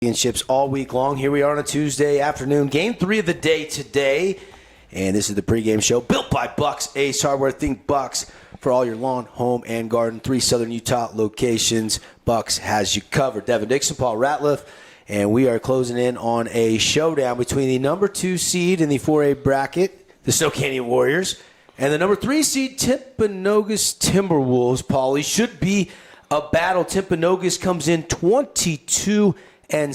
Championships all week long. Here we are on a Tuesday afternoon. Game 3 of the day today. And this is the pregame show built by Bucks Ace Hardware. Think Bucks for all your lawn, home, and garden. 3 Southern Utah locations. Bucks has you covered. Devin Dixon, Paul Ratliff. And we are closing in on a showdown between the number 2 seed in the 4A bracket, the Snow Canyon Warriors, and the number 3 seed, Timpanogos Timberwolves. Paulie, should be a battle. Timpanogos comes in 22-6, and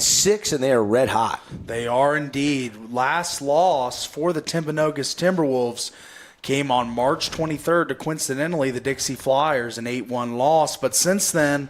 they are red hot. They are indeed. Last loss for the Timpanogos Timberwolves came on March 23rd to, coincidentally, the Dixie Flyers, an 8-1 loss. But since then,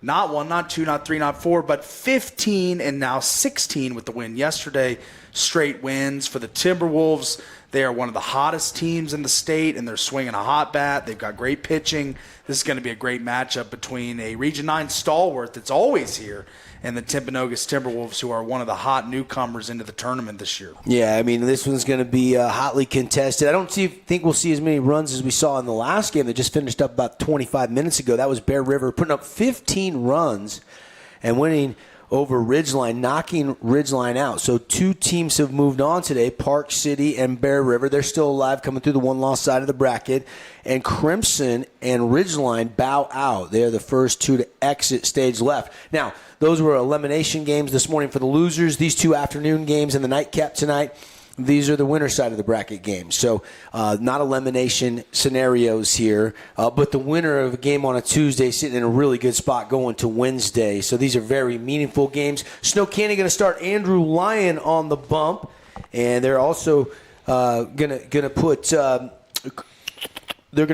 not 1, not 2, not 3, not 4, but 15 and now 16 with the win yesterday. Straight wins for the Timberwolves. They are one of the hottest teams in the state, and they're swinging a hot bat. They've got great pitching. This is going to be a great matchup between a Region 9 stalwart that's always here and the Timpanogos Timberwolves, who are one of the hot newcomers into the tournament this year. Yeah, I mean, this one's going to be hotly contested. I don't think we'll see as many runs as we saw in the last game that just finished up about 25 minutes ago. That was Bear River putting up 15 runs and winning over Ridgeline, knocking Ridgeline out. So 2 teams have moved on today, Park City and Bear River. They're still alive, coming through the one-loss side of the bracket. And Crimson and Ridgeline bow out. They're the first 2 to exit stage left. Now, those were elimination games this morning for the losers. These 2 afternoon games and the nightcap tonight, these are the winner side of the bracket games. So not elimination scenarios here, but the winner of a game on a Tuesday sitting in a really good spot going to Wednesday. So these are very meaningful games. Snow Canyon going to start Andrew Lyon on the bump, and they're also going to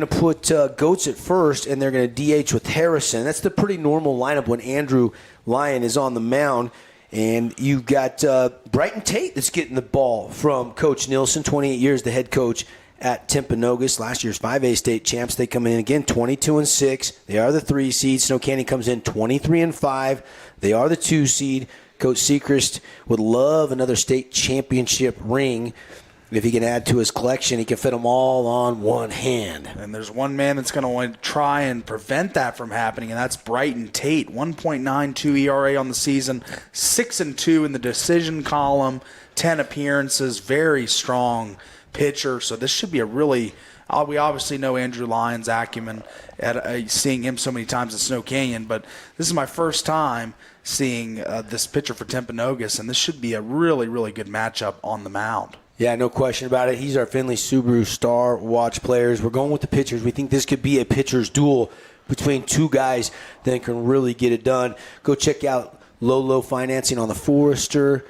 put Goats at first, and they're going to DH with Harrison. That's the pretty normal lineup when Andrew Lyon is on the mound. And you've got Brighton Tate that's getting the ball from Coach Nielsen, 28 years, the head coach at Timpanogos. Last year's 5A state champs. They come in again 22-6. They are the 3 seed. Snow Canyon comes in 23-5. They are the 2 seed. Coach Sechrist would love another state championship ring. If he can add to his collection, he can fit them all on one hand. And there's one man that's going to want to try and prevent that from happening, and that's Brighton Tate. 1.92 ERA on the season, 6-2 in the decision column, 10 appearances, very strong pitcher. So this should be a really we obviously know Andrew Lyon's acumen at seeing him so many times at Snow Canyon, but this is my first time seeing this pitcher for Timpanogos, and this should be a really, really good matchup on the mound. Yeah, no question about it. He's our Finley Subaru Star Watch players. We're going with the pitchers. We think this could be a pitcher's duel between 2 guys that can really get it done. Go check out low financing on the Forester.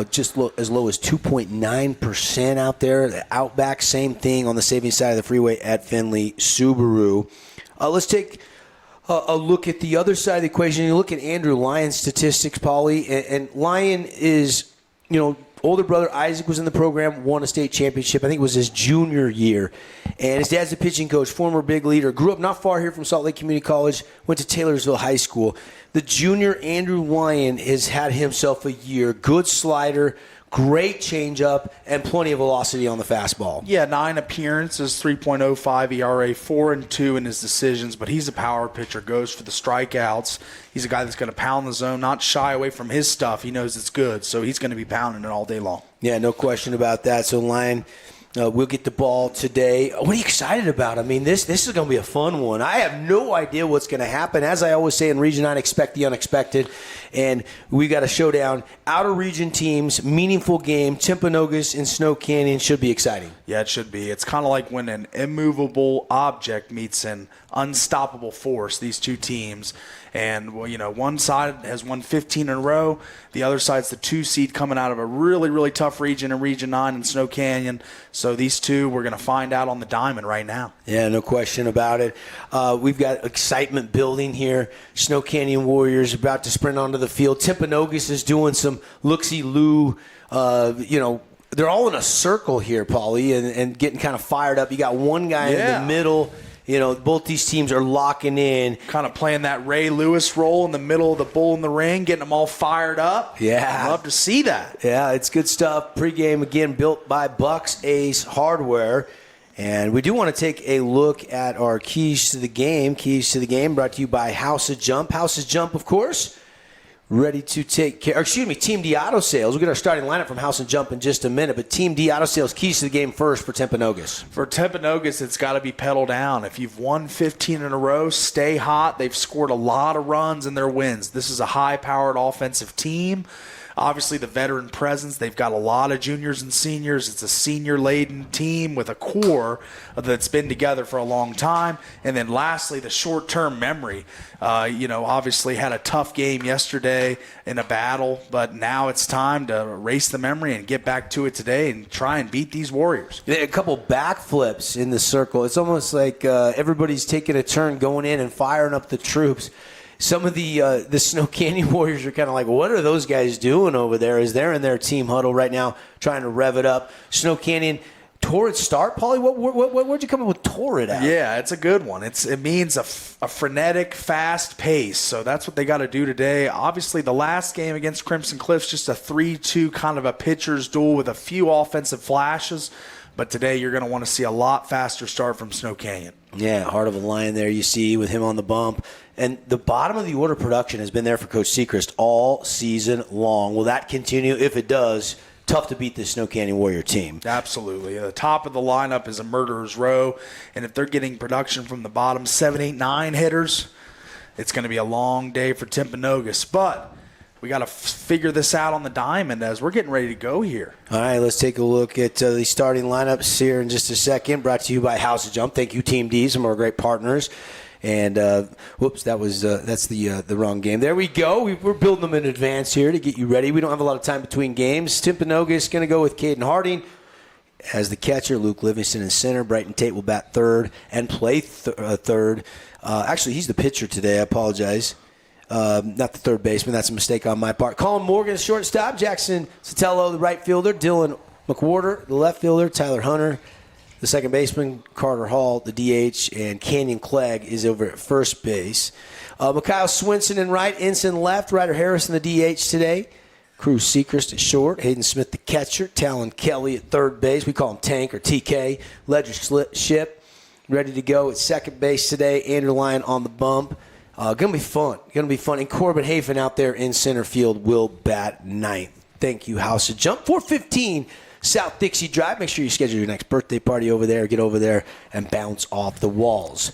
Just as low as 2.9% out there. The Outback, same thing on the savings side of the freeway at Finley Subaru. Let's take a look at the other side of the equation. You look at Andrew Lyon's statistics, Paulie, and Lyon is, older brother Isaac was in the program, won a state championship. I think it was his junior year. And his dad's a pitching coach, former big leader. Grew up not far here from Salt Lake Community College, went to Taylorsville High School. The junior Andrew Lyon has had himself a year. Good slider, great changeup, and plenty of velocity on the fastball. Yeah, 9 appearances, 3.05 ERA, 4-2 in his decisions, but he's a power pitcher, goes for the strikeouts. He's a guy that's going to pound the zone, not shy away from his stuff. He knows it's good, so he's going to be pounding it all day long. Yeah, no question about that. So Lyon will get the ball today. What are you excited about? I mean, this is going to be a fun one. I have no idea what's going to happen. As I always say in Region 9, expect the unexpected. And we got a showdown. Outer region teams, meaningful game. Timpanogos and Snow Canyon should be exciting. Yeah, it should be. It's kind of like when an immovable object meets an unstoppable force, these 2 teams. And, one side has won 15 in a row. The other side's the 2 seed coming out of a really, really tough region in Region 9 in Snow Canyon. So these 2, we're going to find out on the diamond right now. Yeah, no question about it. We've got excitement building here. Snow Canyon Warriors about to sprint onto the field. Timpanogos is doing some looksy-loo, they're all in a circle here, Paulie, and getting kind of fired up. You got one guy in the middle. Both these teams are locking in. Kind of playing that Ray Lewis role in the middle of the bull in the ring, getting them all fired up. Yeah. I'd love to see that. Yeah, it's good stuff. Pre-game, again, built by Bucks Ace Hardware. And we do want to take a look at our keys to the game. Keys to the game brought to you by House of Jump. House of Jump, of course, ready to take care. Team D Auto Sales. We'll get our starting lineup from House and Jump in just a minute, but Team D Auto Sales, keys to the game first for Timpanogos. For Timpanogos, it's got to be pedal down. If you've won 15 in a row, stay hot. They've scored a lot of runs in their wins. This is a high-powered offensive team. Obviously, the veteran presence, they've got a lot of juniors and seniors. It's a senior-laden team with a core that's been together for a long time. And then lastly, the short-term memory. Obviously had a tough game yesterday in a battle, but now it's time to erase the memory and get back to it today and try and beat these Warriors. A couple backflips in the circle. It's almost like everybody's taking a turn going in and firing up the troops. Some of the Snow Canyon Warriors are kind of like, what are those guys doing over there as they're in their team huddle right now trying to rev it up? Snow Canyon, torrid start, Paulie? Where'd you come up with torrid at? Yeah, it's a good one. It means a frenetic, fast pace. So that's what they got to do today. Obviously, the last game against Crimson Cliffs, just a 3-2 kind of a pitcher's duel with a few offensive flashes. But today you're going to want to see a lot faster start from Snow Canyon. Yeah, heart of a lion there you see with him on the bump. And the bottom of the order production has been there for Coach Sechrist all season long. Will that continue? If it does, tough to beat this Snow Canyon Warrior team. Absolutely. The top of the lineup is a murderer's row. And if they're getting production from the bottom 7, 8, 9 hitters, it's going to be a long day for Timpanogos. But we got to figure this out on the diamond as we're getting ready to go here. All right, let's take a look at the starting lineups here in just a second. Brought to you by House of Jump. Thank you, Team D, some of our great partners. And whoops, that's the wrong game. There we go. We're building them in advance here to get you ready. We don't have a lot of time between games. Timpanogos is going to go with Caden Harding as the catcher. Luke Livingston in center. Brighton Tate will bat third and play third. Actually, he's the pitcher today. I apologize. Not the third baseman. That's a mistake on my part. Colin Morgan, shortstop. Jackson Sotelo, the right fielder. Dylan McWhorter, the left fielder. Tyler Hunter, the second baseman. Carter Hall, the DH. And Canyon Clegg is over at first base. Mikhail Swinson in right. Ensign left. Ryder Harrison, the DH today. Cruz Sechrist at short. Hayden Smith, the catcher. Talon Kelly at third base. We call him Tank or TK. Ledger Ship ready to go at second base today. Andrew Lyon on the bump. Going to be fun. And Corbin Hafen out there in center field will bat ninth. Thank you, House of Jump. 415 South Dixie Drive. Make sure you schedule your next birthday party over there. Get over there and bounce off the walls.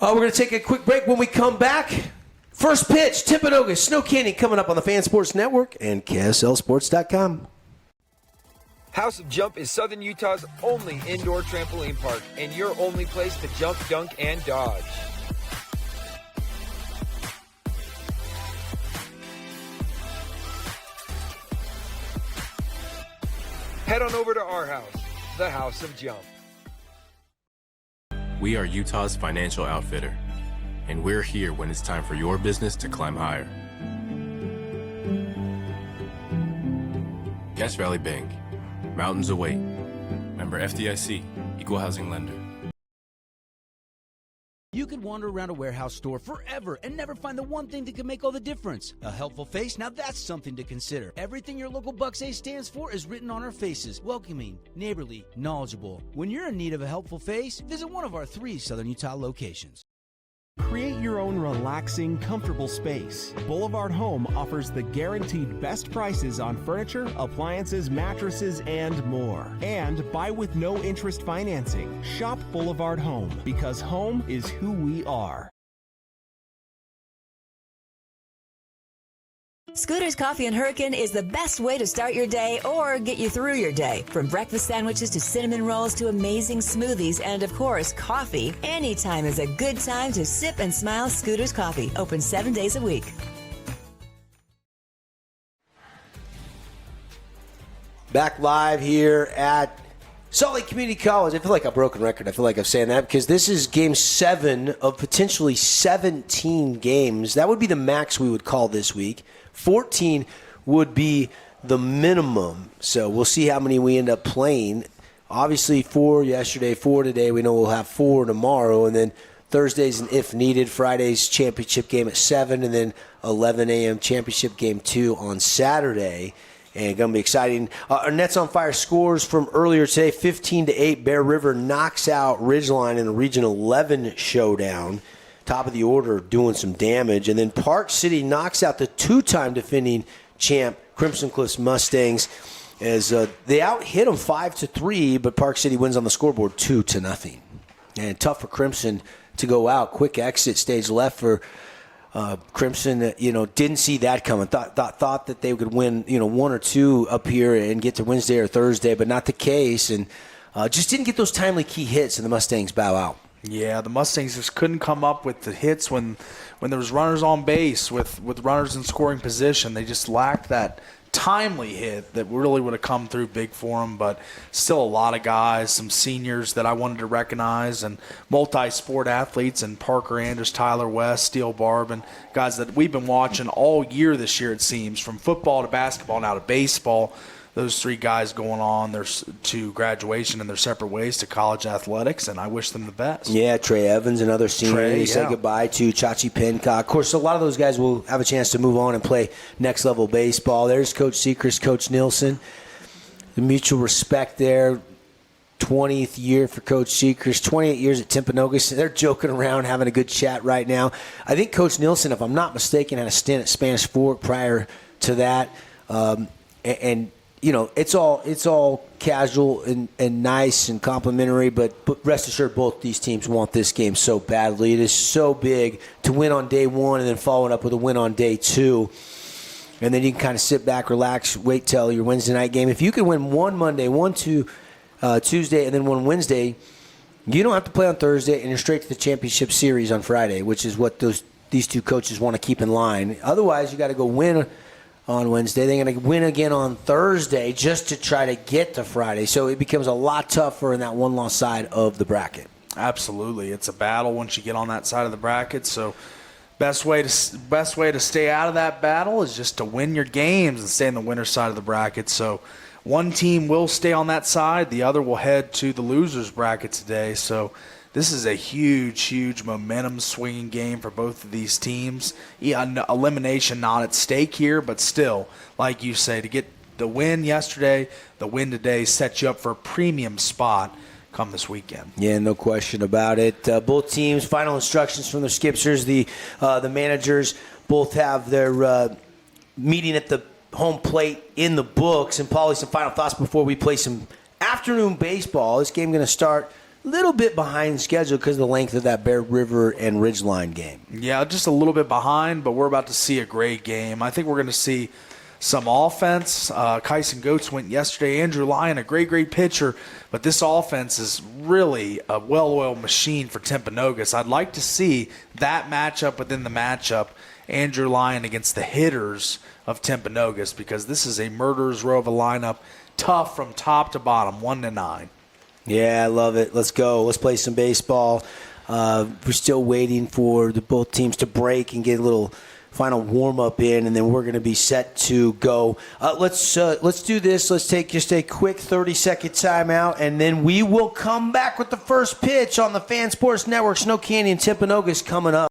We're going to take a quick break. When we come back, first pitch, Timpanogos, Snow Canyon coming up on the Fan Sports Network and KSLSports.com. House of Jump is Southern Utah's only indoor trampoline park and your only place to jump, dunk, and dodge. Head on over to our house, the House of Jump. We are Utah's financial outfitter, and we're here when it's time for your business to climb higher. Cache Valley Bank, mountains await. Member FDIC, equal housing lender. You could wander around a warehouse store forever and never find the one thing that can make all the difference. A helpful face? Now that's something to consider. Everything your local Bucks A stands for is written on our faces. Welcoming, neighborly, knowledgeable. When you're in need of a helpful face, visit one of our 3 Southern Utah locations. Create your own relaxing, comfortable space. Boulevard Home offers the guaranteed best prices on furniture, appliances, mattresses, and more. And buy with no interest financing. Shop Boulevard Home, because home is who we are. Scooter's Coffee and Hurricane is the best way to start your day or get you through your day. From breakfast sandwiches to cinnamon rolls to amazing smoothies and, of course, coffee. Anytime is a good time to sip and smile Scooter's Coffee. Open 7 days a week. Back live here at Salt Lake Community College. I feel like a broken record. I feel like I'm saying that because this is game 7 of potentially 17 games. That would be the max we would call this week. 14 would be the minimum. So we'll see how many we end up playing. Obviously 4 yesterday, 4 today. We know we'll have 4 tomorrow. And then Thursday's an if needed. Friday's championship game at 7. And then 11 a.m. championship game 2 on Saturday. And going to be exciting. Our Nets on Fire scores from earlier today, 15-8. Bear River knocks out Ridgeline in a Region 11 showdown. top of the order doing some damage. And then Park City knocks out the two-time defending champ Crimson Cliffs Mustangs as they out-hit them 5-3, but Park City wins on the scoreboard 2-0. And tough for Crimson to go out. Quick exit stage left for Crimson. Didn't see that coming. Thought that they could win, one or two up here and get to Wednesday or Thursday, but not the case. And just didn't get those timely key hits, and the Mustangs bow out. Yeah, the Mustangs just couldn't come up with the hits when there was runners on base with runners in scoring position. They just lacked that timely hit that really would have come through big for them, but still a lot of guys, some seniors that I wanted to recognize, and multi-sport athletes, and Parker Andrews, Tyler West, Steele Barb, and guys that we've been watching all year this year, it seems, from football to basketball now to baseball. Those three guys going on to graduation in their separate ways to college athletics, and I wish them the best. Yeah, Trey Evans, another senior they say goodbye to. Chachi Pincock. Of course, a lot of those guys will have a chance to move on and play next-level baseball. There's Coach Seacrest, Coach Nielsen. The mutual respect there. 20th year for Coach Seacrest, 28 years at Timpanogos. They're joking around, having a good chat right now. I think Coach Nielsen, if I'm not mistaken, had a stint at Spanish Fork prior to that. It's all casual and nice and complimentary, but rest assured both these teams want this game so badly. It is so big to win on day one and then follow it up with a win on day two. And then you can kind of sit back, relax, wait till your Wednesday night game. If you can win one Monday, one Tuesday, and then one Wednesday, you don't have to play on Thursday, and you're straight to the championship series on Friday, which is what these two coaches want to keep in line. Otherwise, you got to go win on Wednesday. They're going to win again on Thursday just to try to get to Friday. So it becomes a lot tougher in that one-loss side of the bracket. Absolutely. It's a battle once you get on that side of the bracket. So best way to stay out of that battle is just to win your games and stay on the winner's side of the bracket. So one team will stay on that side. The other will head to the loser's bracket today. So this is a huge, huge momentum-swinging game for both of these teams. Yeah, elimination not at stake here, but still, like you say, to get the win yesterday, the win today sets you up for a premium spot come this weekend. Yeah, no question about it. Both teams, final instructions from their skipsters. The managers both have their meeting at the home plate in the books. And, Paulie, some final thoughts before we play some afternoon baseball. This game going to start a little bit behind schedule because of the length of that Bear River and Ridgeline game. Yeah, just a little bit behind, but we're about to see a great game. I think we're going to see some offense. Kyson Goetz went yesterday. Andrew Lyon, a great pitcher, but this offense is really a well-oiled machine for Timpanogos. I'd like to see that matchup within the matchup, Andrew Lyon against the hitters of Timpanogos, because this is a murderer's row of a lineup, tough from top to bottom, 1-9. Yeah, I love it. Let's go. Let's play some baseball. We're still waiting for both teams to break and get a little final warm-up in, and then we're going to be set to go. Let's do this. Let's take just a quick 30-second timeout, and then we will come back with the first pitch on the Fan Sports Network. Snow Canyon Timpanogos coming up.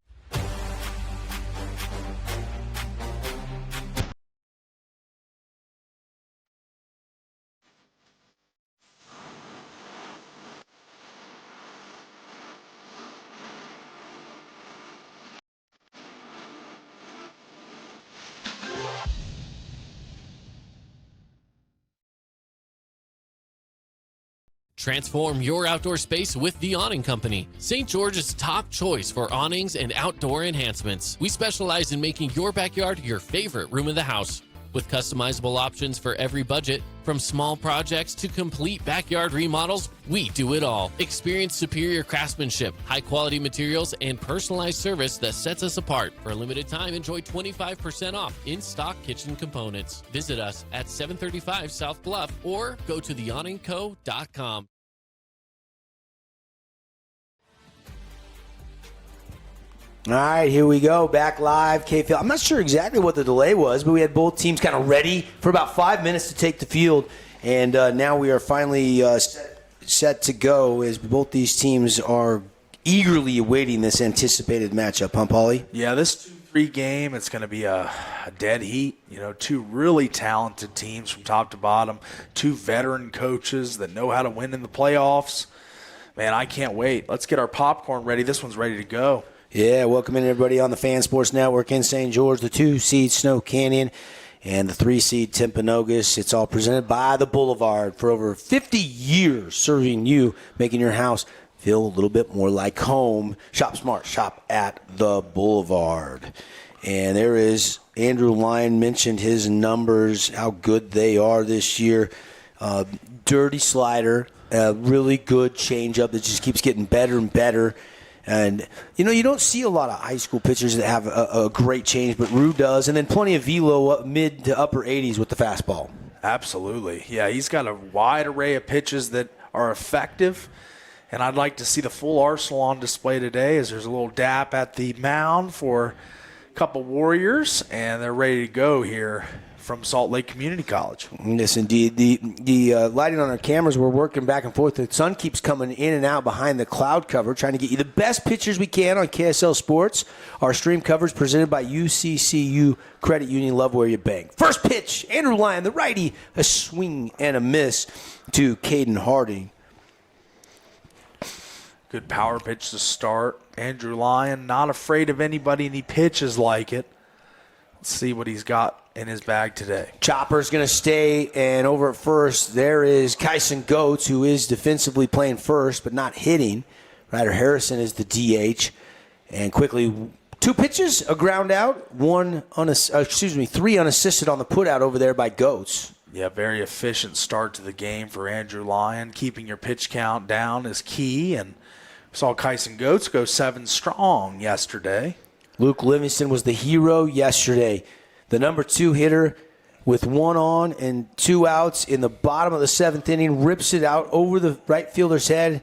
Transform your outdoor space with The Awning Company, St. George's top choice for awnings and outdoor enhancements. We specialize in making your backyard your favorite room of the house. With customizable options for every budget, from small projects to complete backyard remodels, we do it all. Experience superior craftsmanship, high-quality materials, and personalized service that sets us apart. For a limited time, enjoy 25% off in-stock kitchen components. Visit us at 735 South Bluff or go to theawningco.com. All right, here we go. Back live, K-Field. I'm not sure exactly what the delay was, but we had both teams kind of ready for about 5 minutes to take the field. And now we are finally set to go as both these teams are eagerly awaiting this anticipated matchup, huh, Paulie? Yeah, this 2-3 game, it's going to be a dead heat. You know, two really talented teams from top to bottom, two veteran coaches that know how to win in the playoffs. Man, I can't wait. Let's get our popcorn ready. This one's ready to go. Yeah, welcome in everybody on the Fan Sports Network in St. George, the 2-seed Snow Canyon and the 3-seed Timpanogos. It's all presented by the Boulevard. For over 50 years, serving you, making your house feel a little bit more like home. Shop smart, shop at the Boulevard. And there is Andrew Lyon mentioned his numbers, how good they are this year. Dirty slider, a really good changeup that just keeps getting better and better. And, you don't see a lot of high school pitchers that have a great change, but Rue does. And then plenty of velo mid to upper 80s with the fastball. Absolutely. Yeah, he's got a wide array of pitches that are effective. And I'd like to see the full arsenal on display today as there's a little dap at the mound for a couple Warriors, and they're ready to go here from Salt Lake Community College. Yes, indeed. The lighting on our cameras, we're working back and forth. The sun keeps coming in and out behind the cloud cover, trying to get you the best pictures we can on KSL Sports. Our stream coverage presented by UCCU Credit Union. Love where you bank. First pitch, Andrew Lyon, the righty, a swing and a miss to Caden Harding. Good power pitch to start. Andrew Lyon, not afraid of anybody, and he pitches like it. Let's see what he's got in his bag today. Chopper's going to stay, and over at first, there is Kyson Goetz, who is defensively playing first, but not hitting. Ryder Harrison is the DH. And quickly, 2 pitches, a ground out, 3 unassisted on the putout over there by Goetz. Yeah, very efficient start to the game for Andrew Lyon. Keeping your pitch count down is key, and saw Kyson Goetz go 7 strong yesterday. Luke Livingston was the hero yesterday. The number 2 hitter with 1 on and 2 outs in the bottom of the 7th inning, rips it out over the right fielder's head,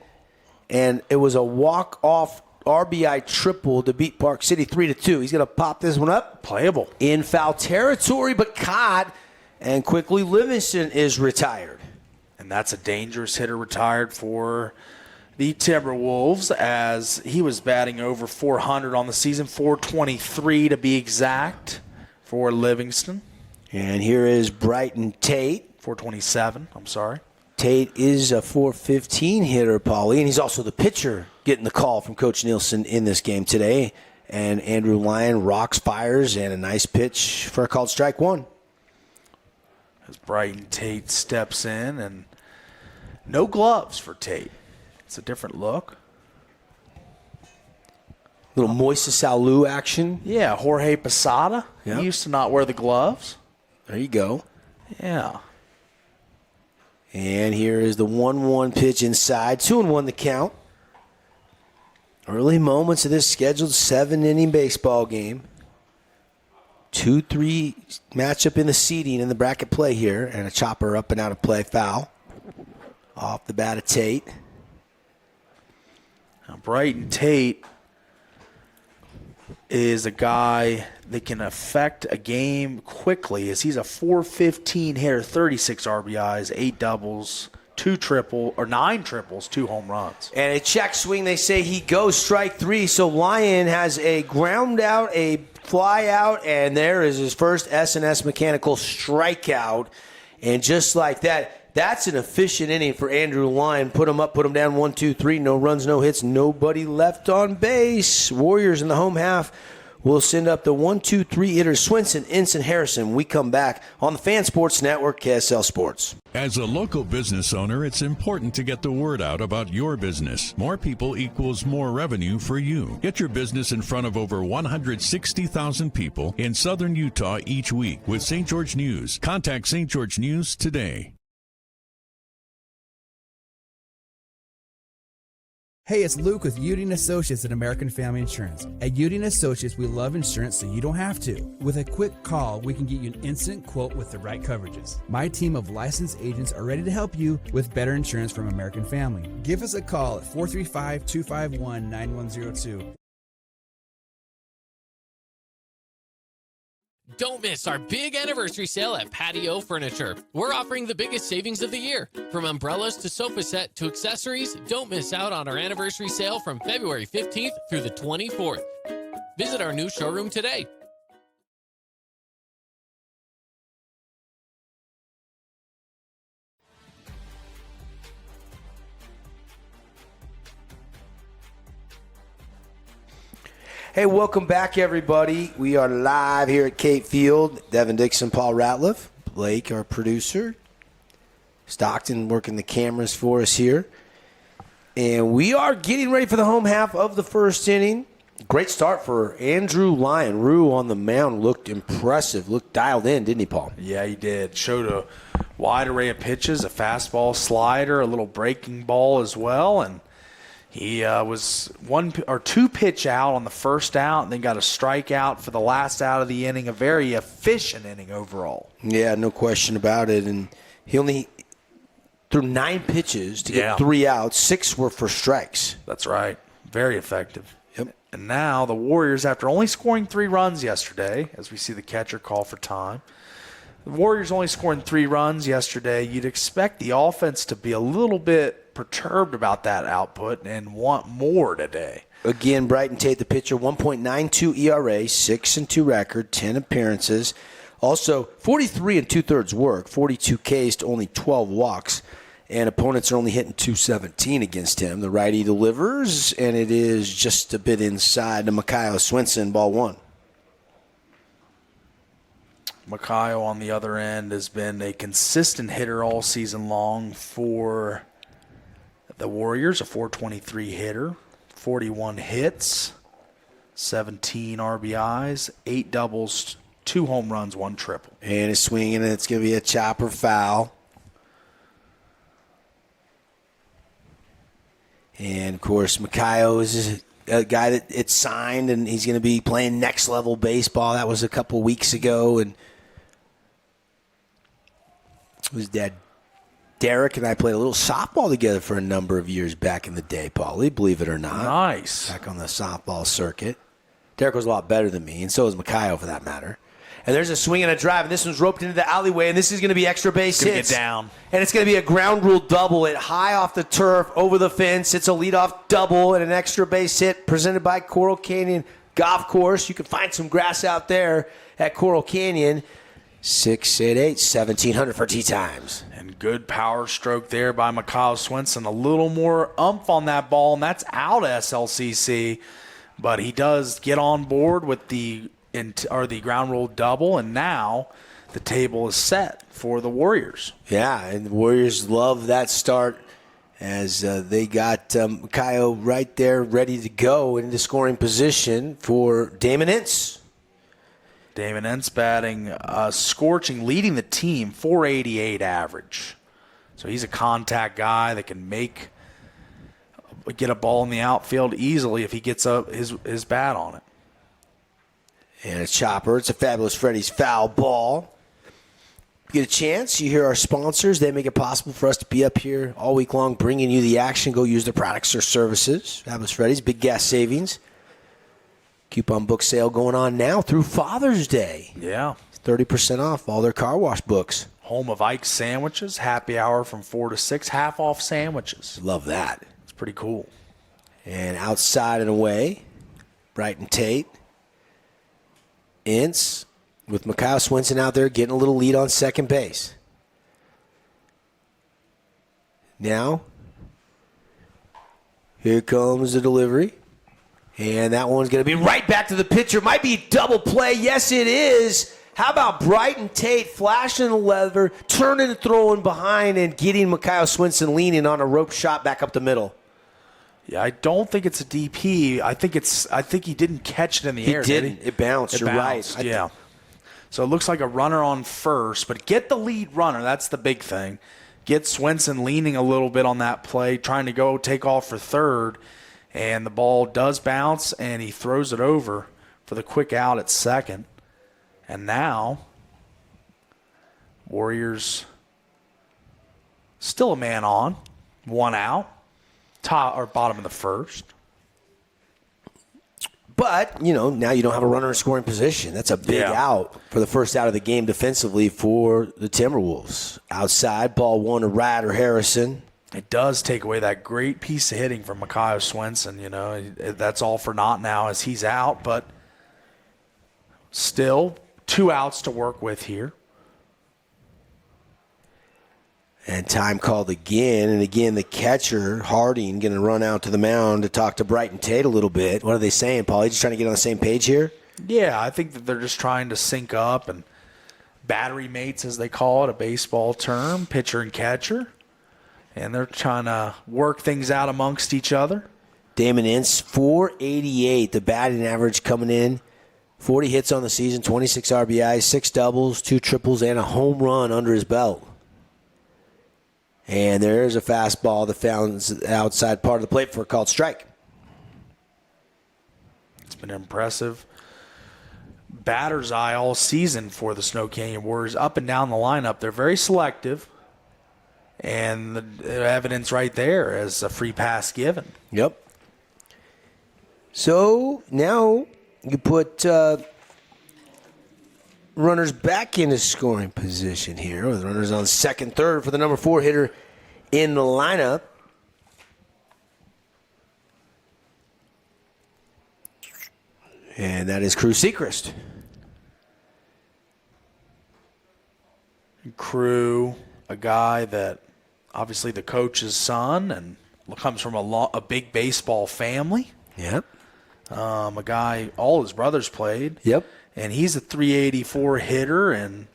and it was a walk-off RBI triple to beat Park City 3-2. He's going to pop this one up. Playable. In foul territory, but caught, and quickly Livingston is retired. And that's a dangerous hitter retired for the Timberwolves, as he was batting over 400 on the season, 423 to be exact for Livingston. And here is Brighton Tate. 427, I'm sorry. Tate is a 415 hitter, Paulie, and he's also the pitcher getting the call from Coach Nielsen in this game today. And Andrew Lyon rocks, fires, and a nice pitch for a called strike 1. As Brighton Tate steps in, and no gloves for Tate. It's a different look. Little Moises Alou action. Yeah, Jorge Posada. Yep. He used to not wear the gloves. There you go. Yeah. And here is the 1-1 pitch inside. 2-1 the count. Early moments of this scheduled 7-inning baseball game. 2-3 matchup in the seeding in the bracket play here. And a chopper up and out of play, foul. Off the bat of Tate. Now, Brighton Tate is a guy that can affect a game quickly, as he's a 415 hitter, 36 RBIs, 8 doubles, 9 triples, 2 home runs. And a check swing, they say he goes strike 3. So Lyon has a ground out, a fly out, and there is his first S&S mechanical strikeout. And just like that, that's an efficient inning for Andrew Lyon. Put him up, put him down, 1, 2, 3. No runs, no hits, nobody left on base. Warriors in the home half will send up the 1, 2, 3 hitters, Swinson, Ensign, Harrison. We come back on the Fan Sports Network, KSL Sports. As a local business owner, it's important to get the word out about your business. More people equals more revenue for you. Get your business in front of over 160,000 people in southern Utah each week with St. George News. Contact St. George News today. Hey, it's Luke with Udine Associates at American Family Insurance. At Udine Associates, we love insurance so you don't have to. With a quick call, we can get you an instant quote with the right coverages. My team of licensed agents are ready to help you with better insurance from American Family. Give us a call at 435-251-9102. Don't miss our big anniversary sale at Patio Furniture. We're offering the biggest savings of the year. From umbrellas to sofa set to accessories, don't miss out on our anniversary sale from February 15th through the 24th. Visit our new showroom today. Hey, welcome back, everybody. We are live here at Cape Field. Devin Dixon, Paul Ratliff, Blake, our producer, Stockton working the cameras for us here. And we are getting ready for the home half of the first inning. Great start for Andrew Lyon. Rue on the mound looked impressive, looked dialed in, didn't he, Paul? Yeah, he did. Showed a wide array of pitches, a fastball, slider, a little breaking ball as well, and he was 1 or 2 pitch out on the first out, and then got a strikeout for the last out of the inning. A very efficient inning overall. Yeah, no question about it. And he only threw 9 pitches to get 3 outs. 6 were for strikes. That's right. Very effective. Yep. And now the Warriors, after only scoring 3 runs yesterday, as we see the catcher call for time, the Warriors only scoring 3 runs yesterday, you'd expect the offense to be a little bit perturbed about that output and want more today. Again, Brighton Tate, the pitcher, 1.92 ERA, 6-2 record, 10 appearances. Also, 43 2/3 work, 42 Ks to only 12 walks. And opponents are only hitting .217 against him. The righty delivers, and it is just a bit inside to Mikaio Swinson, ball 1. Mikaio on the other end has been a consistent hitter all season long for the Warriors, a .423 hitter, 41 hits, 17 RBIs, 8 doubles, 2 home runs, 1 triple. And it's swinging, and it's going to be a chopper foul. And, of course, Mikaio is a guy that it's signed, and he's going to be playing next-level baseball. That was a couple weeks ago, and his dad, Derek, and I played a little softball together for a number of years back in the day, Paulie, believe it or not. Nice. Back on the softball circuit. Derek was a lot better than me, and so was Mikaio, for that matter. And there's a swing and a drive, and this one's roped into the alleyway, and this is going to be extra base hits. Get down. And it's going to be a ground rule double. It high off the turf, over the fence. It's a leadoff double and an extra base hit presented by Coral Canyon Golf Course. You can find some grass out there at Coral Canyon. 688, 1,700 for tee times. And good power stroke there by Mikaio Swinson. A little more umph on that ball, and that's out SLCC. But he does get on board with the ground rule double, and now the table is set for the Warriors. Yeah, and the Warriors love that start as they got Mikaio right there ready to go into scoring position for Damon Ince. Damon Ince batting scorching, leading the team, .488 average. So he's a contact guy that can get a ball in the outfield easily if he gets up his bat on it. And a chopper. It's a Fabulous Freddy's foul ball. You get a chance, you hear our sponsors. They make it possible for us to be up here all week long bringing you the action. Go use their products or services. Fabulous Freddy's, big gas savings. Coupon book sale going on now through Father's Day. Yeah. 30% off all their car wash books. Home of Ike's Sandwiches, happy hour from 4 to 6, half off sandwiches. Love that. It's pretty cool. And outside and away, Brighton Tate. Ince with Mikaio Swinson out there getting a little lead on second base. Now, here comes the delivery. And that one's going to be right back to the pitcher. Might be double play. Yes, it is. How about Brighton Tate flashing the lever, turning and throwing behind, and getting Mikaio Swinson leaning on a rope shot back up the middle? Yeah, I don't think it's a DP. I think he didn't catch it in the air. He didn't. It bounced. You're bounced, right. Yeah. So it looks like a runner on first, but get the lead runner. That's the big thing. Get Swinson leaning a little bit on that play, trying to go take off for third, and the ball does bounce, and he throws it over for the quick out at second. And now, Warriors still a man on, 1 out. Top or bottom of the first. But, now you don't have a runner in scoring position. That's a big out for the first out of the game defensively for the Timberwolves. Outside, ball 1 to Ryder Harrison. It does take away that great piece of hitting from Mikaio Swinson. That's all for naught now as he's out, but still 2 outs to work with here. And time called again. And again, the catcher, Harding, going to run out to the mound to talk to Brighton Tate a little bit. What are they saying, Paul? You just trying to get on the same page here? Yeah, I think that they're just trying to sync up and battery mates, as they call it, a baseball term, pitcher and catcher. And they're trying to work things out amongst each other. Damon Ince, 488, the batting average coming in. 40 hits on the season, 26 RBIs, 6 doubles, 2 triples, and a home run under his belt. And there's a fastball that found the outside part of the plate for a called strike. It's been impressive. Batter's eye all season for the Snow Canyon Warriors up and down the lineup. They're very selective. And the evidence right there as a free pass given. Yep. So now you put runners back into scoring position here, with runners on second, third for the number 4 hitter in the lineup. And that is Crew Sechrist. Crew, a guy that obviously the coach's son and comes from a big baseball family. Yep. A guy, all his brothers played. Yep. And he's a 384 hitter and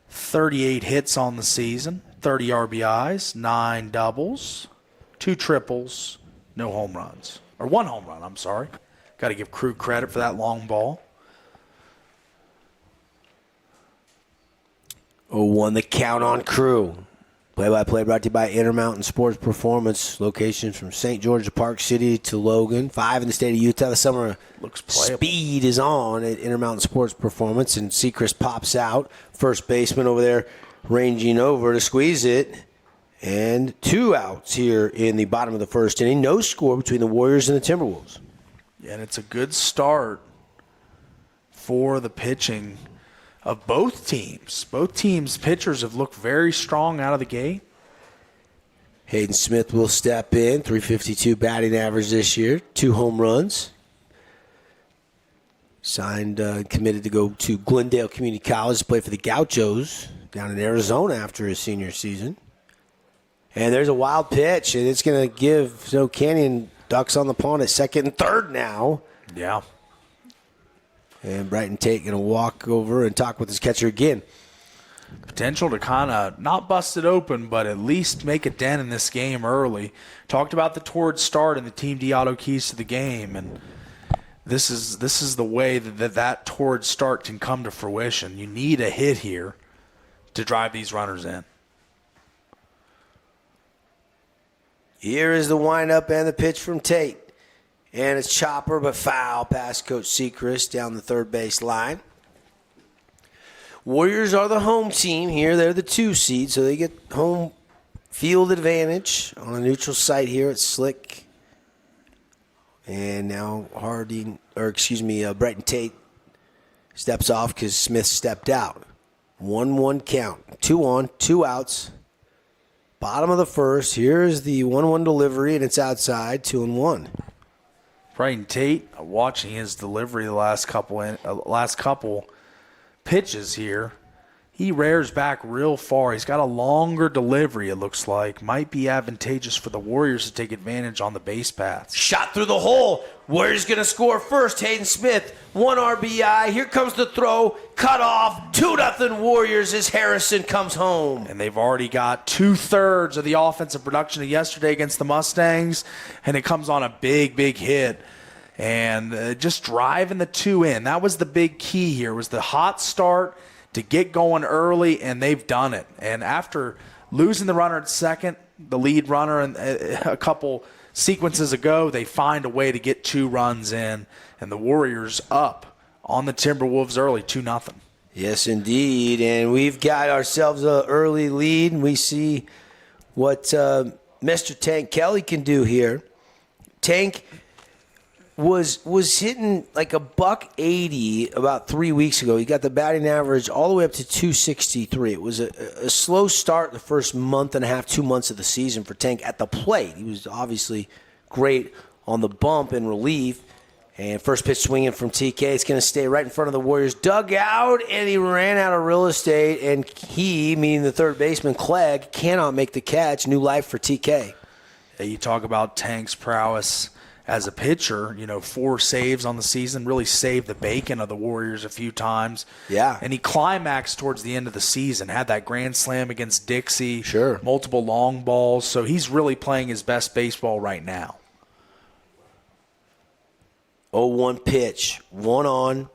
38 hits on the season, 30 RBIs, 9 doubles, 2 triples, no home runs. Or 1 home run, I'm sorry. Got to give Crew credit for that long ball. 0-1 the count on Crew. Play-by-play brought to you by Intermountain Sports Performance. Locations from St. George to Park City to Logan. 5 in the state of Utah. The summer looks playable. Speed is on at Intermountain Sports Performance, and Sechrist pops out. First baseman over there ranging over to squeeze it. And 2 outs here in the bottom of the first inning. No score between the Warriors and the Timberwolves. Yeah, and it's a good start for the pitching of both teams. Both teams' pitchers have looked very strong out of the gate. Hayden Smith will step in. 352 batting average this year. 2 home runs. Signed, committed to go to Glendale Community College to play for the Gauchos down in Arizona after his senior season. And there's a wild pitch, and it's going to give Snow Canyon ducks on the pond at second and third now. Yeah. And Brighton Tate going to walk over and talk with his catcher again. Potential to kind of not bust it open, but at least make a dent in this game early. Talked about the toward start and the Team D auto keys to the game, and this is the way that toward start can come to fruition. You need a hit here to drive these runners in. Here is the windup and the pitch from Tate. And it's chopper, but foul past Coach Sechrist down the third base line. Warriors are the home team here. They're the 2 seed, so they get home field advantage on a neutral site here at Slick. And now Brighton Tate steps off because Smith stepped out. 1-1 count. 2 on, 2 outs. Bottom of the first. Here's the 1-1 delivery, and it's outside. 2-1. Brighton Tate, watching his delivery the last couple pitches here, he rears back real far. He's got a longer delivery, it looks like. Might be advantageous for the Warriors to take advantage on the base paths. Shot through the hole. Warriors going to score first. Hayden Smith, 1 RBI. Here comes the throw. Cut off. 2-0 Warriors as Harrison comes home. And they've already got 2/3 of the offensive production of yesterday against the Mustangs, and it comes on a big, big hit. And just driving the 2 in. That was the big key here, was the hot start to get going early, and they've done it. And after losing the runner at second, the lead runner, and a couple sequences ago, they find a way to get 2 runs in, and the Warriors up on the Timberwolves early, 2-0. Yes, indeed. And we've got ourselves an early lead, and we see what Mr. Tank Kelly can do here. Tank was hitting like $180 about 3 weeks ago. He got the batting average all the way up to 263. It was a slow start the first month and a half, 2 months of the season for Tank at the plate. He was obviously great on the bump in relief, And first pitch swinging from TK. It's going to stay right in front of the Warriors dugout, and he ran out of real estate, and he, meaning the third baseman, Clegg, cannot make the catch. New life for TK. You talk about Tank's prowess as a pitcher, 4 saves on the season, really saved the bacon of the Warriors a few times. Yeah. And he climaxed towards the end of the season, had that grand slam against Dixie. Sure. Multiple long balls. So he's really playing his best baseball right now. 0-1 pitch. 1 on.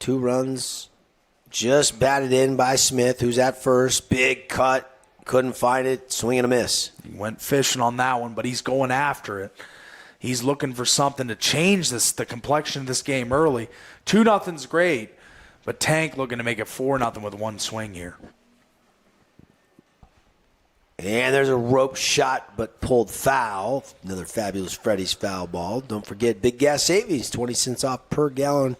2 runs. Just batted in by Smith, who's at first. Big cut. Couldn't find it. Swing and a miss. He went fishing on that one, but he's going after it. He's looking for something to change the complexion of this game early. 2-0's great, but Tank looking to make it 4-0 with 1 swing here. And there's a rope shot, but pulled foul. Another Fabulous Freddy's foul ball. Don't forget Big Gas Savings, 20 cents off per gallon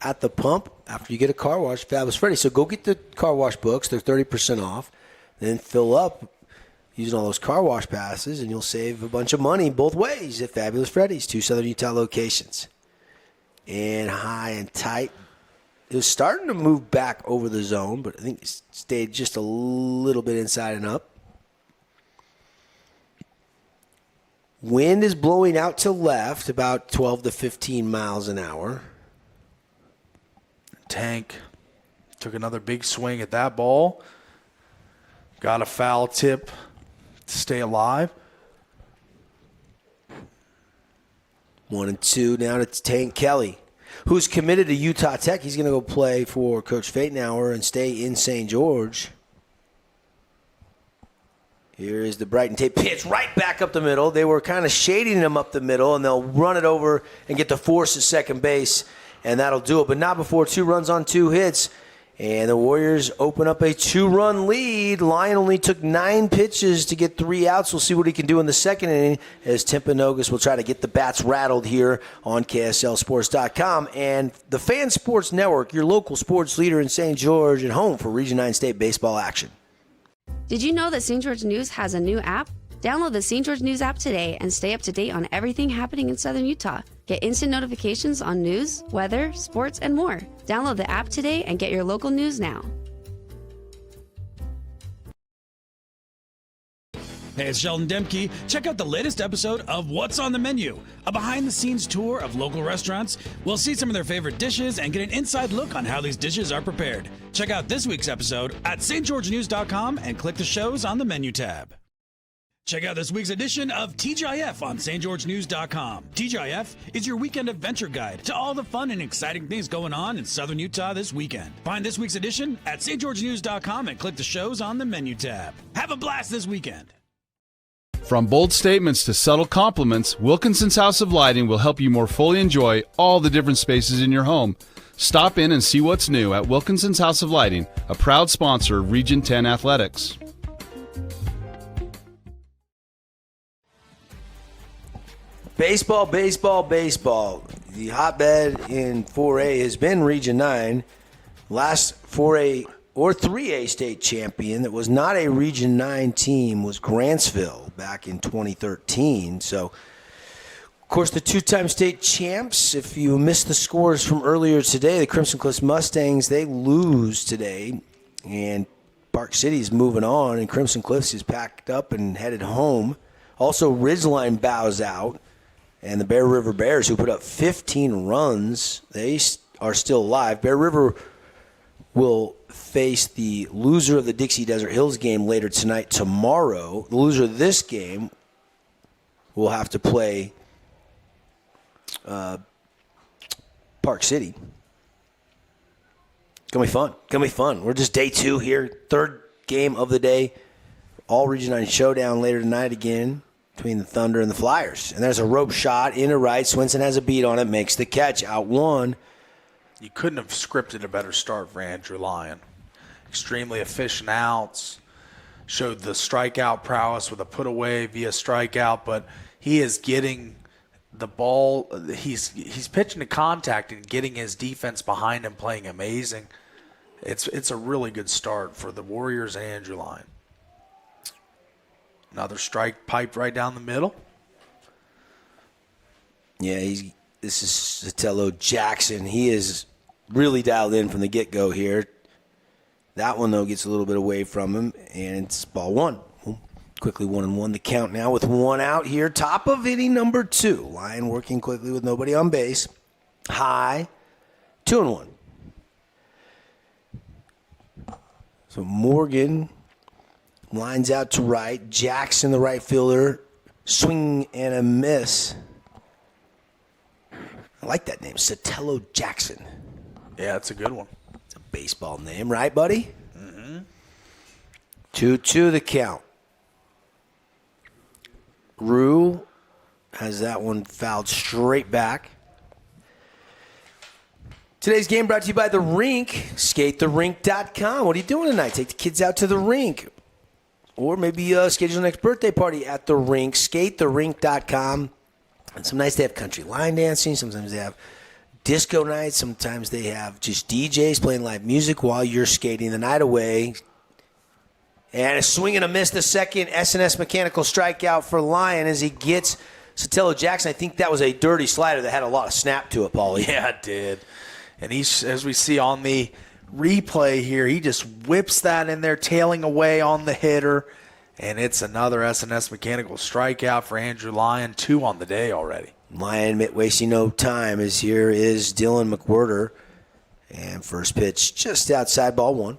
at the pump after you get a car wash, Fabulous Freddy's. So go get the car wash books. They're 30% off. Then fill up using all those car wash passes, and you'll save a bunch of money both ways at Fabulous Freddy's, 2 Southern Utah locations. And high and tight. It was starting to move back over the zone, but I think it stayed just a little bit inside and up. Wind is blowing out to left, about 12 to 15 miles an hour. Tank took another big swing at that ball. Got a foul tip to stay alive. 1-2 now to Tank Kelly, who's committed to Utah Tech. He's going to go play for Coach Fatenauer and stay in St. George. Here is the Brighton tape pitch right back up the middle. They were kind of shading him up the middle, and they'll run it over and get the force at second base, and that'll do it. But not before 2 runs on 2 hits. And the Warriors open up a 2-run lead. Lyon only took 9 pitches to get 3 outs. We'll see what he can do in the second inning as Timpanogos will try to get the bats rattled here on KSLSports.com. And the Fan Sports Network, your local sports leader in St. George and home for Region 9 State baseball action. Did you know that St. George News has a new app? Download the St. George News app today and stay up to date on everything happening in Southern Utah. Get instant notifications on news, weather, sports, and more. Download the app today and get your local news now. Hey, it's Sheldon Demke. Check out the latest episode of What's on the Menu, a behind-the-scenes tour of local restaurants. We'll see some of their favorite dishes and get an inside look on how these dishes are prepared. Check out this week's episode at stgeorgenews.com and click the shows on the menu tab. Check out this week's edition of TGIF on stgeorgenews.com. TGIF is your weekend adventure guide to all the fun and exciting things going on in Southern Utah this weekend. Find this week's edition at stgeorgenews.com and click the shows on the menu tab. Have a blast this weekend. From bold statements to subtle compliments, Wilkinson's House of Lighting will help you more fully enjoy all the different spaces in your home. Stop in and see what's new at Wilkinson's House of Lighting, a proud sponsor of Region 10 Athletics. Baseball, baseball, baseball. The hotbed in 4A has been Region 9. Last 4A or 3A state champion that was not a Region 9 team was Grantsville back in 2013. So, of course, the 2-time state champs, if you missed the scores from earlier today, the Crimson Cliffs Mustangs, they lose today. And Park City's moving on, and Crimson Cliffs is packed up and headed home. Also, Ridgeline bows out. And the Bear River Bears, who put up 15 runs, they are still alive. Bear River will face the loser of the Dixie Desert Hills game later tonight. Tomorrow, the loser of this game will have to play Park City. It's going to be fun. It's going to be fun. We're just day 2 here. 3rd game of the day. All Region 9 showdown later tonight again between the Thunder and the Flyers. And there's a rope shot into right. Swinson has a beat on it, makes the catch, out 1. You couldn't have scripted a better start for Andrew Lyon. Extremely efficient outs. Showed the strikeout prowess with a put away via strikeout, but he is getting the ball. He's pitching to contact and getting his defense behind him, playing amazing. It's a really good start for the Warriors and Andrew Lyon. Another strike piped right down the middle. Yeah, he's This is Sotelo Jackson. He is really dialed in from the get-go here. That one, though, gets a little bit away from him, and it's ball one. Quickly 1-1 the count now with one out here. Top of inning number 2. Lion working quickly with nobody on base. High, 2-1. So Morgan lines out to right. Jackson, the right fielder, swing and a miss. I like that name, Sotelo Jackson. Yeah, it's a good one. It's a baseball name, right, buddy? Mm-hmm. 2-2 the count. Rue has that one fouled straight back. Today's game brought to you by The Rink, skatetherink.com. What are you doing tonight? Take the kids out to the rink. Or maybe schedule your next birthday party at The Rink, skatetherink.com. And some nights they have country line dancing. Sometimes they have disco nights. Sometimes they have just DJs playing live music while you're skating the night away. And a swing and a miss, the second S&S mechanical strikeout for Lion as he gets Sotelo Jackson. I think that was a dirty slider that had a lot of snap to it, Paulie. Yeah, it did. And he's, as we see on the replay here, he just whips that in there, tailing away on the hitter. And it's another S&S mechanical strikeout for Andrew Lyon, 2 on the day already. Lyon wasting no time as here is Dylan McWhirter. And first pitch just outside, ball 1. I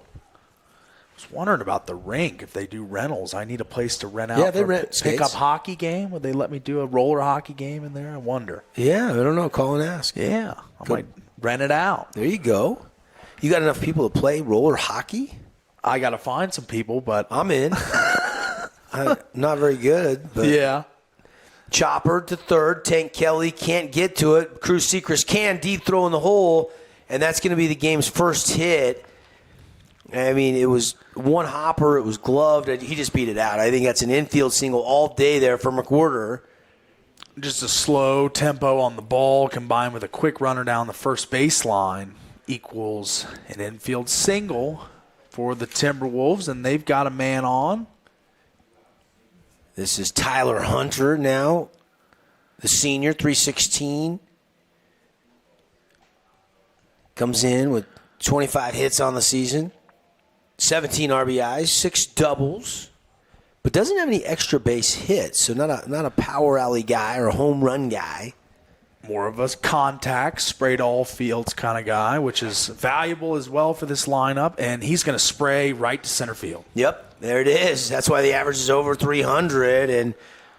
was wondering about the rink, if they do rentals. I need a place to rent out. Yeah, they for rent a skates. pickup hockey game. Would they let me do a roller hockey game in there? I wonder. Yeah, I don't know. Call and ask. Yeah, I might rent it out. There you go. You got enough people to play roller hockey? I got to find some people, but I'm in. I'm not very good, but yeah. Chopper to third. Tank Kelly can't get to it. Cruz Sechrist can deep throw in the hole, and that's going to be the game's first hit. I mean, it was one hopper. It was gloved. He just beat it out. I think that's an infield single all day there for McWhirter. Just a slow tempo on the ball combined with a quick runner down the first baseline equals an infield single for the Timberwolves, and they've got a man on. This is Tyler Hunter now, the senior, 316. Comes in with 25 hits on the season, 17 RBIs, 6 doubles, but doesn't have any extra base hits, so not a power alley guy or a home run guy. More of a contact, sprayed all fields kind of guy, which is valuable as well for this lineup, and he's going to spray right to center field. Yep, there it is. That's why the average is over 300, and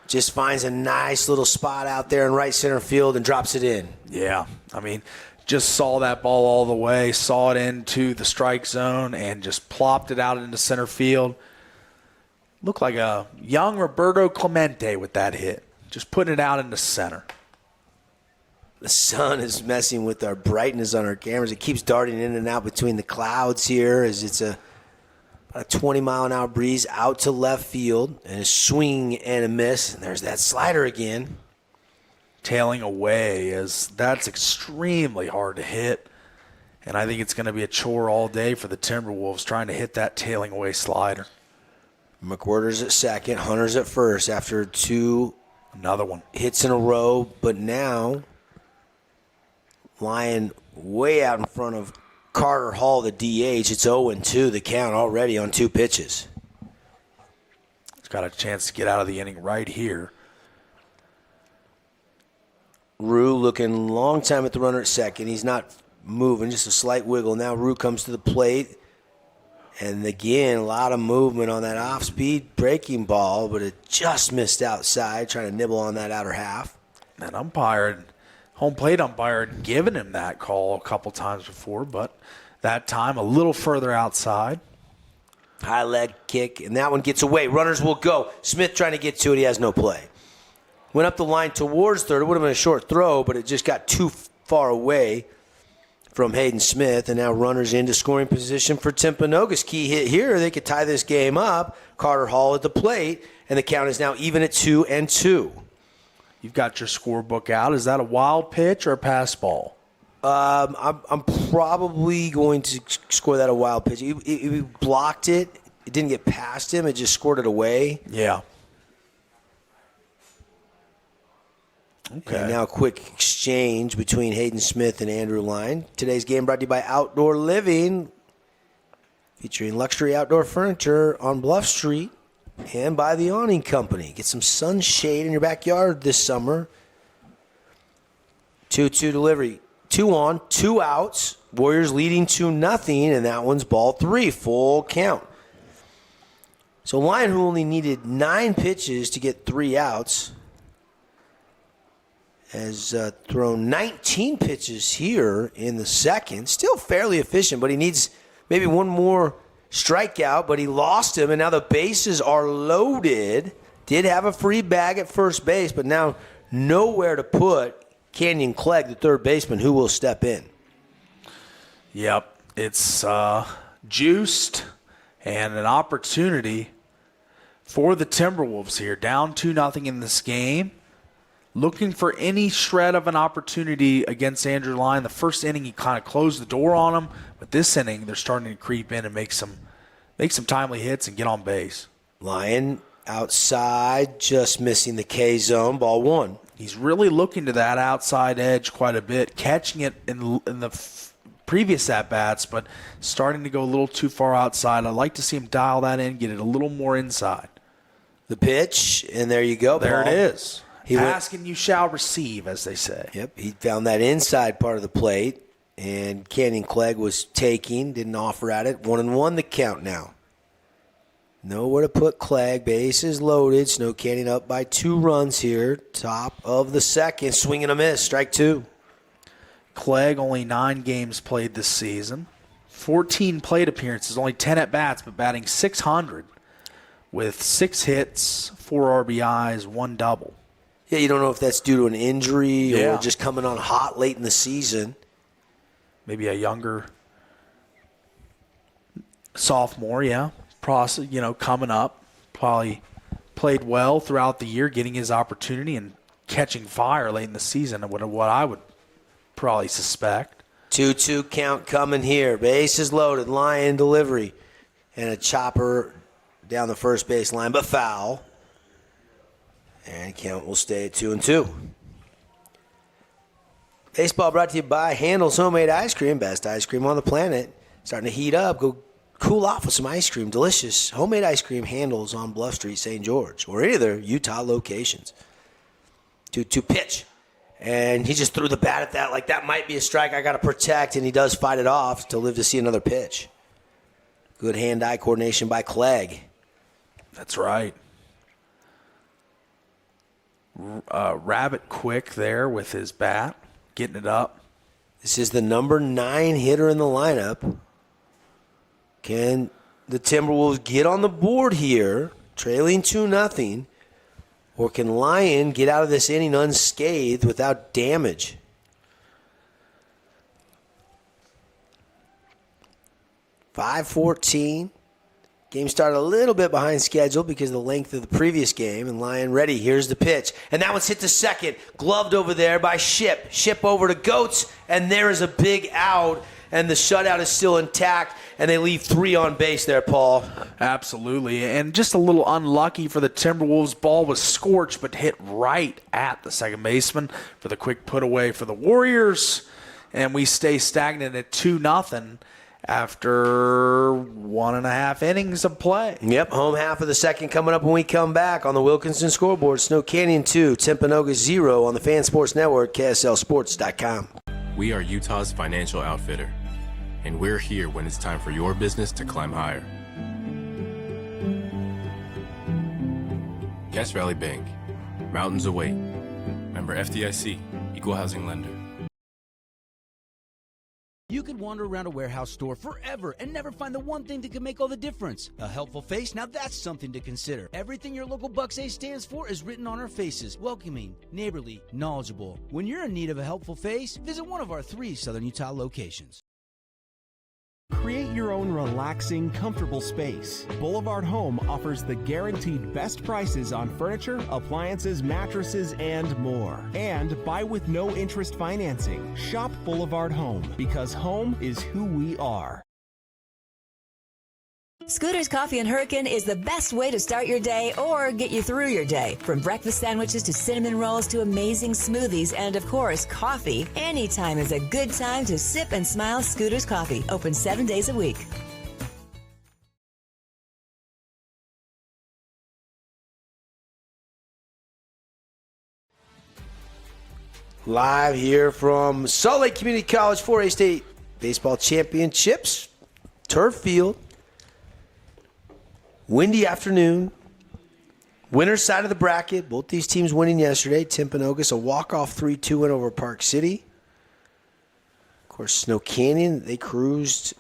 just finds a nice little spot out there in right center field and drops it in. Yeah, I mean, just saw that ball all the way, saw it into the strike zone, and just plopped it out into center field. Looked like a young Roberto Clemente with that hit, just putting it out into center. The sun is messing with our brightness on our cameras. It keeps darting in and out between the clouds here as it's a 20-mile-an-hour breeze out to left field, and a swing and a miss. And there's that slider again. Tailing away, as that's extremely hard to hit. And I think it's going to be a chore all day for the Timberwolves trying to hit that tailing away slider. McWhirter's at second, Hunter's at first after 2 Another one. hits in a row. But now, Lyon way out in front of Carter Hall, the DH. It's 0-2, the count already on 2 pitches. He's got a chance to get out of the inning right here. Rue looking long time at the runner at second. He's not moving, just a slight wiggle. Now Rue comes to the plate. And again, a lot of movement on that off-speed breaking ball, but it just missed outside, trying to nibble on that outer half. And home plate umpire had given him that call a couple times before, but that time a little further outside. High leg kick, and that one gets away. Runners will go. Smith trying to get to it. He has no play. Went up the line towards third. It would have been a short throw, but it just got too far away from Hayden Smith, and now runners into scoring position for Timpanogos. Key hit here. They could tie this game up. Carter Hall at the plate, and the count is now even at 2-2. You've got your scorebook out. Is that a wild pitch or a pass ball? I'm probably going to score that a wild pitch. He blocked it. It didn't get past him. It just scored it away. Yeah. Okay. And now a quick exchange between Hayden Smith and Andrew Lyon. Today's game brought to you by Outdoor Living, featuring luxury outdoor furniture on Bluff Street, and by the Awning Company. Get some sunshade in your backyard this summer. 2-2 delivery. 2 on, 2 outs. Warriors leading 2-0, and that one's ball 3, full count. So Lyon, who only needed 9 pitches to get 3 outs, has thrown 19 pitches here in the second. Still fairly efficient, but he needs maybe one more strikeout, but he lost him, and now the bases are loaded. Did have a free bag at first base, but now nowhere to put Canyon Clegg, the third baseman, who will step in. Yep, it's juiced and an opportunity for the Timberwolves here. Down 2-0 in this game. Looking for any shred of an opportunity against Andrew Lyon. The first inning, he kind of closed the door on him. But this inning, they're starting to creep in and make some timely hits and get on base. Lyon outside, just missing the K zone, ball 1. He's really looking to that outside edge quite a bit, catching it in the previous at-bats, but starting to go a little too far outside. I'd like to see him dial that in, get it a little more inside. The pitch, and there you go, There Paul. it is. Ask and you shall receive, as they say. Yep, he found that inside part of the plate, and Canyon Clegg was taking, didn't offer at it. 1-1 the count now. Nowhere to put Clegg. Bases loaded. Snow Canyon up by 2 runs here. Top of the second. Swing and a miss. Strike 2. Clegg, only 9 games played this season. 14 plate appearances, only 10 at-bats, but batting .600 with 6 hits, 4 RBIs, 1 double. Yeah, you don't know if that's due to an injury Yeah. or just coming on hot late in the season. Maybe a younger sophomore, yeah. Process, coming up. Probably played well throughout the year, getting his opportunity and catching fire late in the season, what I would probably suspect. 2-2 count coming here. Bases loaded. Lyon delivery. And a chopper down the first base line, but foul. And count will stay at 2-2. Baseball brought to you by Handel's Homemade Ice Cream. Best ice cream on the planet. Starting to heat up. Go cool off with some ice cream. Delicious homemade ice cream. Handel's on Bluff Street, St. George. Or any of their Utah locations. 2-2 pitch. And he just threw the bat at that like that might be a strike I got to protect. And he does fight it off to live to see another pitch. Good hand-eye coordination by Clegg. That's right. Rabbit quick there with his bat, getting it up. This is the number 9 hitter in the lineup. Can the Timberwolves get on the board here, trailing 2-0, or can Lyon get out of this inning unscathed without damage? .514. Game started a little bit behind schedule because of the length of the previous game. And Lyon ready. Here's the pitch. And that one's hit to second. Gloved over there by Ship. Ship over to Goats. And there is a big out. And the shutout is still intact. And they leave 3 on base there, Paul. Absolutely. And just a little unlucky for the Timberwolves. Ball was scorched but hit right at the second baseman for the quick put away for the Warriors. And we stay stagnant at 2-0. After 1.5 innings of play. Yep, home half of the second coming up when we come back on the Wilkinson scoreboard. Snow Canyon 2, Timpanogos 0 on the Fan Sports Network, KSLSports.com. We are Utah's financial outfitter, and we're here when it's time for your business to climb higher. Cass Valley Bank, mountains await. Member FDIC, equal housing lender. You could wander around a warehouse store forever and never find the one thing that can make all the difference. A helpful face? Now that's something to consider. Everything your local Bucks A stands for is written on our faces. Welcoming, neighborly, knowledgeable. When you're in need of a helpful face, visit one of our 3 Southern Utah locations. Create your own relaxing, comfortable space. Boulevard Home offers the guaranteed best prices on furniture, appliances, mattresses, and more. And buy with no interest financing. Shop Boulevard Home, because home is who we are. Scooter's Coffee and Hurricane is the best way to start your day or get you through your day. From breakfast sandwiches to cinnamon rolls to amazing smoothies and, of course, coffee, anytime is a good time to sip and smile Scooter's Coffee. Open 7 days a week. Live here from Salt Lake Community College 4A State Baseball Championships. Turf Field. Windy afternoon. Winner's side of the bracket. Both these teams winning yesterday. Timpanogos, a walk-off 3-2 win over Park City. Of course, Snow Canyon, they cruised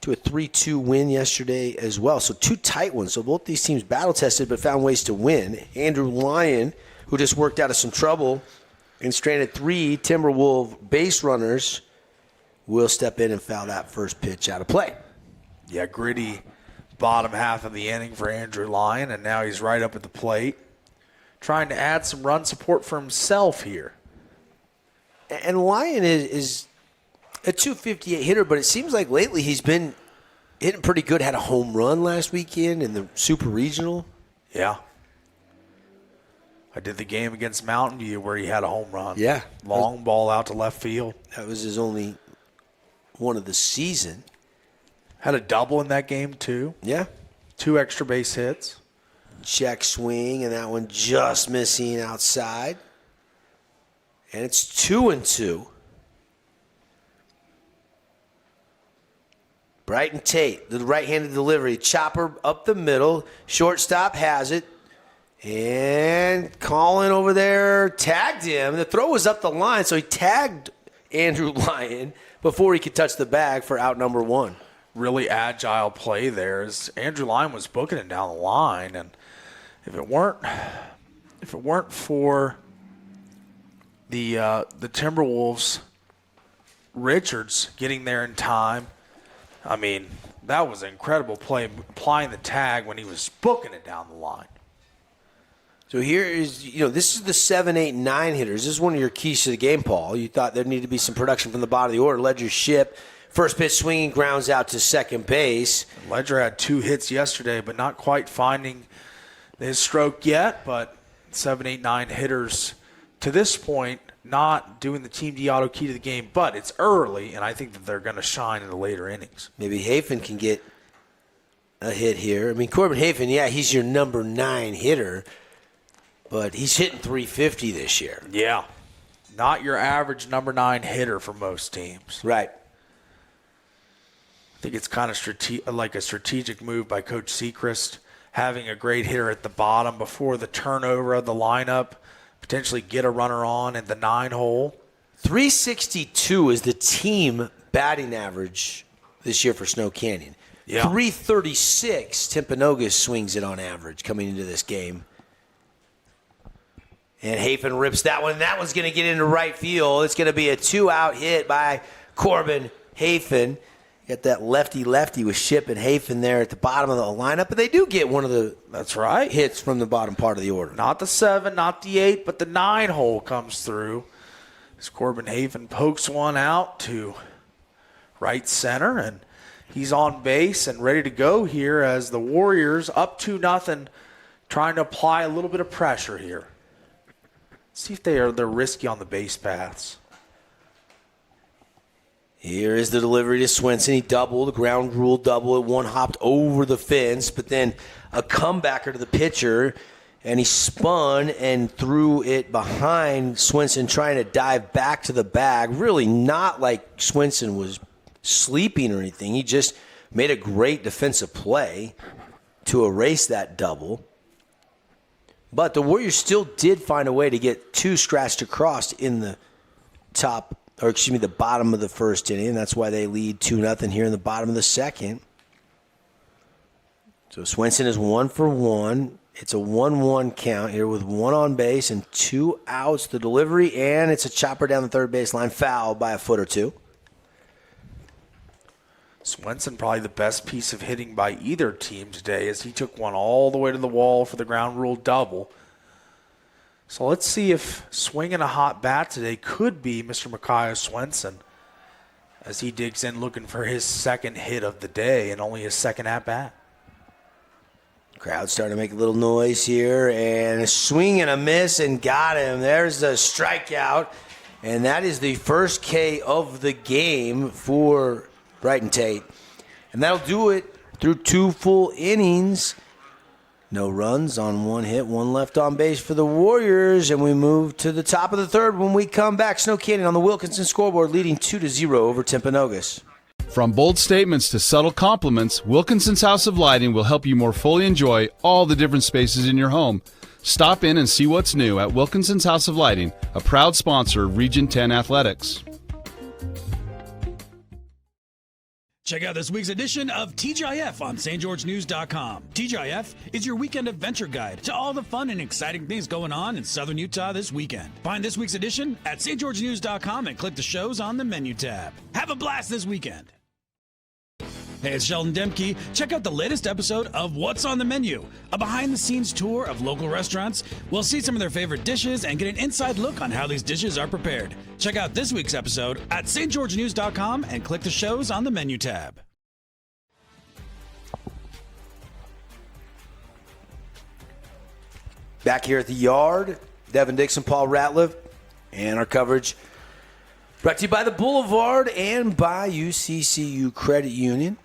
to a 3-2 win yesterday as well. So 2 tight ones. So both these teams battle-tested but found ways to win. Andrew Lyon, who just worked out of some trouble and stranded 3 Timberwolves base runners, will step in and foul that first pitch out of play. Yeah, gritty bottom half of the inning for Andrew Lyon, and now he's right up at the plate trying to add some run support for himself here. And Lyon is a 258 hitter, but it seems like lately he's been hitting pretty good. Had a home run last weekend in the Super Regional. Yeah. I did the game against Mountain View where he had a home run. Yeah. Long ball out to left field. That was his only one of the season. Had a double in that game, too. Yeah. 2 extra base hits. Check swing, and that one just missing outside. And it's 2-2. Brighton Tate, the right-handed delivery. Chopper up the middle. Shortstop has it. And Colin over there tagged him. The throw was up the line, so he tagged Andrew Lyon before he could touch the bag for out number 1. Really agile play there as Andrew Lyon was booking it down the line, and if it weren't for the Timberwolves, Richards getting there in time, I mean, that was an incredible play, applying the tag when he was booking it down the line. So here is, this is the 7, 8, 9 hitters. This is one of your keys to the game, Paul. You thought there needed to be some production from the bottom of the order. Ledger Ship, first pitch swinging, grounds out to second base. Ledger had 2 hits yesterday, but not quite finding his stroke yet. But 7, 8, 9 hitters to this point not doing the Team D auto key to the game. But it's early, and I think that they're going to shine in the later innings. Maybe Hafen can get a hit here. I mean, Corbin Hafen, yeah, he's your number 9 hitter. But he's hitting 350 this year. Yeah. Not your average number 9 hitter for most teams. Right. I think it's kind of like a strategic move by Coach Sechrist, having a great hitter at the bottom before the turnover of the lineup, potentially get a runner on in the 9 hole. 362 is the team batting average this year for Snow Canyon. Yeah. 336, Timpanogos swings it on average coming into this game. And Hafen rips that one. That one's going to get into right field. It's going to be a 2-out hit by Corbin Hafen. Got that lefty-lefty with Ship and Hafen there at the bottom of the lineup. But they do get one of the hits from the bottom part of the order. Not the 7, not the 8, but the 9 hole comes through. As Corbin Hafen pokes one out to right center. And he's on base and ready to go here as the Warriors up 2-0, trying to apply a little bit of pressure here. See if they're risky on the base paths. Here is the delivery to Swenson. He doubled, ground rule double. It one hopped over the fence, but then a comebacker to the pitcher, and he spun and threw it behind Swenson, trying to dive back to the bag. Really not like Swenson was sleeping or anything. He just made a great defensive play to erase that double. But the Warriors still did find a way to get 2 scratched across in the the bottom of the first inning. That's why they lead 2-0 here in the bottom of the second. So Swenson is 1 for 1. It's a 1-1 count here with 1 on base and 2 outs. The delivery, and it's a chopper down the third baseline, fouled by a foot or 2. Swenson probably the best piece of hitting by either team today as he took one all the way to the wall for the ground rule double. So let's see if swinging a hot bat today could be Mr. Micaiah Swenson as he digs in looking for his second hit of the day and only his second at-bat. Crowd starting to make a little noise here, and a swing and a miss, and got him. There's the strikeout, and that is the first K of the game for Brighton Tate. And that'll do it through 2 full innings. No runs on 1 hit, 1 left on base for the Warriors, and we move to the top of the third when we come back. Snow Canyon on the Wilkinson scoreboard leading 2-0 over Timpanogos. From bold statements to subtle compliments, Wilkinson's House of Lighting will help you more fully enjoy all the different spaces in your home. Stop in and see what's new at Wilkinson's House of Lighting, a proud sponsor of Region 10 Athletics. Check out this week's edition of TGIF on stgeorgenews.com. TGIF is your weekend adventure guide to all the fun and exciting things going on in southern Utah this weekend. Find this week's edition at stgeorgenews.com and click the shows on the menu tab. Have a blast this weekend. Hey, it's Sheldon Demke. Check out the latest episode of What's on the Menu, a behind-the-scenes tour of local restaurants. We'll see some of their favorite dishes and get an inside look on how these dishes are prepared. Check out this week's episode at stgeorgenews.com and click the shows on the menu tab. Back here at the Yard, Devin Dixon, Paul Ratliff, and our coverage brought to you by the Boulevard and by UCCU Credit Union.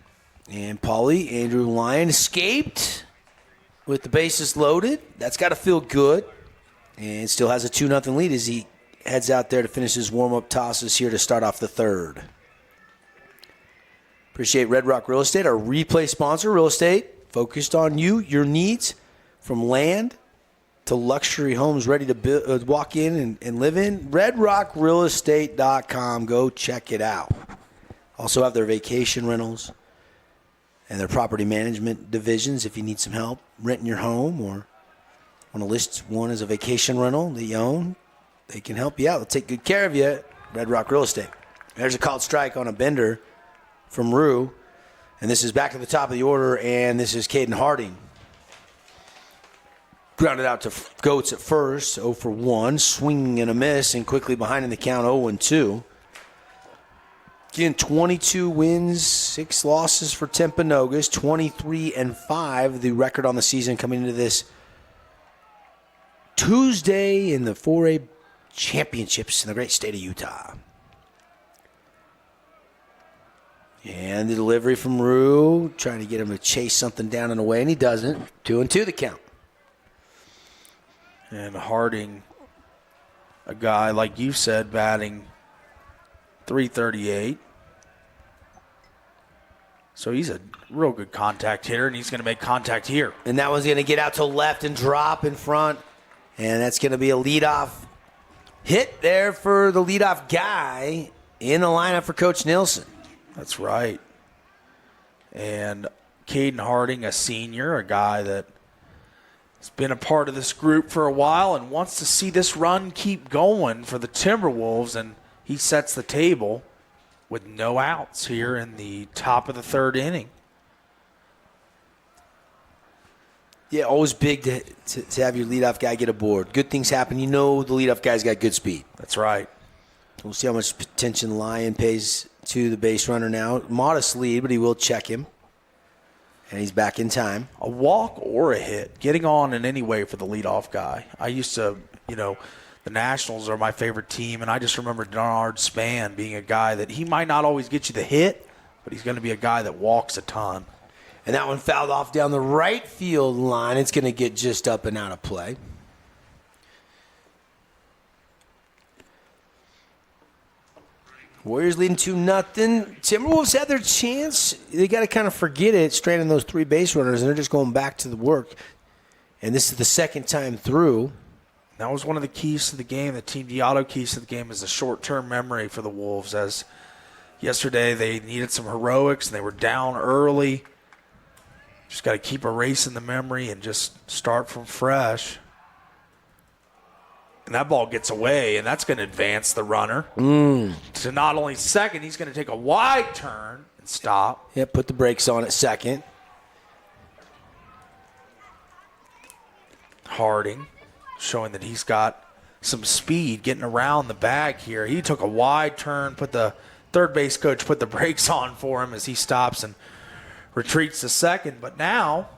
And Paulie, Andrew Lyon escaped with the bases loaded. That's got to feel good. And still has a 2-0 lead as he heads out there to finish his warm-up tosses here to start off the third. Appreciate Red Rock Real Estate, our replay sponsor. Real estate focused on you, your needs, from land to luxury homes ready to walk in and live in. RedRockRealEstate.com. Go check it out. Also have their vacation rentals and their property management divisions if you need some help renting your home or want to list one as a vacation rental that you own. They can help you out. They'll take good care of you at Red Rock Real Estate. There's a called strike on a bender from Rue. And this is back to the top of the order, and this is Caden Harding. Grounded out to Goats at first, 0 for 1, swing and a miss, and quickly behind in the count, 0-2. Again, 22 wins, 6 losses for Timpanogos, 23-5, the record on the season coming into this Tuesday in the 4A championships in the great state of Utah. And the delivery from Rue, trying to get him to chase something down and away, and he doesn't. 2-2 the count. And Harding, a guy, like you said, batting .338. So he's a real good contact hitter, and he's going to make contact here. And that one's going to get out to left and drop in front. And that's going to be a leadoff hit there for the leadoff guy in the lineup for Coach Nilsson. That's right. And Caden Harding, a senior, a guy that has been a part of this group for a while and wants to see this run keep going for the Timberwolves, and he sets the table with no outs here in the top of the third inning. Yeah, always big to have your leadoff guy get aboard. Good things happen. You know the leadoff guy's got good speed. That's right. We'll see how much attention Lyon pays to the base runner now. Modest lead, but he will check him. And he's back in time. A walk or a hit, getting on in any way for the leadoff guy. I used to, the Nationals are my favorite team, and I just remember Denard Span being a guy that he might not always get you the hit, but he's going to be a guy that walks a ton. And that one fouled off down the right field line. It's going to get just up and out of play. Warriors leading 2-0. Timberwolves had their chance. They got to kind of forget it, stranding those 3 base runners, and they're just going back to the work. And this is the second time through. That was one of the keys to the game. The Team Diallo keys to the game is a short-term memory for the Wolves, as yesterday they needed some heroics, and they were down early. Just got to keep erasing the memory and just start from fresh. And that ball gets away, and that's going to advance the runner to not only second, he's going to take a wide turn and stop. Yeah, put the brakes on at second. Harding showing that he's got some speed getting around the bag here. He took a wide turn, put the third base coach put the brakes on for him as he stops and retreats to second. But now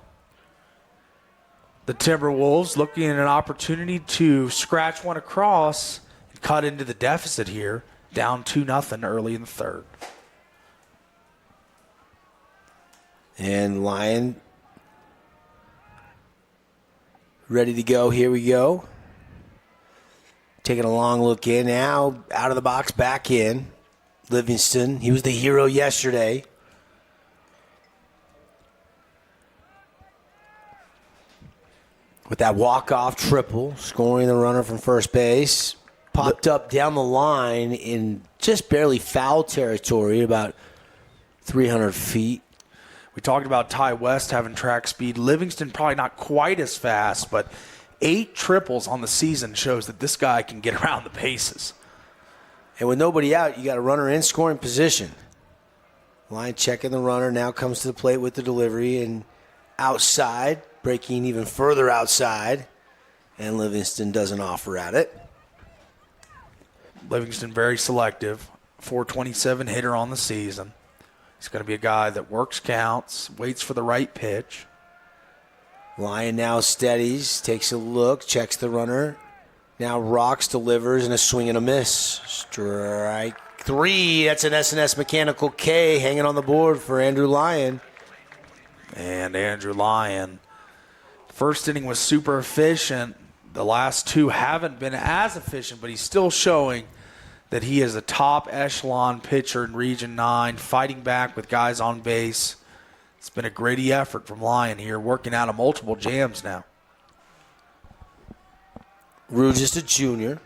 the Timberwolves looking at an opportunity to scratch one across and cut into the deficit here, down 2-0 early in the third. And Lyon ready to go. Here we go. Taking a long look in. Now out of the box, back in. Livingston, he was the hero yesterday. With that walk-off triple, scoring the runner from first base. Popped up down the line in just barely foul territory, about 300 feet. We talked about Ty West having track speed. Livingston probably not quite as fast, but 8 triples on the season shows that this guy can get around the bases. And with nobody out, you got a runner in scoring position. Line checking the runner, now comes to the plate with the delivery and outside, breaking even further outside, and Livingston doesn't offer at it. Livingston very selective, 427 hitter on the season. He's going to be a guy that works counts, waits for the right pitch. Lyon now steadies, takes a look, checks the runner. Now rocks, delivers, and a swing and a miss. Strike 3. That's an S&S Mechanical K hanging on the board for Andrew Lyon. And Andrew Lyon, first inning was super efficient. The last 2 haven't been as efficient, but he's still showing that he is a top echelon pitcher in Region 9, fighting back with guys on base. It's been a gritty effort from Lyon here, working out of multiple jams now. Rue just a junior.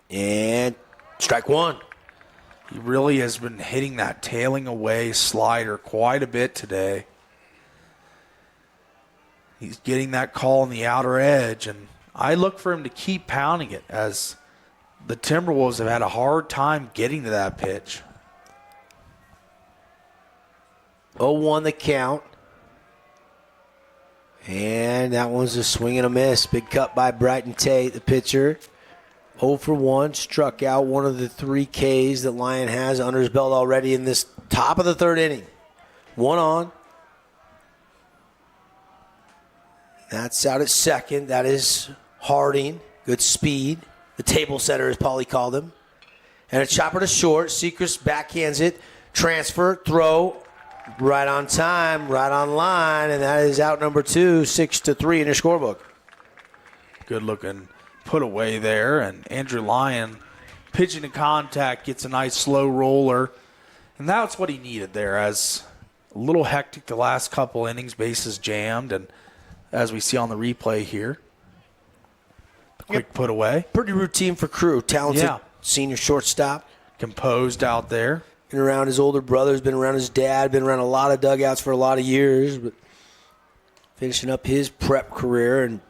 And strike 1. He really has been hitting that tailing away slider quite a bit today. He's getting that call on the outer edge, and I look for him to keep pounding it as the Timberwolves have had a hard time getting to that pitch. 0-1 the count. And that one's a swing and a miss. Big cut by Brighton Tate, the pitcher. 0 for 1, struck out one of the 3 Ks that Lyon has under his belt already in this top of the third inning. 1 on. That's out at second. That is Harding. Good speed. The table setter, as Paulie called him. And a chopper to short. Sechrist backhands it. Transfer, throw. Right on time, right on line, and that is out number 2, 6-3 in your scorebook. Good looking put away there, and Andrew Lyon pitching to contact, gets a nice slow roller, and that's what he needed there. As a little hectic the last couple innings, bases jammed, and as we see on the replay here, quick put away. Pretty routine for Crew, talented senior shortstop. Composed out there. Been around his older brothers, been around his dad, been around a lot of dugouts for a lot of years, but finishing up his prep career. And,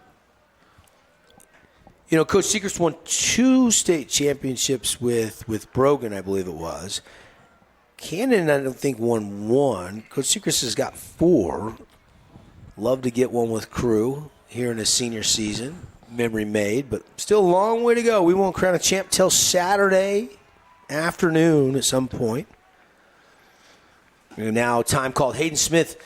you know, Coach Sechrist won 2 state championships with Brogan, I believe it was. Cannon, I don't think, won 1. Coach Sechrist has got 4. Love to get one with Crew here in his senior season. Memory made, but still a long way to go. We won't crown a champ till Saturday afternoon at some point. Now time called. Hayden Smith,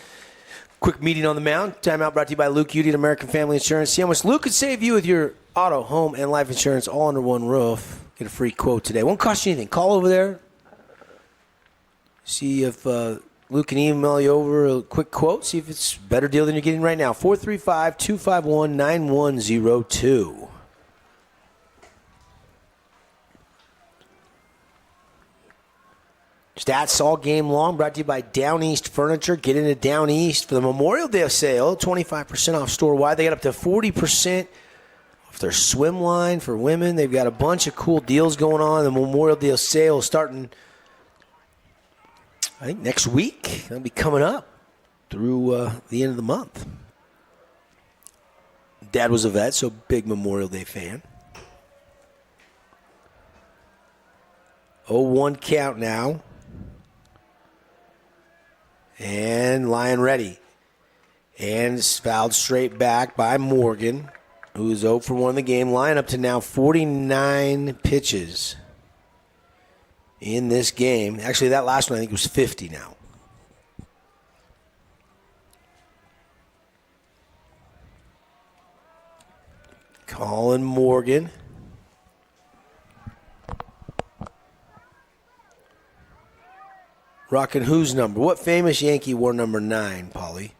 quick meeting on the mound. Timeout brought to you by Luke Udy at American Family Insurance. See how much Luke could save you with your auto, home, and life insurance all under one roof. Get a free quote today. Won't cost you anything. Call over there. See if Luke can email you over a quick quote. See if it's a better deal than you're getting right now. 435-251-9102. Stats all game long, brought to you by Down East Furniture. Get into Down East for the Memorial Day sale, 25% off store-wide. They got up to 40% off their swim line for women. They've got a bunch of cool deals going on. The Memorial Day sale starting, I think, next week. It'll be coming up through the end of the month. Dad was a vet, so big Memorial Day fan. 0-1 count now. And Lyon ready. And it's fouled straight back by Morgan. who is 0 for 1 in the game. Line up to now 49 pitches in this game. Actually, that last one I think was 50 now. Colin Morgan. Rocking whose number? What famous Yankee wore number 9, Paulie?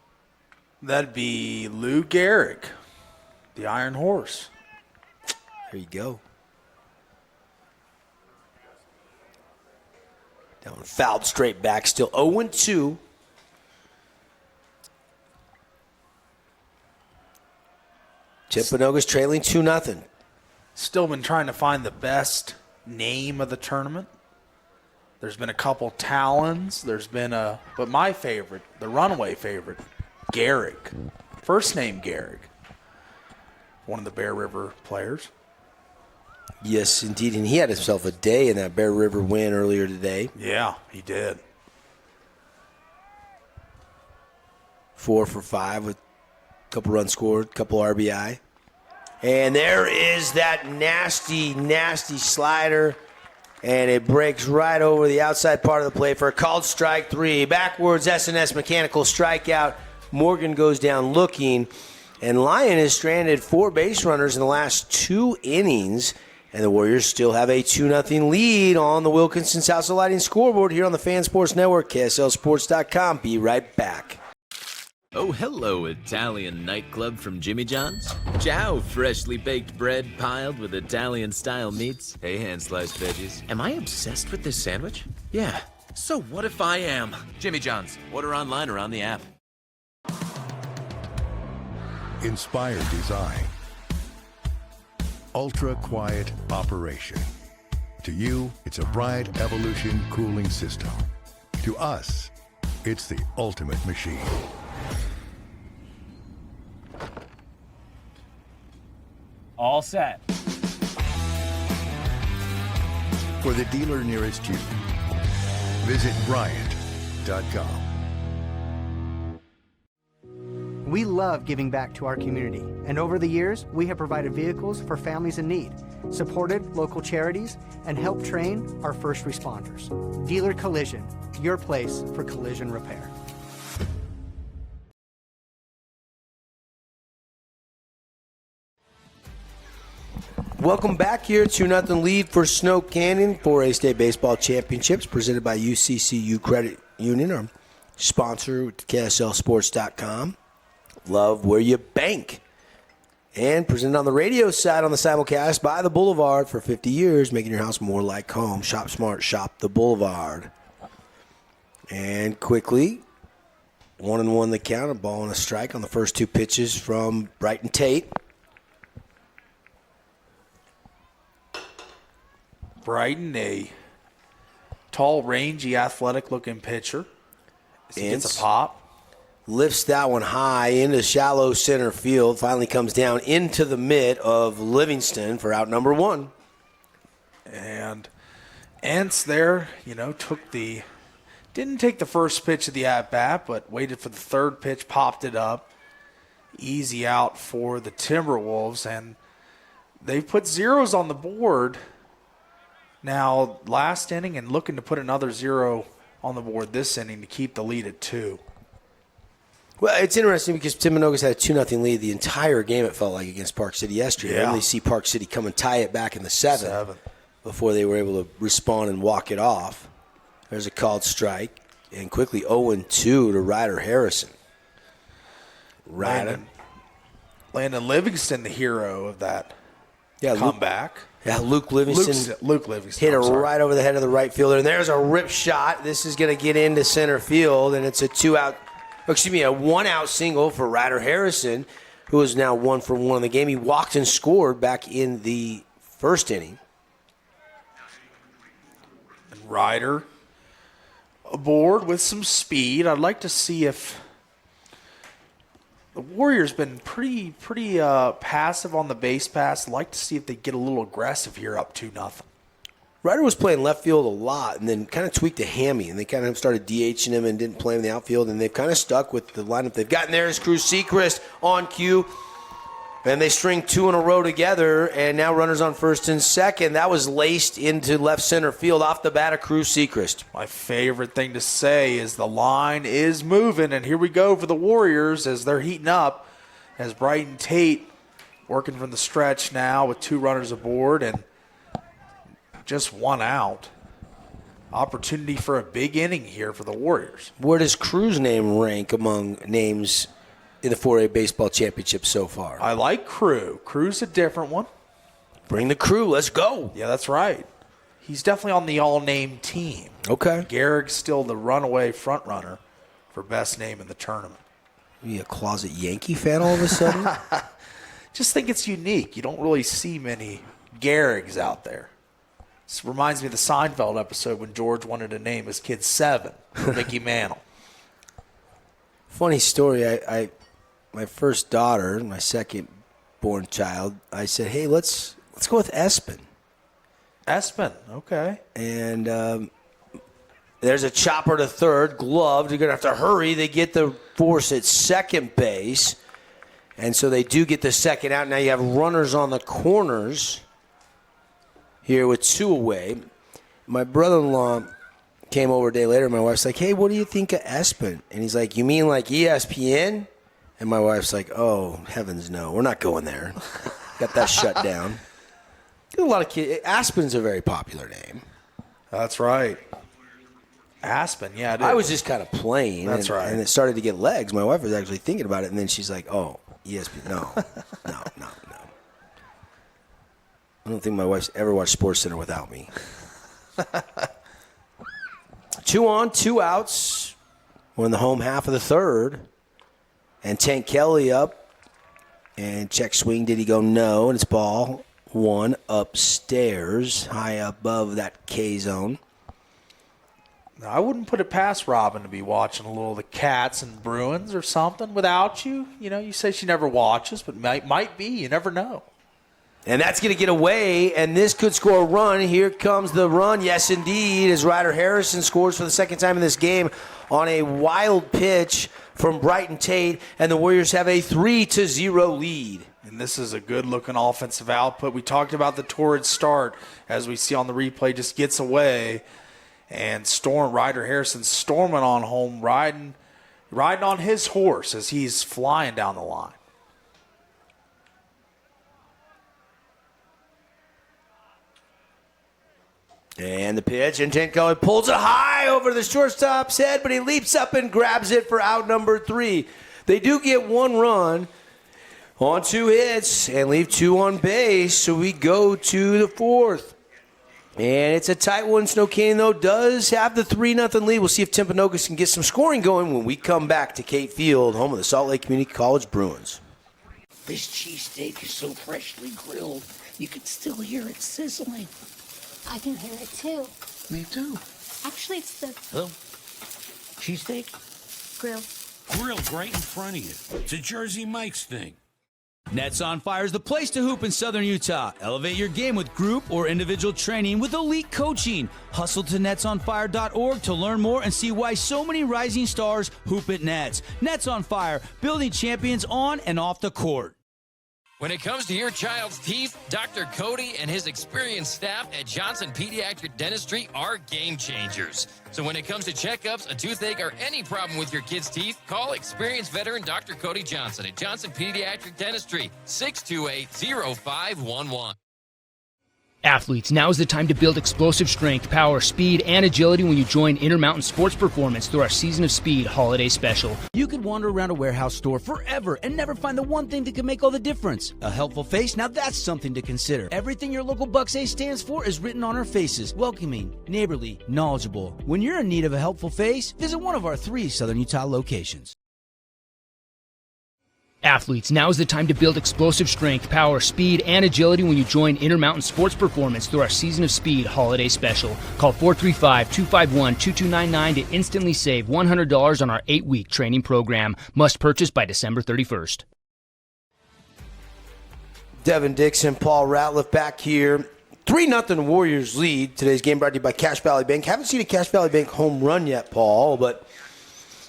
That'd be Lou Gehrig, the Iron Horse. There you go. That one fouled straight back. Still 0-2. Timpanogos trailing 2-0. Still been trying to find the best name of the tournament. There's been a couple Talons. But my favorite, the runaway favorite, Gehrig. First name Gehrig. One of the Bear River players. Yes, indeed. And he had himself a day in that Bear River win earlier today. Yeah, he did. 4 for 5 with a couple runs scored, couple RBI. And there is that nasty, nasty slider. And it breaks right over the outside part of the plate for a called strike 3. Backwards S&S mechanical strikeout. Morgan goes down looking. And Lyon has stranded 4 base runners in the last 2 innings. And the Warriors still have a 2-0 lead on the Wilkinson South Lighting scoreboard here on the Fan Sports Network, KSLSports.com. Be right back. Oh, hello, Italian nightclub from Jimmy John's. Ciao, freshly baked bread piled with Italian-style meats. Hey, hand-sliced veggies. Am I obsessed with this sandwich? Yeah. So what if I am? Jimmy John's. Order online or on the app. Inspired design. Ultra-quiet operation. To you, it's a Bryant Evolution cooling system. To us, it's the ultimate machine. All set. For the dealer nearest you, visit Bryant.com. We love giving back to our community, and over the years, we have provided vehicles for families in need, supported local charities, and helped train our first responders. Dealer Collision, your place for collision repair. Welcome back here. 2-0 lead for Snow Canyon for A State Baseball Championships presented by UCCU Credit Union, our sponsor at KSLSports.com. Love where you bank. And presented on the radio side on the simulcast by the Boulevard for 50 years, making your house more like home. Shop smart, shop the Boulevard. And quickly, 1-1 the count, a ball and a strike on the first 2 pitches from Brighton Tate. Brighton, a tall, rangy, athletic-looking pitcher. He gets a pop. Lifts that one high into shallow center field. Finally comes down into the mid of Livingston for out number 1. And Entz there, didn't take the first pitch of the at-bat, but waited for the third pitch, popped it up. Easy out for the Timberwolves, and they've put zeros on the board now last inning and looking to put another 0 on the board this inning to keep the lead at 2. Well, it's interesting because Timpanogos had a 2-0 lead the entire game, it felt like, against Park City yesterday. Yeah. I only see Park City come and tie it back in the 7th before they were able to respond and walk it off. There's a called strike. And quickly 0-2 to Ryder Harrison. Landon Livingston, the hero of that comeback. Luke Livingston. Luke Livingston. Hit it right over the head of the right fielder. And there's a rip shot. This is going to get into center field, and it's a 1-out single for Ryder Harrison, who is now 1 for 1 in the game. He walked and scored back in the first inning. And Ryder aboard with some speed. I'd like to see if the Warriors been pretty passive on the base pass. I'd like to see if they get a little aggressive here up 2-0. Ryder was playing left field a lot and then kind of tweaked a hammy, and they kind of started DHing him and didn't play him in the outfield, and they've kind of stuck with the lineup they've gotten. There is Cruz Sechrist on cue. And they string 2 in a row together, and now runners on first and second. That was laced into left center field off the bat of Cruz Sechrist. My favorite thing to say is the line is moving, and here we go for the Warriors as they're heating up, as Brighton Tate working from the stretch now with 2 runners aboard and just 1 out. Opportunity for a big inning here for the Warriors. Where does Cruz' name rank among names in the 4A baseball championship so far? I like Crew. Crew's a different one. Bring the crew. Let's go. Yeah, that's right. He's definitely on the all-name team. Okay. Gehrig's still the runaway front runner for best name in the tournament. You a closet Yankee fan all of a sudden? Just think it's unique. You don't really see many Gehrigs out there. This reminds me of the Seinfeld episode when George wanted to name his kid Seven for Mickey Mantle. Funny story. My first daughter, my second born child, I said, hey, let's go with Espen. Espen, okay. And there's a chopper to third, gloved. You're going to have to hurry. They get the force at second base. And so they do get the second out. Now you have runners on the corners here with 2 away. My brother-in-law came over a day later. My wife's like, hey, what do you think of Espen? And he's like, you mean like ESPN? And my wife's like, oh, heavens no. We're not going there. Got that shut down. A lot of kids. Aspen's a very popular name. That's right. Aspen, yeah, it is. I was just kind of playing. That's right. And it started to get legs. My wife was actually thinking about it, and then she's like, oh, ESPN. No. I don't think my wife's ever watched SportsCenter without me. 2 on, 2 outs. We're in the home half of the third. And Tank Kelly up. And check swing. Did he go? No. And it's ball 1 upstairs, high above that K zone. Now, I wouldn't put it past Robin to be watching a little of the Cats and Bruins or something without you. You know, you say she never watches, but might be. You never know. And that's going to get away, and this could score a run. Here comes the run. Yes, indeed, as Ryder Harrison scores for the second time in this game on a wild pitch from Brighton Tate, and the Warriors have a 3-0 lead. And this is a good-looking offensive output. We talked about the torrid start, as we see on the replay, just gets away. And Ryder Harrison storming on home, riding on his horse as he's flying down the line. And the pitch, and Tank Kelly pulls it high over the shortstop's head, but he leaps up and grabs it for out number 3. They do get 1 run on 2 hits and leave 2 on base, so we go to the 4th. And it's a tight one. Snow Canyon, though, does have the 3-0 lead. We'll see if Timpanogos can get some scoring going when we come back to Kate Field, home of the Salt Lake Community College Bruins. This cheesesteak is so freshly grilled, you can still hear it sizzling. I can hear it too. Me too. Actually, it's the Hello? Cheesesteak? grill. Grilled right in front of you. It's a Jersey Mike's thing. Nets on Fire is the place to hoop in Southern Utah. Elevate your game with group or individual training with elite coaching. Hustle to netsonfire.org to learn more and see why so many rising stars hoop at Nets. Nets on Fire, building champions on and off the court. When it comes to your child's teeth, Dr. Cody and his experienced staff at Johnson Pediatric Dentistry are game changers. So when it comes to checkups, a toothache, or any problem with your kid's teeth, call experienced veteran Dr. Cody Johnson at Johnson Pediatric Dentistry, 628-0511. Athletes, now is the time to build explosive strength, power, speed, and agility when you join Intermountain Sports Performance through our Season of Speed holiday special. You could wander around a warehouse store forever and never find the one thing that could make all the difference. A helpful face? Now that's something to consider. Everything your local Bucks A stands for is written on our faces. Welcoming, neighborly, knowledgeable. When you're in need of a helpful face, visit one of our 3 Southern Utah locations. Athletes, now is the time to build explosive strength, power, speed, and agility when you join Intermountain Sports Performance through our Season of Speed holiday special. Call 435-251-2299 to instantly save $100 on our 8-week training program. Must purchase by December 31st. Devin Dixon, Paul Ratliff back here. 3-0 Warriors lead. Today's game brought to you by Cache Valley Bank. Haven't seen a Cache Valley Bank home run yet, Paul, but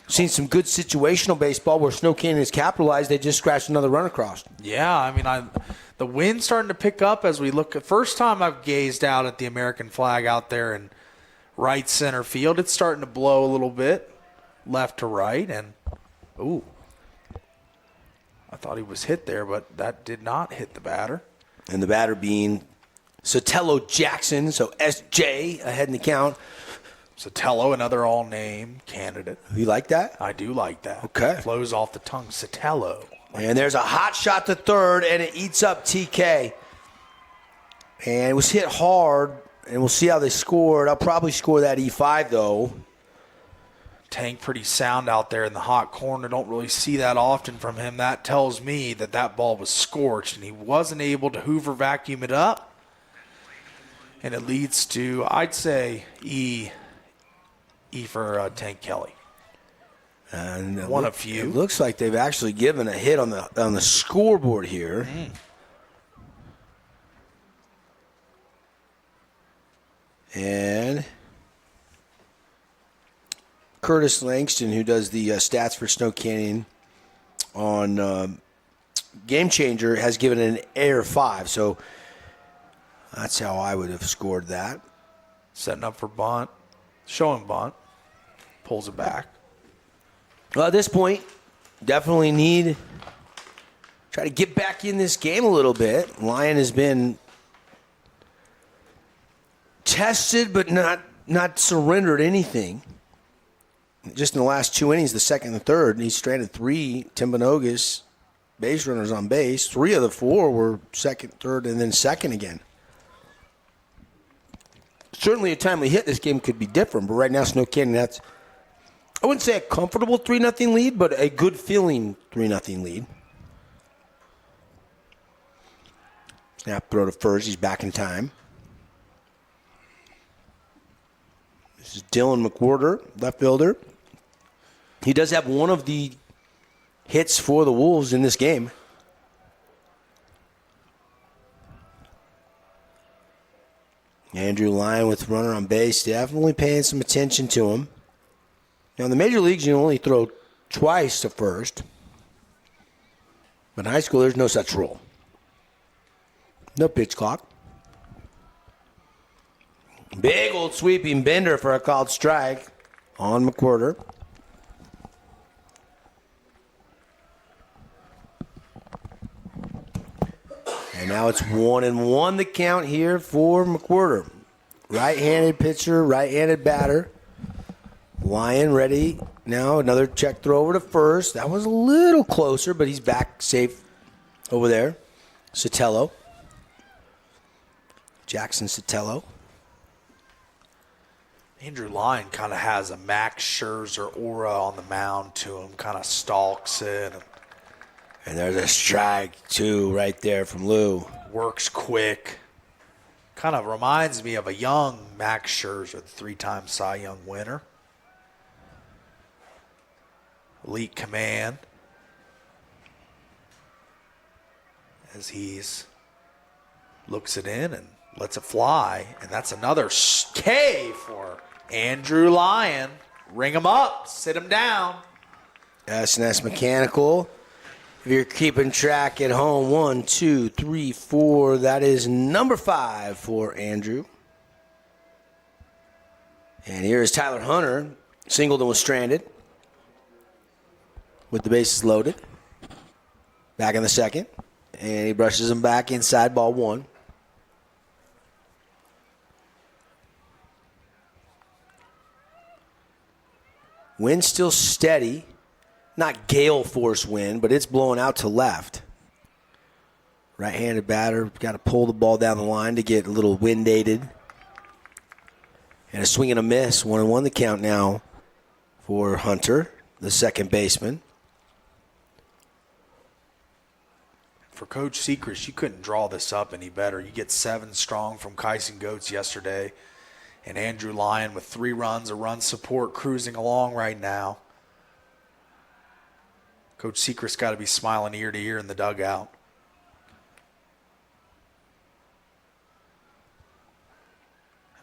Seen some good situational baseball where Snow Canyon has capitalized. They just scratched another run across. Yeah, I mean, the wind's starting to pick up as we look. First time I've gazed out at the American flag out there in right center field. It's starting to blow a little bit left to right, and ooh, I thought he was hit there, but that did not hit the batter. And the batter being Sotelo Jackson, so SJ ahead in the count. Sotelo, another all-name candidate. You like that? I do like that. Okay. Flows off the tongue, Sotelo. And there's a hot shot to third, and it eats up TK. And it was hit hard, and we'll see how they scored. I'll probably score that E5, though. Tank pretty sound out there in the hot corner. Don't really see that often from him. That tells me that that ball was scorched, and he wasn't able to Hoover vacuum it up. And it leads to, I'd say, E for Tank Kelly. And one of few. It looks like they've actually given a hit on the scoreboard here. And Curtis Langston, who does the stats for Snow Canyon on Game Changer, has given an error 5. So that's how I would have scored that. Setting up for bunt. Showing bunt. Pulls it back. Well, at this point, definitely try to get back in this game a little bit. Lyon has been tested but not surrendered anything. Just in the last 2 innings, the second and third, he's stranded 3 Timpanogos base runners on base. 3 of the 4 were second, third, and then second again. Certainly a timely hit. This game could be different, but right now Snow Canyon, that's, I wouldn't say a comfortable 3-0 lead, but a good feeling 3-0 lead. Snap throw to first. He's back in time. This is Dylan McWhorter, left fielder. He does have one of the hits for the Wolves in this game. Andrew Lyon with runner on base, definitely paying some attention to him. Now, in the major leagues, you only throw twice to first. But in high school, there's no such rule. No pitch clock. Big old sweeping bender for a called strike on McWhorter. And now it's 1-1 the count here for McWhorter. Right-handed pitcher, right-handed batter. Lyon ready. Now another check throw over to first. That was a little closer, but he's back safe over there. Sotelo. Jackson Sotelo. Andrew Lyon kind of has a Max Scherzer aura on the mound to him, kind of stalks it. And there's a strike, too, right there from Lou. Works quick. Kind of reminds me of a young Max Scherzer, the 3-time Cy Young winner. Elite command. As he's looks it in and lets it fly. And that's another K for Andrew Lyon. Ring him up. Sit him down. S&S Mechanical. If you're keeping track at home, 1, 2, 3, 4. That is number 5 for Andrew. And here is Tyler Hunter. Singleton was stranded with the bases loaded. Back in the second. And he brushes him back inside, ball 1. Wind still steady. Not gale force wind, but it's blowing out to left. Right-handed batter, got to pull the ball down the line to get a little wind-aided. And a swing and a miss. 1-1 the count now for Hunter, the second baseman. For Coach Sechrist, you couldn't draw this up any better. You get 7 strong from Kyson Goetz yesterday. And Andrew Lyon with 3 runs, a run support, cruising along right now. Coach Sechrist got to be smiling ear to ear in the dugout.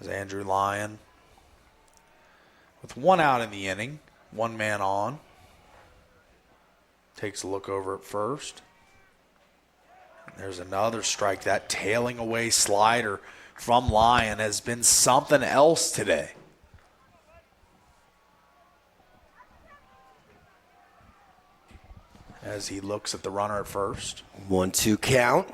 As Andrew Lyon, with 1 out in the inning, One man on. Takes a look over at first. There's another strike. That tailing away slider from Lyon has been something else today. As he looks at the runner at first. 1-2 count.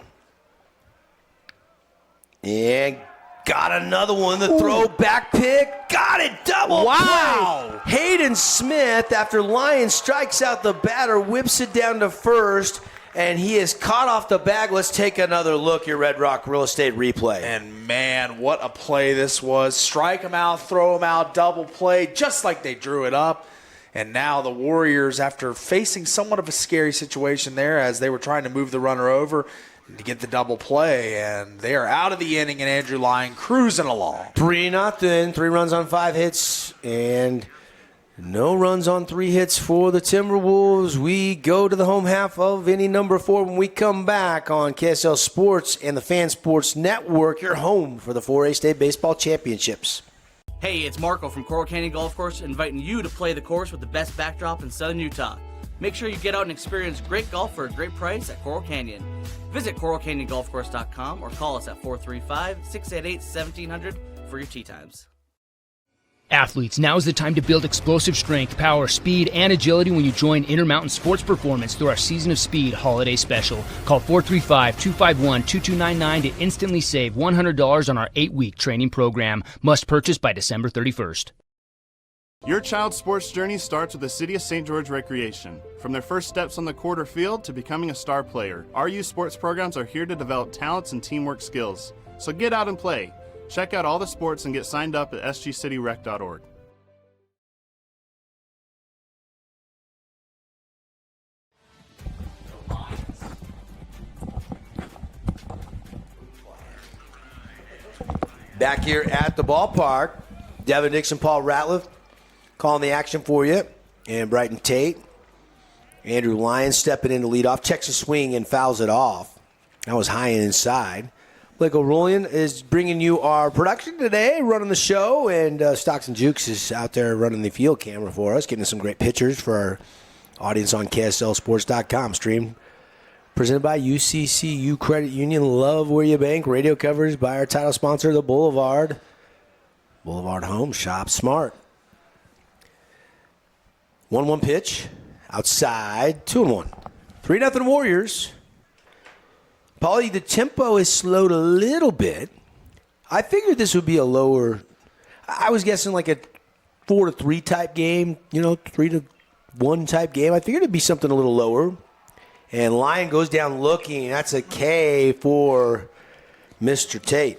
And got another one. The throw back pick. Got it. Double Wow. play. Hayden Smith, after Lyon strikes out the batter, whips it down to first, and he is caught off the bag. Let's take another look at Red Rock Real Estate replay. And man, what a play this was. Strike him out, throw him out, double play, just like they drew it up. And now the Warriors, after facing somewhat of a scary situation there as they were trying to move the runner over to get the double play, and they are out of the inning, and Andrew Lyon cruising along. 3-0, 3 runs on 5 hits, and no runs on 3 hits for the Timberwolves. We go to the home half of inning number 4 when we come back on KSL Sports and the Fan Sports Network, your home for the 4A State Baseball Championships. Hey, it's Marco from Coral Canyon Golf Course inviting you to play the course with the best backdrop in southern Utah. Make sure you get out and experience great golf for a great price at Coral Canyon. Visit coralcanyongolfcourse.com or call us at 435-688-1700 for your tee times. Athletes, now is the time to build explosive strength, power, speed, and agility when you join Intermountain Sports Performance through our Season of Speed Holiday Special. Call 435-251-2299 to instantly save $100 on our 8-week training program. Must purchase by December 31st. Your child's sports journey starts with the City of St. George Recreation. From their first steps on the court or field to becoming a star player, our youth sports programs are here to develop talents and teamwork skills. So get out and play. Check out all the sports and get signed up at sgcityrec.org. Back here at the ballpark, Devin Dixon, Paul Ratliff calling the action for you, and Brighton Tate. Andrew Lyon stepping in to lead off, checks a swing and fouls it off. That was high and inside. Blake O'Rolian is bringing you our production today, running the show, and Stocks and Jukes is out there running the field camera for us, getting us some great pictures for our audience on KSLSports.com. Stream presented by UCCU Credit Union. Love where you bank. Radio coverage by our title sponsor, the Boulevard. Boulevard Home. Shop smart. 1-1 pitch. Outside. 2-1. 3-0 Warriors. Paulie, the tempo has slowed a little bit. I figured this would be a lower. I was guessing like a 4-3 type game, 3-1 type game. I figured it'd be something a little lower. And Lyon goes down looking. That's a K for Mr. Tate.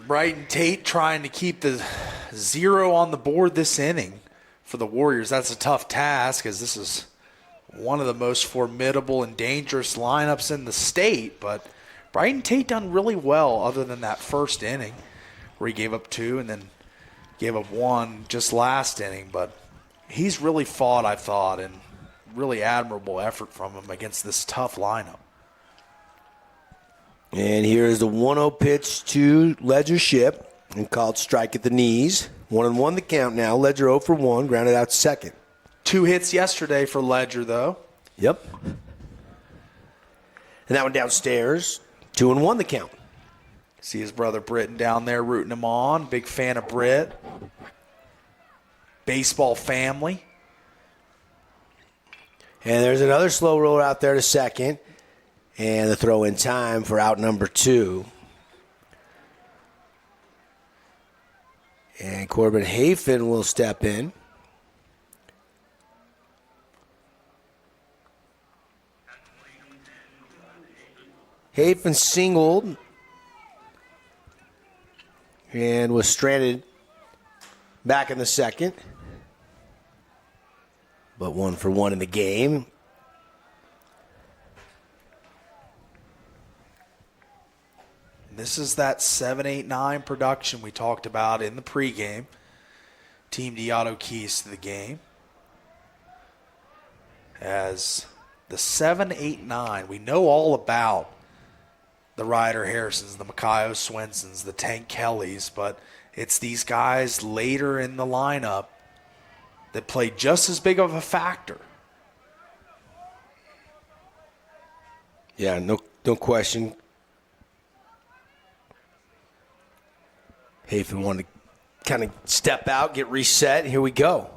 Brighton Tate trying to keep the 0 on the board this inning for the Warriors. That's a tough task, as this is one of the most formidable and dangerous lineups in the state. But Brighton Tate done really well other than that first inning where he gave up 2 and then gave up 1 just last inning. But he's really fought, I thought, and really admirable effort from him against this tough lineup. And here's the 1-0 pitch to Ledger Ship, and called strike at the knees. 1-1 the count now. Ledger 0 for 1, grounded out second. 2 hits yesterday for Ledger, though. Yep. And that one downstairs. 2-1 the count. See his brother Britton down there rooting him on. Big fan of Britt. Baseball family. And there's another slow roller out there to second. And the throw in time for out number 2. And Corbin Hafen will step in. Hafen singled and was stranded back in the second. But 1 for 1 in the game. This is that 7-8-9 production we talked about in the pregame. Team Deotto keys to the game. As the 7-8-9, we know all about the Ryder Harrisons, the Makayo Swensons, the Tank Kellys, but it's these guys later in the lineup that played just as big of a factor. Yeah, no question. Hafen wanted to kind of step out, get reset. Here we go.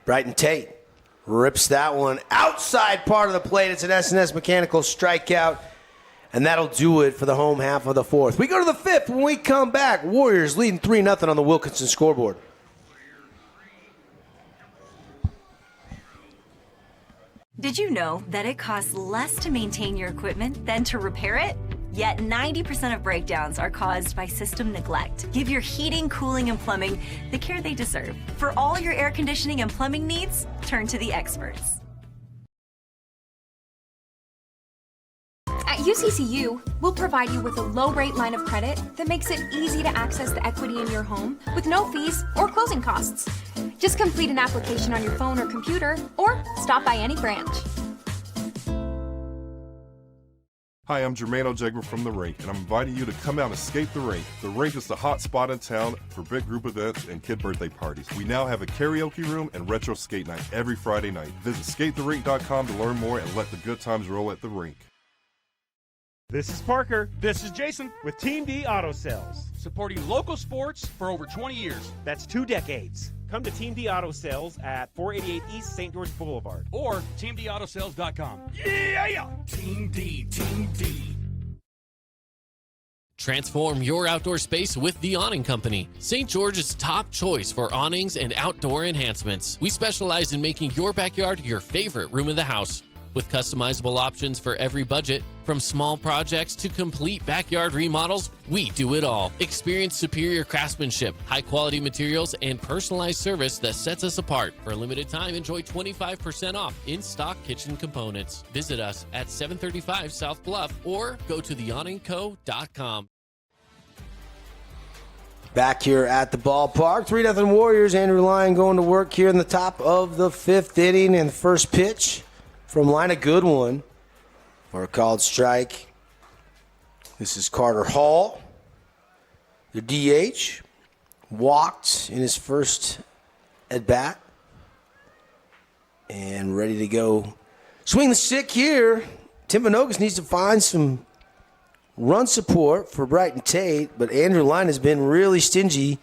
Brighton Tate rips that one outside part of the plate. It's an S&S Mechanical strikeout, and that'll do it for the home half of the fourth. We go to the fifth. When we come back, Warriors leading 3-0 on the Wilkinson scoreboard. Did you know that it costs less to maintain your equipment than to repair it? Yet 90% of breakdowns are caused by system neglect. Give your heating, cooling, and plumbing the care they deserve. For all your air conditioning and plumbing needs, turn to the experts. At UCCU, we'll provide you with a low-rate line of credit that makes it easy to access the equity in your home with no fees or closing costs. Just complete an application on your phone or computer, or stop by any branch. Hi, I'm Jermaine O'Jegber from The Rink, and I'm inviting you to come out and skate The Rink. The Rink is the hot spot in town for big group events and kid birthday parties. We now have a karaoke room and retro skate night every Friday night. Visit skatetherink.com to learn more and let the good times roll at The Rink. This is Parker. This is Jason with Team D Auto Sales. Supporting local sports for over 20 years. That's 2 decades. Come to Team D Auto Sales at 488 East St. George Boulevard. Or teamdautosales.com. Yeah! Team D, Team D. Transform your outdoor space with The Awning Company, St. George's top choice for awnings and outdoor enhancements. We specialize in making your backyard your favorite room of the house. With customizable options for every budget, from small projects to complete backyard remodels, we do it all. Experience superior craftsmanship, high-quality materials, and personalized service that sets us apart. For a limited time, enjoy 25% off in-stock kitchen components. Visit us at 735 South Bluff or go to theawningco.com. Back here at the ballpark, 3-0 Warriors. Andrew Lyon going to work here in the top of the fifth inning, and the first pitch from line, a good one for a called strike. This is Carter Hall, the DH, walked in his first at bat and ready to go. Swing the stick here. Timpanogos needs to find some run support for Brighton Tate, but Andrew Lyon has been really stingy.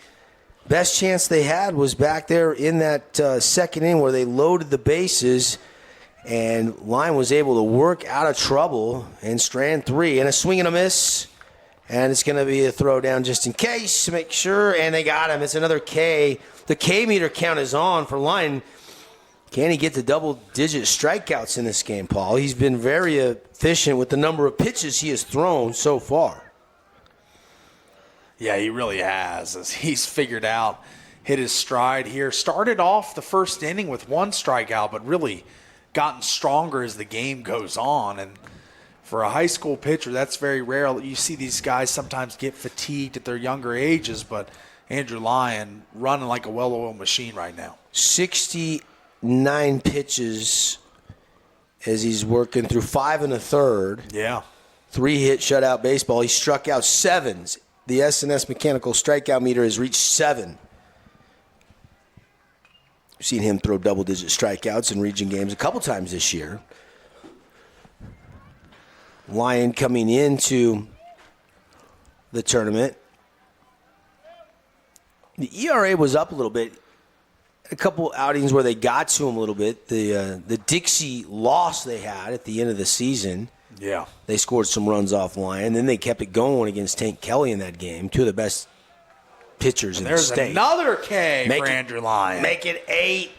Best chance they had was back there in that second inning where they loaded the bases. And Lyon was able to work out of trouble in strand 3. And a swing and a miss. And it's going to be a throw down just in case to make sure. And they got him. It's another K. The K meter count is on for Lyon. Can he get to double-digit strikeouts in this game, Paul? He's been very efficient with the number of pitches he has thrown so far. Yeah, he really has. As he's figured out, hit his stride here. Started off the first inning with 1 strikeout, but really gotten stronger as the game goes on. And for a high school pitcher, that's very rare. You see these guys sometimes get fatigued at their younger ages, but Andrew Lyon running like a well-oiled machine right now. 69 pitches as he's working through 5 1/3. Yeah. 3-hit shutout baseball. He struck out 7. The S&S Mechanical strikeout meter has reached 7. We've seen him throw double-digit strikeouts in region games a couple times this year. Lyon coming into the tournament. The ERA was up a little bit. A couple outings where they got to him a little bit. The Dixie loss they had at the end of the season. Yeah. They scored some runs off Lyon. Then they kept it going against Tank Kelly in that game. 2 of the best pitchers in the state. There's another K for Andrew Lyon. Make it 8.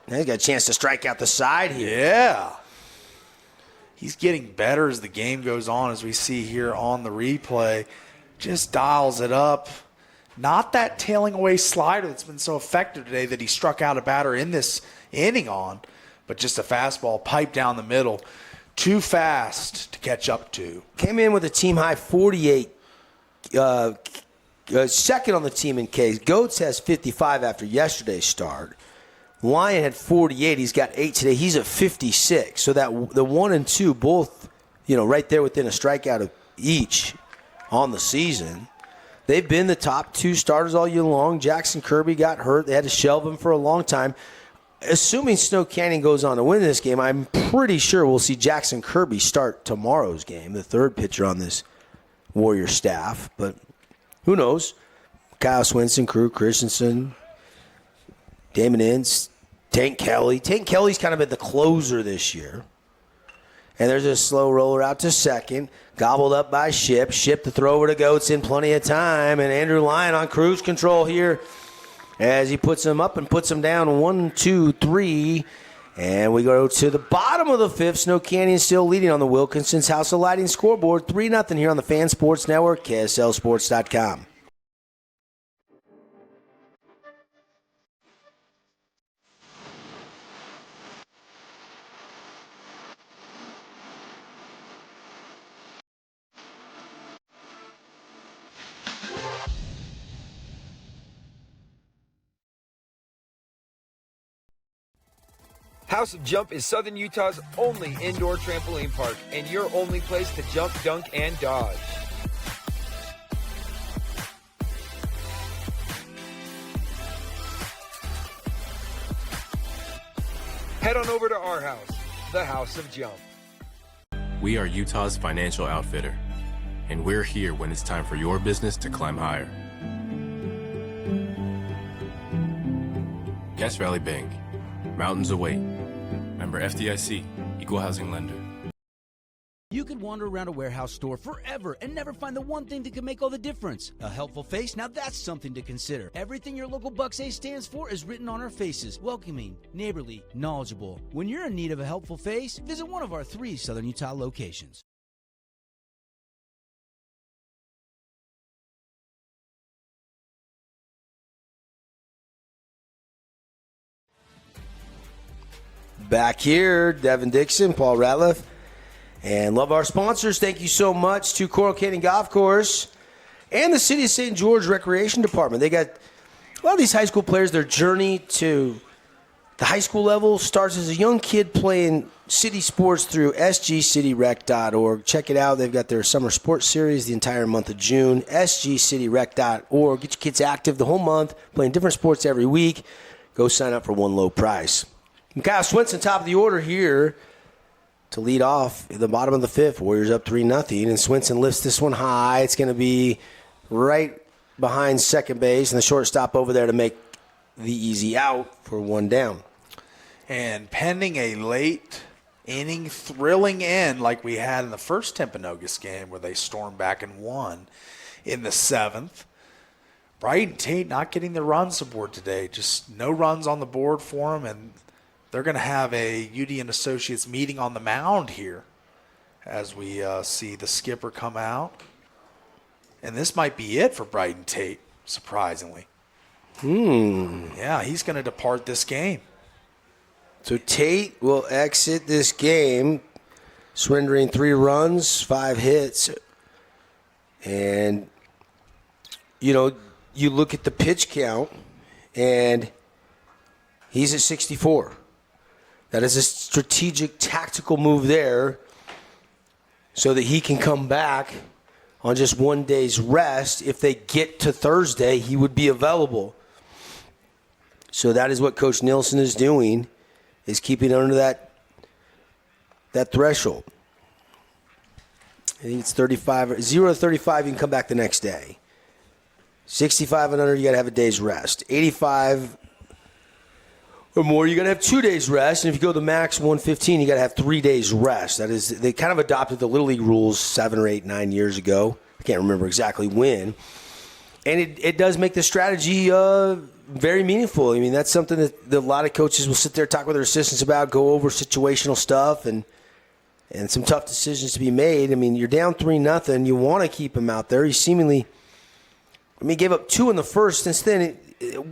Now he's got a chance to strike out the side here. Yeah. He's getting better as the game goes on, as we see here on the replay. Just dials it up. Not that tailing away slider that's been so effective today that he struck out a batter in this inning on, but just a fastball pipe down the middle. Too fast to catch up to. Came in with a team high 48. Second on the team in Ks. Goats has 55 after yesterday's start. Lyon had 48. He's got 8 today. He's at 56. So that the 1 and 2 both, right there within a strikeout of each on the season. They've been the top 2 starters all year long. Jackson Kirby got hurt. They had to shelve him for a long time. Assuming Snow Canyon goes on to win this game, I'm pretty sure we'll see Jackson Kirby start tomorrow's game, the third pitcher on this Warrior staff. But who knows? Kyle Swinson, Crew Christensen, Damon Ince, Tank Kelly. Tank Kelly's kind of been the closer this year. And there's a slow roller out to second. Gobbled up by Ship. Ship to throw over to Goats in plenty of time. And Andrew Lyon on cruise control here as he puts him up and puts him down 1, 2, 3. And we go to the bottom of the 5th. Snow Canyon still leading on the Wilkinson's House of Lighting scoreboard. 3-0 here on the Fan Sports Network, KSLSports.com. House of Jump is Southern Utah's only indoor trampoline park and your only place to jump, dunk, and dodge. Head on over to our house, the House of Jump. We are Utah's financial outfitter, and we're here when it's time for your business to climb higher. Cass Valley Bank, mountains await. Member FDIC, Equal Housing Lender. You could wander around a warehouse store forever and never find the one thing that can make all the difference. A helpful face? Now that's something to consider. Everything your local Bucks A stands for is written on our faces. Welcoming, neighborly, knowledgeable. When you're in need of a helpful face, visit one of our 3 Southern Utah locations. Back here, Devin Dixon, Paul Ratliff, and love our sponsors. Thank you so much to Coral Canyon Golf Course and the City of St. George Recreation Department. They got a lot of these high school players, their journey to the high school level starts as a young kid playing city sports through sgcityrec.org. Check it out. They've got their summer sports series the entire month of June. sgcityrec.org. Get your kids active the whole month, playing different sports every week. Go sign up for one low price. And Kyle Swinson, top of the order here to lead off at the bottom of the 5th. Warriors up 3-0, and Swinson lifts this one high. It's going to be right behind second base, and the shortstop over there to make the easy out for 1 down. And pending a late inning thrilling end like we had in the first Timpanogos game where they stormed back and won in the 7th, Brighton Tate not getting the runs aboard today. Just no runs on the board for him, and they're going to have a UD and Associates meeting on the mound here as we see the skipper come out. And this might be it for Brighton Tate, surprisingly. Yeah, he's going to depart this game. So Tate will exit this game, surrendering 3 runs, 5 hits. And, you know, you look at the pitch count, and he's at 64. That is a strategic, tactical move there so that he can come back on just 1 day's rest. If they get to Thursday, he would be available. So that is what Coach Nilsson is doing, is keeping under that threshold. I think it's 35, 0 to 35, you can come back the next day. 65 and under, you got to have a day's rest. 85 or more, you got to have 2 days rest. And if you go to the max 115, you got to have 3 days rest. That is, they kind of adopted the Little League rules 7 or 8, 9 years ago. I can't remember exactly when. And it does make the strategy very meaningful. I mean, that's something that a lot of coaches will sit there, talk with their assistants about, go over situational stuff and some tough decisions to be made. I mean, you're down 3-0. You want to keep him out there. He seemingly, he gave up 2 in the first. Since then,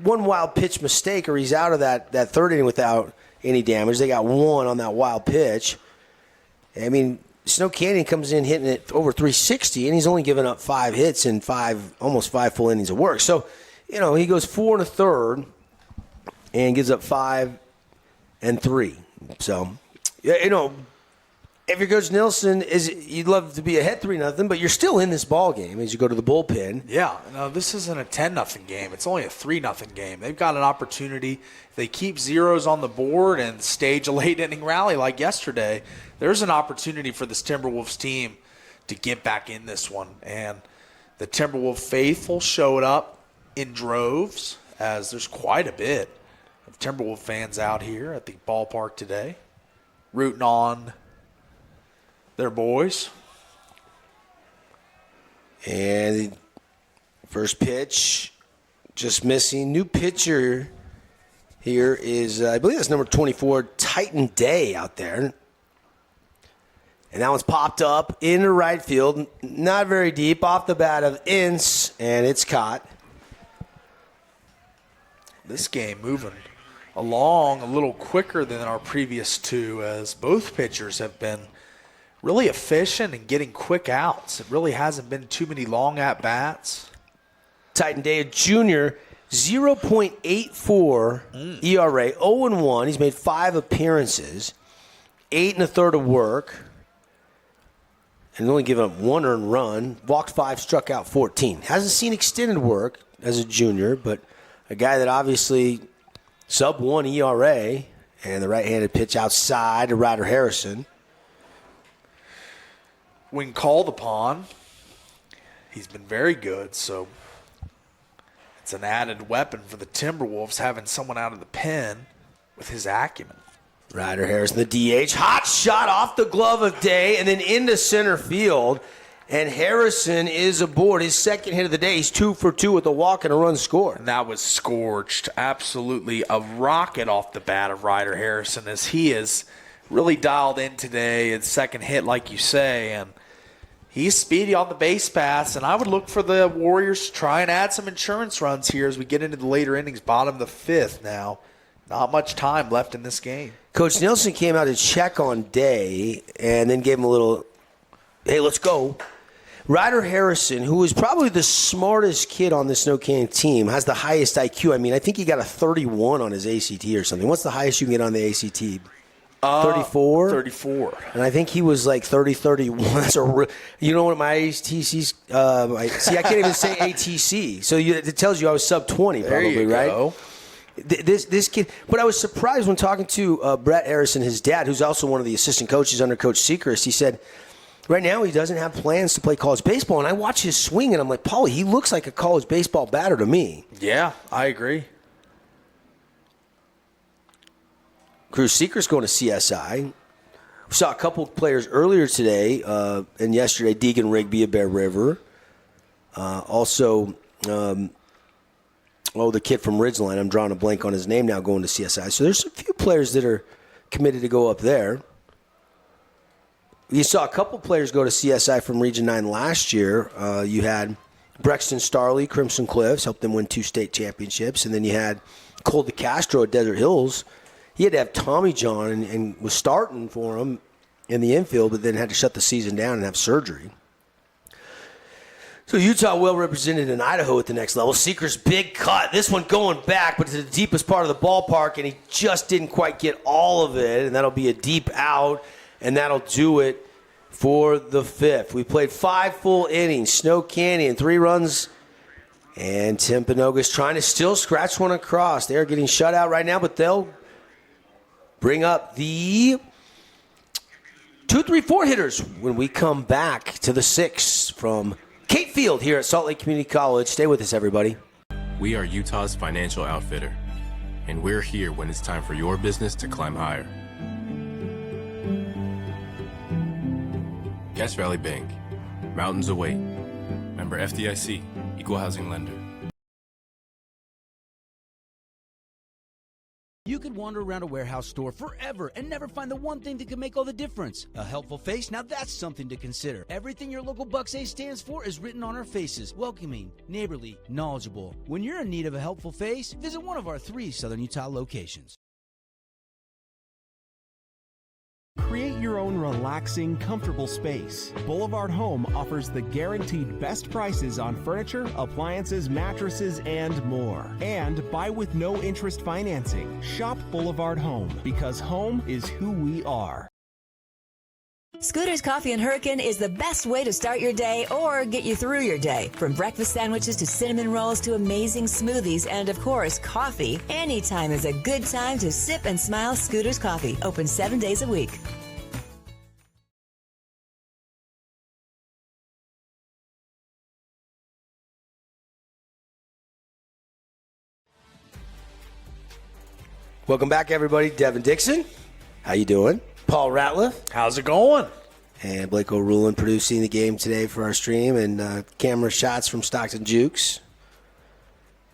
1 wild pitch mistake, or he's out of that third inning without any damage. They got 1 on that wild pitch. I mean, Snow Canyon comes in hitting it over 360, and he's only given up 5 hits in almost 5 full innings of work. So, you know, he goes 4 1/3 and gives up 5 and 3. So, you know, if you're Coach Nilsson, you'd love to be ahead 3-0, but you're still in this ball game as you go to the bullpen. Yeah, no, this isn't a 10-0 game. It's only a 3-0 game. They've got an opportunity. If they keep zeros on the board and stage a late-inning rally like yesterday, there's an opportunity for this Timberwolves team to get back in this one. And the Timberwolves faithful showed up in droves, as there's quite a bit of Timberwolves fans out here at the ballpark today, rooting on their boys. And first pitch, just missing. New pitcher here is, I believe that's number 24, Titan Day out there. And that one's popped up into right field. Not very deep, off the bat of Ince, and it's caught. This game moving along a little quicker than our previous two, as both pitchers have been really efficient and getting quick outs. It really hasn't been too many long at-bats. Titan Day, a junior, 0.84 ERA, 0-1. He's made 5 appearances, 8 1/3 of work, and only given up 1 earned run. Walked 5, struck out 14. Hasn't seen extended work as a junior, but a guy that obviously sub-1 ERA, and the right-handed pitch outside to Ryder Harrison. When called upon, he's been very good, so it's an added weapon for the Timberwolves, having someone out of the pen with his acumen. Ryder Harrison, the DH. Hot shot off the glove of Day and then into center field. And Harrison is aboard. His second hit of the day. He's 2 for 2 with a walk and a run scored. And that was scorched. Absolutely a rocket off the bat of Ryder Harrison, as he is really dialed in today. His second hit, like you say, and he's speedy on the base pass. And I would look for the Warriors to try and add some insurance runs here as we get into the later innings, bottom of the 5th now. Not much time left in this game. Coach Nilsson came out to check on Day and then gave him a little, hey, let's go. Ryder Harrison, who is probably the smartest kid on this Snow Canyon team, has the highest IQ. I mean, I think he got a 31 on his ACT or something. What's the highest you can get on the ACT? 34? 34. And I think he was like 31. That's you know what my ATC's, see, I can't even say ATC. So it tells you I was sub 20 probably, there you right? go. This kid, but I was surprised when talking to Brett Harrison, his dad, who's also one of the assistant coaches under Coach Sechrist. He said, right now he doesn't have plans to play college baseball. And I watch his swing, and I'm like, Paulie, he looks like a college baseball batter to me. Yeah, I agree. Cruz Sechrist going to CSI. We saw a couple of players earlier today and yesterday, Deegan Rigby of Bear River. Also, the kid from Ridgeline, I'm drawing a blank on his name now, going to CSI. So there's a few players that are committed to go up there. You saw a couple players go to CSI from Region 9 last year. You had Brexton Starley, Crimson Cliffs, helped them win 2 state championships. And then you had Cole DeCastro at Desert Hills. He had to have Tommy John and was starting for him in the infield, but then had to shut the season down and have surgery. So Utah well represented in Idaho at the next level. Seeker's big cut. This one going back, but to the deepest part of the ballpark, and he just didn't quite get all of it, and that'll be a deep out, and that'll do it for the 5th. We played 5 full innings. Snow Canyon, 3 runs, and Timpanogos trying to still scratch one across. They're getting shut out right now, but they'll bring up the 2, 3, 4 hitters when we come back to the 6th from Kate Field here at Salt Lake Community College. Stay with us, everybody. We are Utah's financial outfitter, and we're here when it's time for your business to climb higher. Cache Valley Bank, mountains await. Member FDIC, equal housing lender. You could wander around a warehouse store forever and never find the one thing that could make all the difference. A helpful face? Now that's something to consider. Everything your local Bucks A stands for is written on our faces. Welcoming, neighborly, knowledgeable. When you're in need of a helpful face, visit one of our 3 Southern Utah locations. Create your own relaxing, comfortable space. Boulevard Home offers the guaranteed best prices on furniture, appliances, mattresses, and more. And buy with no interest financing. Shop Boulevard Home, because home is who we are. Scooter's Coffee and Hurricane is the best way to start your day or get you through your day. From breakfast sandwiches to cinnamon rolls to amazing smoothies and, of course, coffee. Anytime is a good time to sip and smile Scooter's Coffee. Open 7 days a week. Welcome back, everybody. Devin Dixon, how you doing? Paul Ratliff. How's it going? And Blake O'Rulin producing the game today for our stream, and camera shots from Stockton Jukes.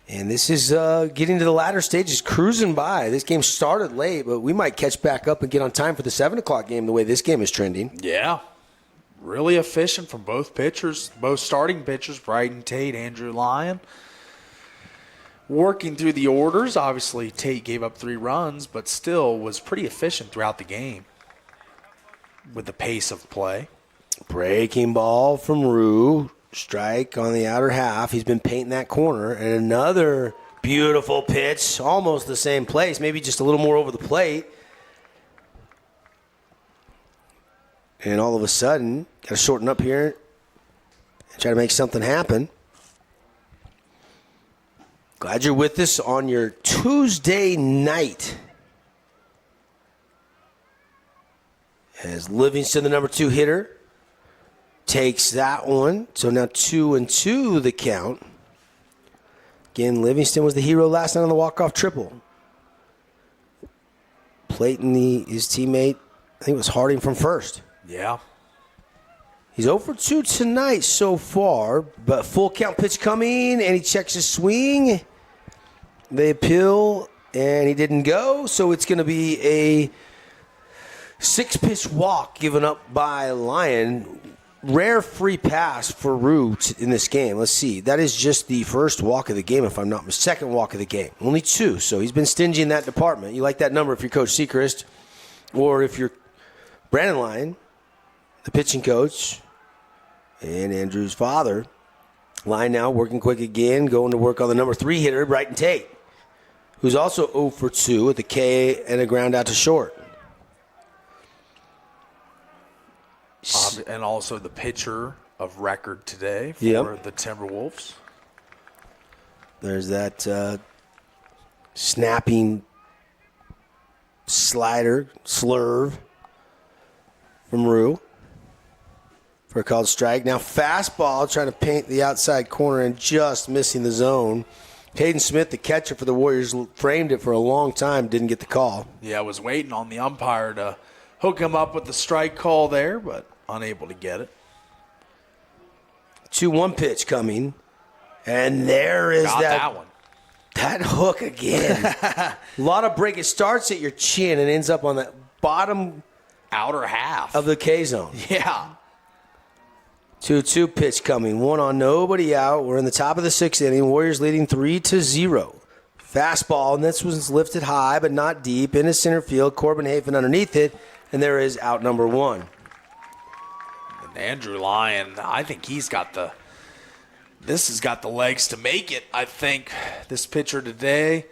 And this is getting to the latter stages, cruising by. This game started late, but we might catch back up and get on time for the 7 o'clock game the way this game is trending. Yeah. Really efficient from both pitchers, both starting pitchers, Bryton Tate, Andrew Lyon. Working through the orders. Obviously, Tate gave up 3 runs, but still was pretty efficient throughout the game with the pace of play. Breaking ball from Rue. Strike on the outer half. He's been painting that corner. And another beautiful pitch, almost the same place, maybe just a little more over the plate. And all of a sudden, got to shorten up here and try to make something happen. Glad you're with us on your Tuesday night. As Livingston, the number 2 hitter, takes that one. So now 2-2 the count. Again, Livingston was the hero last night on the walk-off triple. Plating his teammate, I think it was Harding from first. Yeah. He's 0 for 2 tonight so far, but full count pitch coming, and he checks his swing. They appeal, and he didn't go, so it's going to be a 6-pitch walk given up by Lyon. Rare free pass for Rue in this game. Let's see. That is just the first walk of the game, if I'm not mistaken. Second walk of the game. Only 2, so he's been stingy in that department. You like that number if you're Coach Sechrist, or if you're Brandon Lyon, the pitching coach, and Andrew's father. Lyon now working quick again, going to work on the number 3 hitter, Bryton Tate, who's also 0 for 2 with a K and a ground out to short. And also the pitcher of record today for the Timberwolves. There's that snapping slider, slurve from Rue for a called strike. Now fastball trying to paint the outside corner and just missing the zone. Hayden Smith, the catcher for the Warriors, framed it for a long time, didn't get the call. Yeah, I was waiting on the umpire to hook him up with the strike call there, but unable to get it. 2-1 pitch coming, and there is that one. That hook again. A lot of break. It starts at your chin and ends up on the bottom outer half of the K zone. Yeah. 2-2 pitch coming. 1 on, nobody out. We're in the top of the 6th inning. Warriors leading 3-0. Fastball, and this was lifted high but not deep into center field. Corbin Hafen underneath it, and there is out number 1. And Andrew Lyon, I think this has got the legs to make it. I think this pitcher today,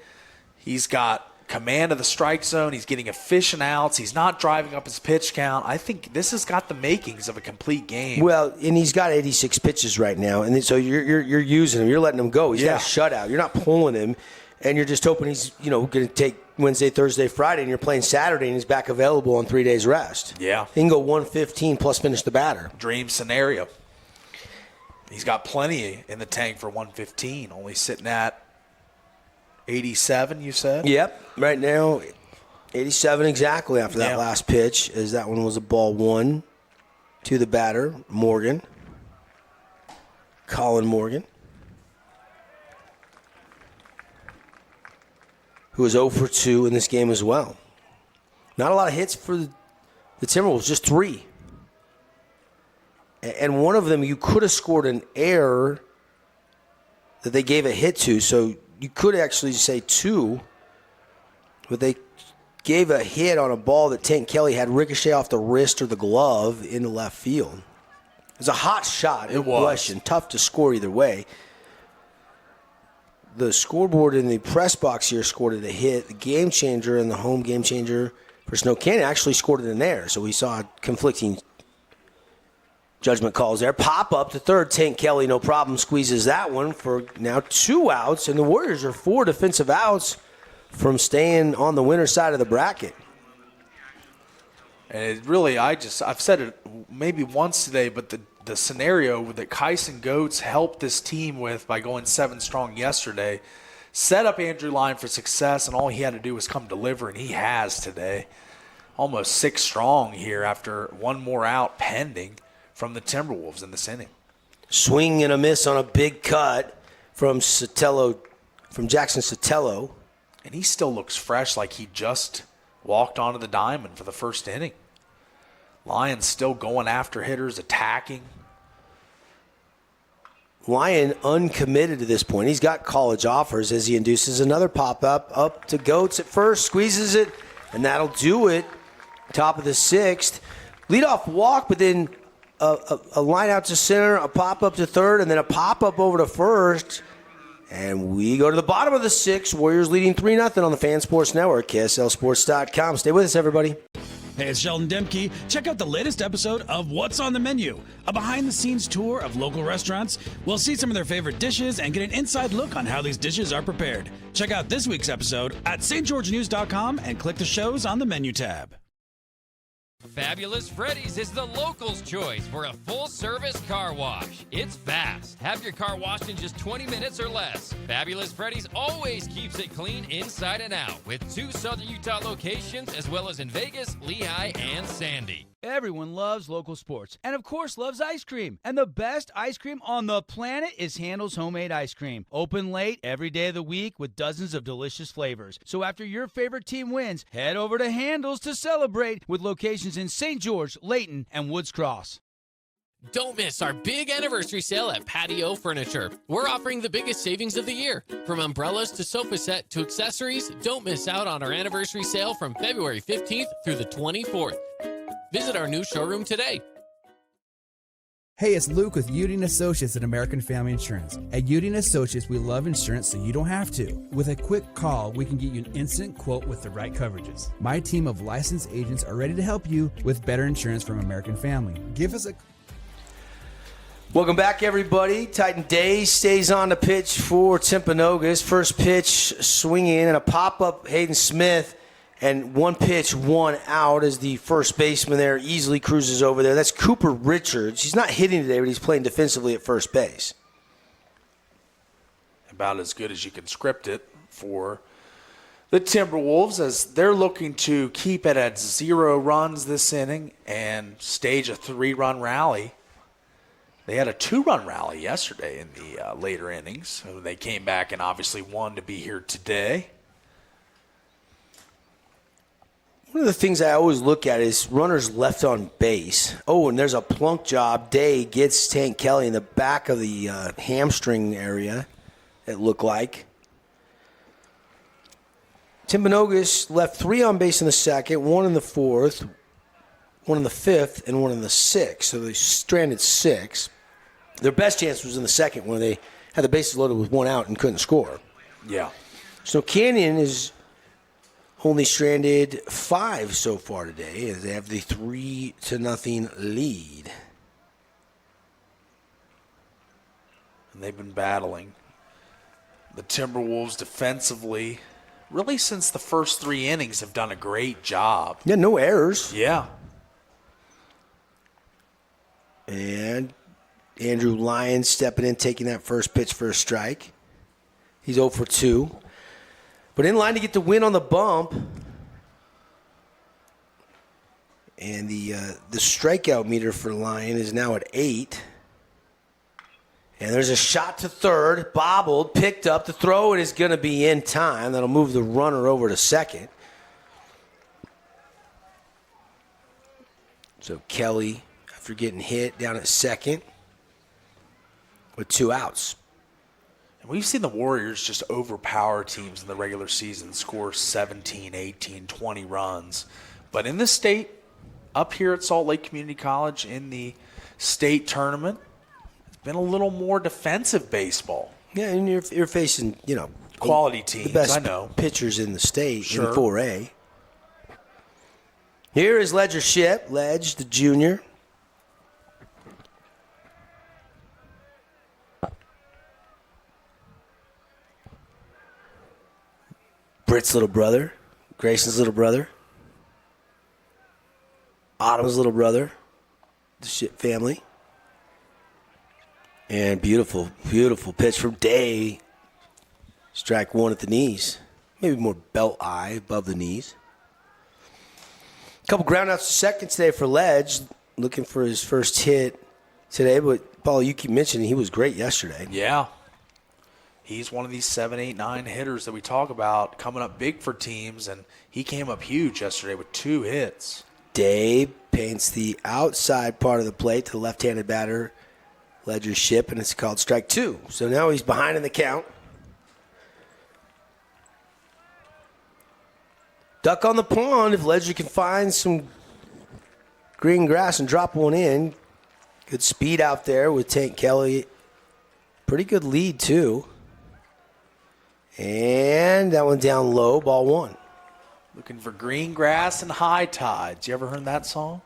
he's got command of the strike zone. He's getting efficient outs. He's not driving up his pitch count. I think this has got the makings of a complete game. Well, and he's got 86 pitches right now, and so you're using him. You're letting him go. He's got a shutout. You're not pulling him, and you're just hoping he's going to take Wednesday, Thursday, Friday, and you're playing Saturday, and he's back available on 3 days rest. Yeah. He can go 115 plus finish the batter. Dream scenario. He's got plenty in the tank for 115, only sitting at 87, you said? Yep. Right now, 87 exactly after that last pitch, as that one was a ball 1 to the batter, Morgan. Colin Morgan, who is 0 for 2 in this game as well. Not a lot of hits for the Timberwolves, just 3. And one of them, you could have scored an error that they gave a hit to, so you could actually say 2, but they gave a hit on a ball that Tank Kelly had ricochet off the wrist or the glove into left field. It was a hot shot. It was. Question. Tough to score either way. The scoreboard in the press box here scored it a hit. The game changer and the home game changer for Snow Canyon actually scored it in there, so we saw conflicting Judgment calls there. Pop up to third. Tank Kelly, no problem, squeezes that one for now 2 outs. And the Warriors are 4 defensive outs from staying on the winner's side of the bracket. And it really, I've said it maybe once today, but the scenario that Kyson Goetz helped this team with by going 7 strong yesterday set up Andrew Lyon for success, and all he had to do was come deliver, and he has today. Almost 6 strong here after one more out pending from the Timberwolves in this inning. Swing and a miss on a big cut from Jackson Sotelo. And he still looks fresh, like he just walked onto the diamond for the first inning. Lyon's still going after hitters, attacking. Lyon uncommitted to this point. He's got college offers as he induces another pop-up. Up to Goetz at first, squeezes it, and that'll do it. Top of the 6th. Leadoff walk, but then a line out to center, a pop-up to third, and then a pop-up over to first. And we go to the bottom of the 6th. Warriors leading 3-0 on the Fan Sports Network, KSLSports.com. Stay with us, everybody. Hey, it's Sheldon Demke. Check out the latest episode of What's on the Menu, a behind-the-scenes tour of local restaurants. We'll see some of their favorite dishes and get an inside look on how these dishes are prepared. Check out this week's episode at stgeorgenews.com and click the shows on the menu tab. Fabulous Freddy's is the locals' choice for a full-service car wash. It's fast. Have your car washed in just 20 minutes or less. Fabulous Freddy's always keeps it clean inside and out with 2 Southern Utah locations as well as in Vegas, Lehigh, and Sandy. Everyone loves local sports and, of course, loves ice cream. And the best ice cream on the planet is Handel's Homemade Ice Cream. Open late every day of the week with dozens of delicious flavors. So after your favorite team wins, head over to Handel's to celebrate with locations in St. George, Layton, and Woods Cross. Don't miss our big anniversary sale at Patio Furniture. We're offering the biggest savings of the year. From umbrellas to sofa set to accessories, don't miss out on our anniversary sale from February 15th through the 24th. Visit our new showroom today. Hey, it's Luke with Udine Associates at American Family Insurance. At Udine Associates, we love insurance so you don't have to. With a quick call, we can get you an instant quote with the right coverages. My team of licensed agents are ready to help you with better insurance from American Family. Give us a... Welcome back, everybody. Titan Day stays on the pitch for Timpanogos. First pitch swinging and a pop-up Hayden Smith. And 1 pitch, 1 out as the first baseman there easily cruises over there. That's Cooper Richards. He's not hitting today, but he's playing defensively at first base. About as good as you can script it for the Timberwolves as they're looking to keep it at 0 runs this inning and stage a 3-run rally. They had a 2-run rally yesterday in the later innings. So they came back and obviously won to be here today. One of the things I always look at is runners left on base. Oh, and there's a plunk job. Day gets Tank Kelly in the back of the hamstring area, it looked like. Timpanogos left 3 on base in the second, 1 in the 4th, 1 in the 5th, and 1 in the 6th. So they stranded 6. Their best chance was in the second when they had the bases loaded with 1 out and couldn't score. Yeah. So Canyon is only stranded 5 so far today as they have the 3-0 lead. And they've been battling. The Timberwolves defensively, really since the first 3 innings, have done a great job. Yeah, no errors. Yeah. And Andrew Lyon stepping in, taking that first pitch for a strike. He's 0 for 2. But in line to get the win on the bump. And the strikeout meter for Lyon is now at 8. And there's a shot to third, bobbled, picked up. The throw is going to be in time. That'll move the runner over to second. So Kelly, after getting hit, down at second with 2 outs. And we've seen the Warriors just overpower teams in the regular season, score 17, 18, 20 runs. But in this state, up here at Salt Lake Community College in the state tournament, it's been a little more defensive baseball. Yeah, and you're facing, quality teams, the best I know. pitchers in the state Sure. in 4A. Here is Ledger Shipp, Ledge, the junior. Britt's little brother, Grayson's little brother, Autumn's little brother, the Ship family. And beautiful, beautiful pitch from Day. Strike one at the knees. Maybe more belt eye above the knees. A couple groundouts to second today for Ledge. Looking for his first hit today. But, Paul, you keep mentioning he was great yesterday. Yeah. He's one of these 7, 8, 9 hitters that we talk about coming up big for teams, and he came up huge yesterday with 2 hits. Day paints the outside part of the plate to the left-handed batter, Ledger's Ship, and it's called strike 2. So now he's behind in the count. Duck on the pond if Ledger can find some green grass and drop one in. Good speed out there with Tank Kelly. Pretty good lead, too. And that one down low, ball 1. Looking for green grass and high tides. You ever heard that song?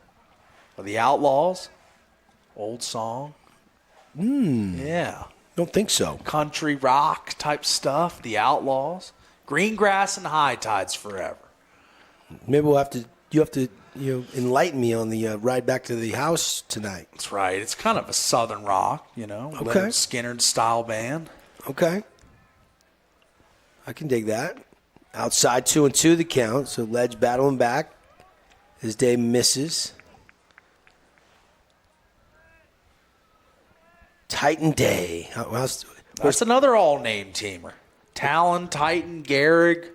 Or the Outlaws? Old song. Yeah. Don't think so. Country rock type stuff. The Outlaws. Green grass and high tides forever. Maybe you have to enlighten me on the ride back to the house tonight. That's right. It's kind of a southern rock, Okay. Leonard Skinner style band. Okay. I can dig that. Outside 2-2 the count, so Ledge battling back. His Day misses. Titan Day. That's another all-name teamer. Talon, Titan, Gehrig,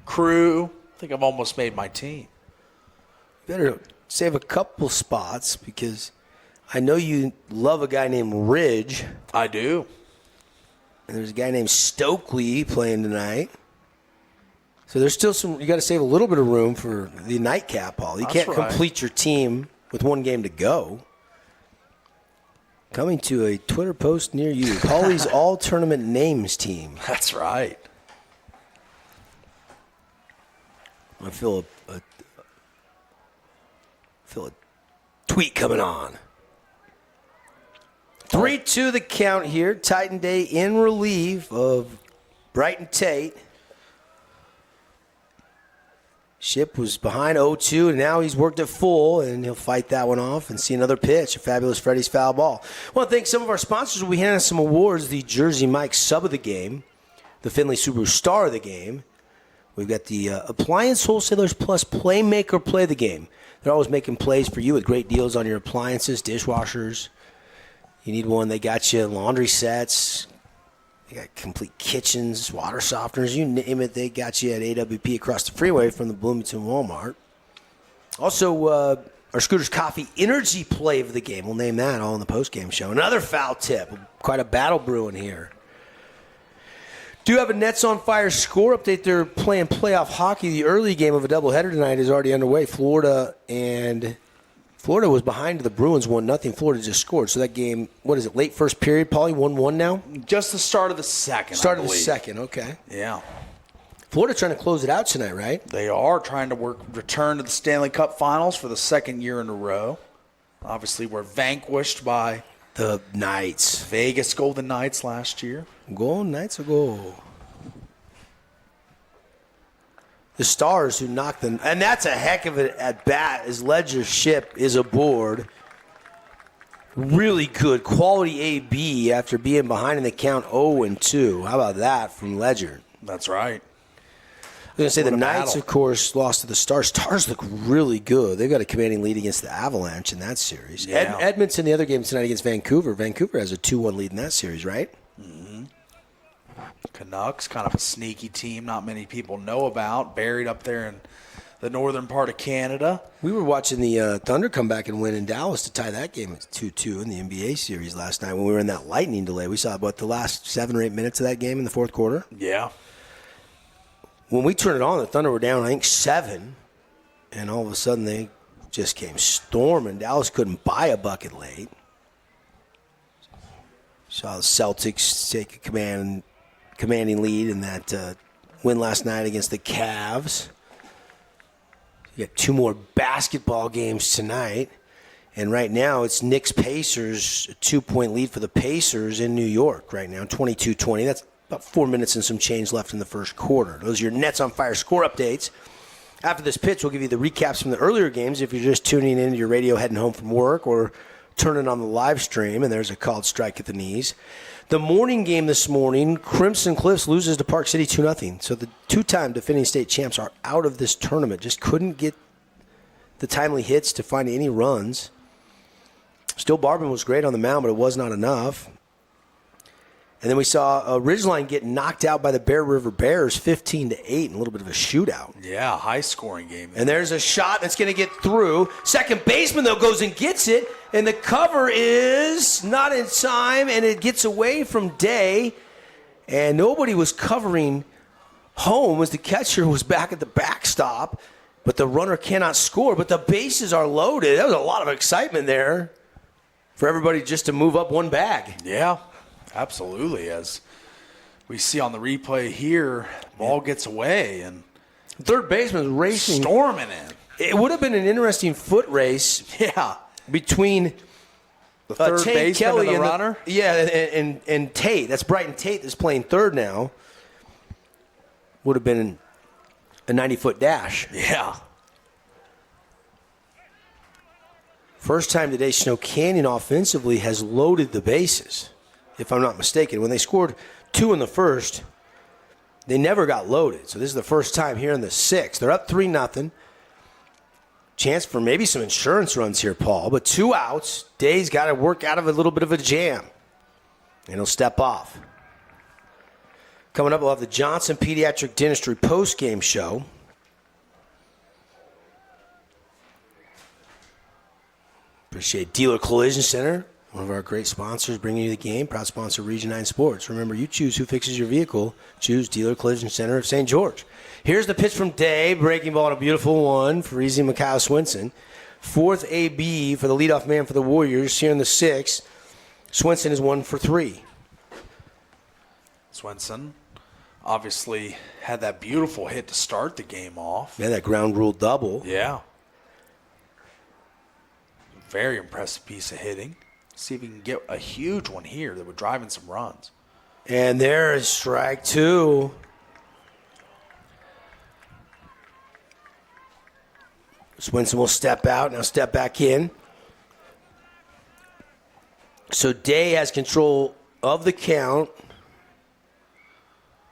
Crew. I think I've almost made my team. Better save a couple spots because I know you love a guy named Ridge. I do. And there's a guy named Stokely playing tonight. So there's still you got to save a little bit of room for the nightcap, Paul. You can't complete your team with one game to go. Coming to a Twitter post near you. Paulie's all-tournament names team. That's right. I feel a tweet coming on. 3-2 the count here. Titan Day in relief of Brighton Tate. Ship was behind 0-2, and now he's worked it full, and he'll fight that one off and see another pitch. A Fabulous Freddy's foul ball. I want to thank some of our sponsors. We'll be handing out some awards. The Jersey Mike sub of the game, the Finley Subaru star of the game. We've got the Appliance Wholesalers Plus Playmaker Play the Game. They're always making plays for you with great deals on your appliances, dishwashers. You need one, they got you laundry sets. They got complete kitchens, water softeners, you name it. They got you at AWP across the freeway from the Bloomington Walmart. Also, our Scooters Coffee Energy Play of the Game. We'll name that all in the postgame show. Another foul tip. Quite a battle brewing here. Do have a Nets on Fire score update. They're playing playoff hockey. The early game of a doubleheader tonight is already underway. Florida was behind the Bruins 1-0. Florida just scored. So that game, what is it, late first period, Paulie, 1-1 now? Just the start of the second, Start of the second, okay. Yeah. Florida trying to close it out tonight, right? They are trying to return to the Stanley Cup Finals for the second year in a row. Obviously, we're vanquished by the Knights. Vegas Golden Knights last year. Go Knights or go. The Stars who knocked them. And that's a heck of it at bat as Ledger's Ship is aboard. Really good quality AB after being behind in the count 0-2. How about that from Ledger? That's right. I was going to say the Knights, of course, lost to the Stars. Stars look really good. They've got a commanding lead against the Avalanche in that series. Yeah. Edmonton, the other game tonight against Vancouver. Vancouver has a 2-1 lead in that series, right? Mm-hmm. Canucks, kind of a sneaky team not many people know about, buried up there in the northern part of Canada. We were watching the Thunder come back and win in Dallas to tie that game at 2-2 in the NBA series last night when we were in that lightning delay. We saw about the last 7 or 8 minutes of that game in the fourth quarter. Yeah. When we turned it on, the Thunder were down, I think, 7. And all of a sudden, they just came storming. Dallas couldn't buy a bucket late. Saw the Celtics take a commanding lead in that win last night against the Cavs. You got 2 more basketball games tonight. And right now, it's Knicks-Pacers, a 2-point lead for the Pacers in New York right now, 22-20. That's About 4 minutes and some change left in the first quarter. Those are your Nets on Fire score updates. After this pitch, we'll give you the recaps from the earlier games if you're just tuning into your radio heading home from work or turning on the live stream, and there's a called strike at the knees. The morning game this morning, Crimson Cliffs loses to Park City 2-0. So the two-time defending state champs are out of this tournament. Just couldn't get the timely hits to find any runs. Still, Barban was great on the mound, but it was not enough. And then we saw Ridgeline get knocked out by the Bear River Bears 15-8 in a little bit of a shootout. Yeah, high-scoring game. And there's a shot that's going to get through. Second baseman, though, goes and gets it. And the cover is not in time, and it gets away from Day. And nobody was covering home as the catcher was back at the backstop. But the runner cannot score. But the bases are loaded. There was a lot of excitement there for everybody just to move up one bag. Yeah. Absolutely, as we see on the replay here, ball gets away and third baseman is racing, storming in. It would have been an interesting foot race, between the third baseman Kelly and the runner. And Tate. That's Brighton Tate that's playing third now. Would have been a 90-foot dash. Yeah. First time today, Snow Canyon offensively has loaded the bases. If I'm not mistaken. When they scored 2 in the first, they never got loaded. So this is the first time here in the 6th. They're up 3-0. Chance for maybe some insurance runs here, Paul. But 2 outs. Day's got to work out of a little bit of a jam. And he'll step off. Coming up, we'll have the Johnson Pediatric Dentistry post-game show. Appreciate Dealer Collision Center. One of our great sponsors bringing you the game. Proud sponsor, Region 9 Sports. Remember, you choose who fixes your vehicle. Choose Dealer Collision Center of St. George. Here's the pitch from Day. Breaking ball and a beautiful one for Easy Mikhail Swinson. 4th AB for the leadoff man for the Warriors here in the 6th. Swinson is 1 for 3. Swinson obviously had that beautiful hit to start the game off. Yeah, that ground rule double. Yeah. Very impressive piece of hitting. See if he can get a huge one here that would drive in some runs. And there is strike 2. Swinson will step out, now step back in. So Day has control of the count.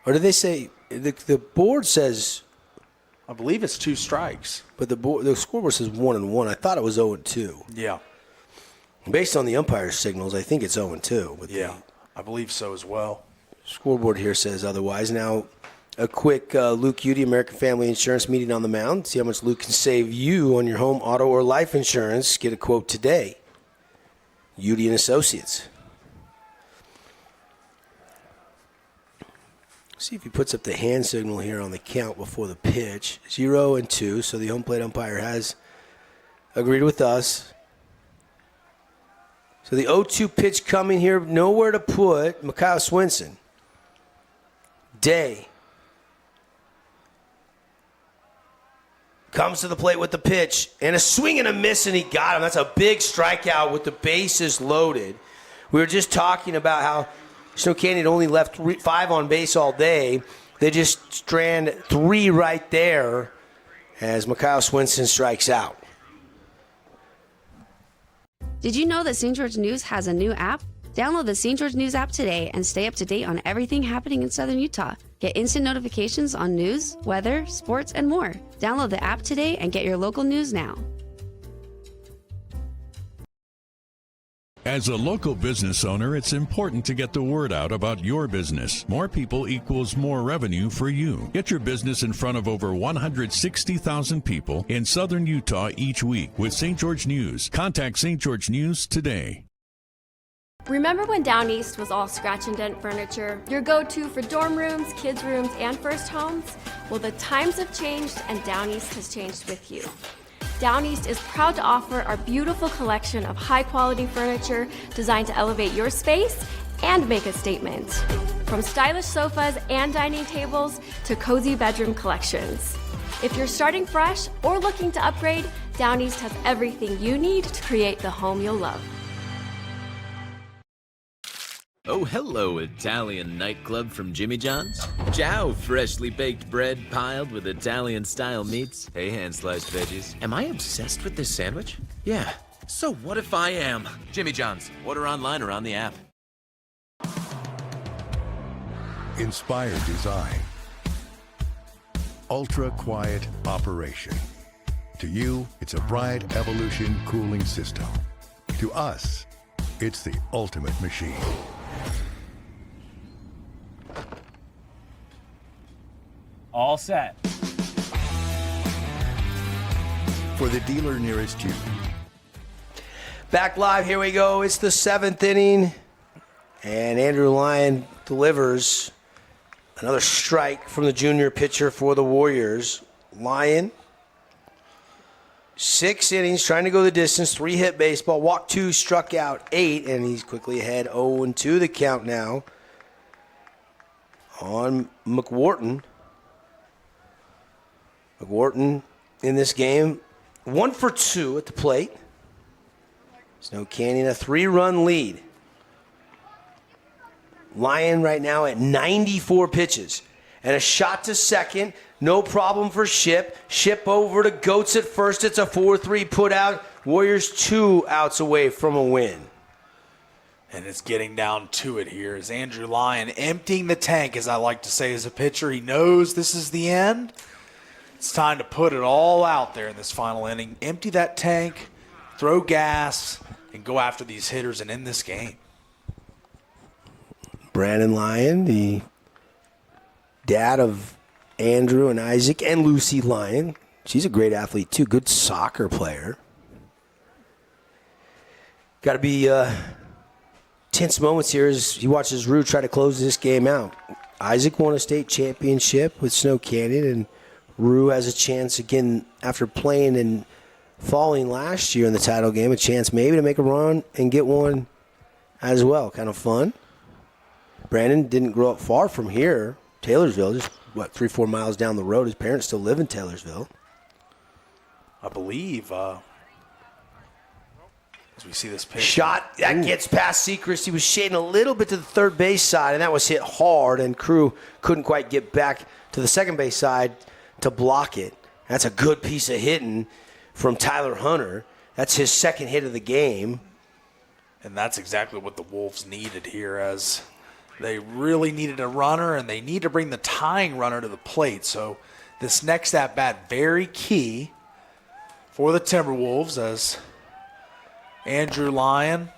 Or did they say, the board says... I believe it's 2 strikes. But the scoreboard says 1-1. I thought it was 0-2. Yeah. Based on the umpire's signals, I think it's 0-2. Yeah, I believe so as well. Scoreboard here says otherwise. Now, a quick Luke Udy, American Family Insurance meeting on the mound. See how much Luke can save you on your home, auto, or life insurance. Get a quote today. Udy and Associates. See if he puts up the hand signal here on the count before the pitch. 0-2, so the home plate umpire has agreed with us. So the 0-2 pitch coming here, nowhere to put Mikhail Swinson. Day comes to the plate with the pitch, and a swing and a miss, and he got him. That's a big strikeout with the bases loaded. We were just talking about how Snow Canyon only left 5 on base all day. They just strand 3 right there as Mikhail Swinson strikes out. Did you know that St. George News has a new app? Download the St. George News app today and stay up to date on everything happening in Southern Utah. Get instant notifications on news, weather, sports, and more. Download the app today and get your local news now. As a local business owner, it's important to get the word out about your business. More people equals more revenue for you. Get your business in front of over 160,000 people in Southern Utah each week with St. George News. Contact St. George News today. Remember when Down East was all scratch and dent furniture? Your go-to for dorm rooms, kids' rooms, and first homes? Well, the times have changed and Down East has changed with you. Down East is proud to offer our beautiful collection of high-quality furniture designed to elevate your space and make a statement. From stylish sofas and dining tables to cozy bedroom collections. If you're starting fresh or looking to upgrade, Down East has everything you need to create the home you'll love. Oh, hello, Italian nightclub from Jimmy John's. Ciao, freshly baked bread piled with Italian-style meats. Hey, hand-sliced veggies. Am I obsessed with this sandwich? Yeah. So what if I am? Jimmy John's. Order online or on the app. Inspired design. Ultra-quiet operation. To you, it's a Bryant Evolution cooling system. To us, it's the ultimate machine. All set. For the dealer nearest you. Back live, here we go. It's the 7th inning, and Andrew Lyon delivers another strike from the junior pitcher for the Warriors. Lyon, 6 innings, trying to go the distance, 3-hit baseball, walked 2, struck out 8, and he's quickly ahead 0-2 the count now on McWhorton. McWhorton in this game, 1 for 2 at the plate. Snow Canyon, a 3-run lead. Lyon right now at 94 pitches. And a shot to second, no problem for Ship. Ship over to Goats at first. It's a 4-3 put out. Warriors 2 outs away from a win. And it's getting down to it here as Andrew Lyon emptying the tank, as I like to say as a pitcher. He knows this is the end. It's time to put it all out there in this final inning. Empty that tank, throw gas, and go after these hitters and end this game. Brandon Lyon, the dad of Andrew and Isaac and Lucy Lyon. She's a great athlete, too. Good soccer player. Got to be tense moments here as he watches Rue try to close this game out. Isaac won a state championship with Snow Canyon, and Rue has a chance again after playing and falling last year in the title game, a chance maybe to make a run and get one as well. Kind of fun. Brandon didn't grow up far from here, Taylorsville, just 3-4 miles down the road. His parents still live in Taylorsville. I believe as we see this pitch. Shot that gets past Sechrist. He was shading a little bit to the third base side, and that was hit hard, and Crew couldn't quite get back to the second base side to block it. That's a good piece of hitting from Tyler Hunter. That's his second hit of the game. And that's exactly what the Wolves needed here, as they really needed a runner, and they need to bring the tying runner to the plate. So this next at-bat, very key for the Timberwolves, as Andrew Lyon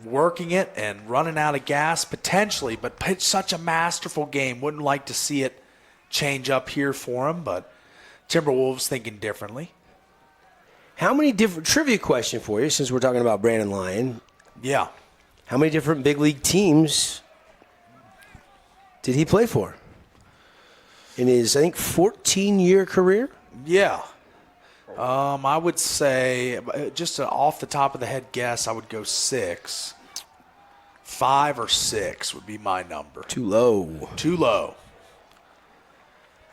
working it and running out of gas potentially, but pitched such a masterful game. Wouldn't like to see it change up here for him, but Timberwolves thinking differently. How many different trivia question for you, since we're talking about Brandon Lyon? Yeah. How many different big league teams did he play for in his, I think, 14-year career? Yeah. I would say, just off the top of the head guess, I would go 6. 5 or 6 would be my number. Too low. Too low.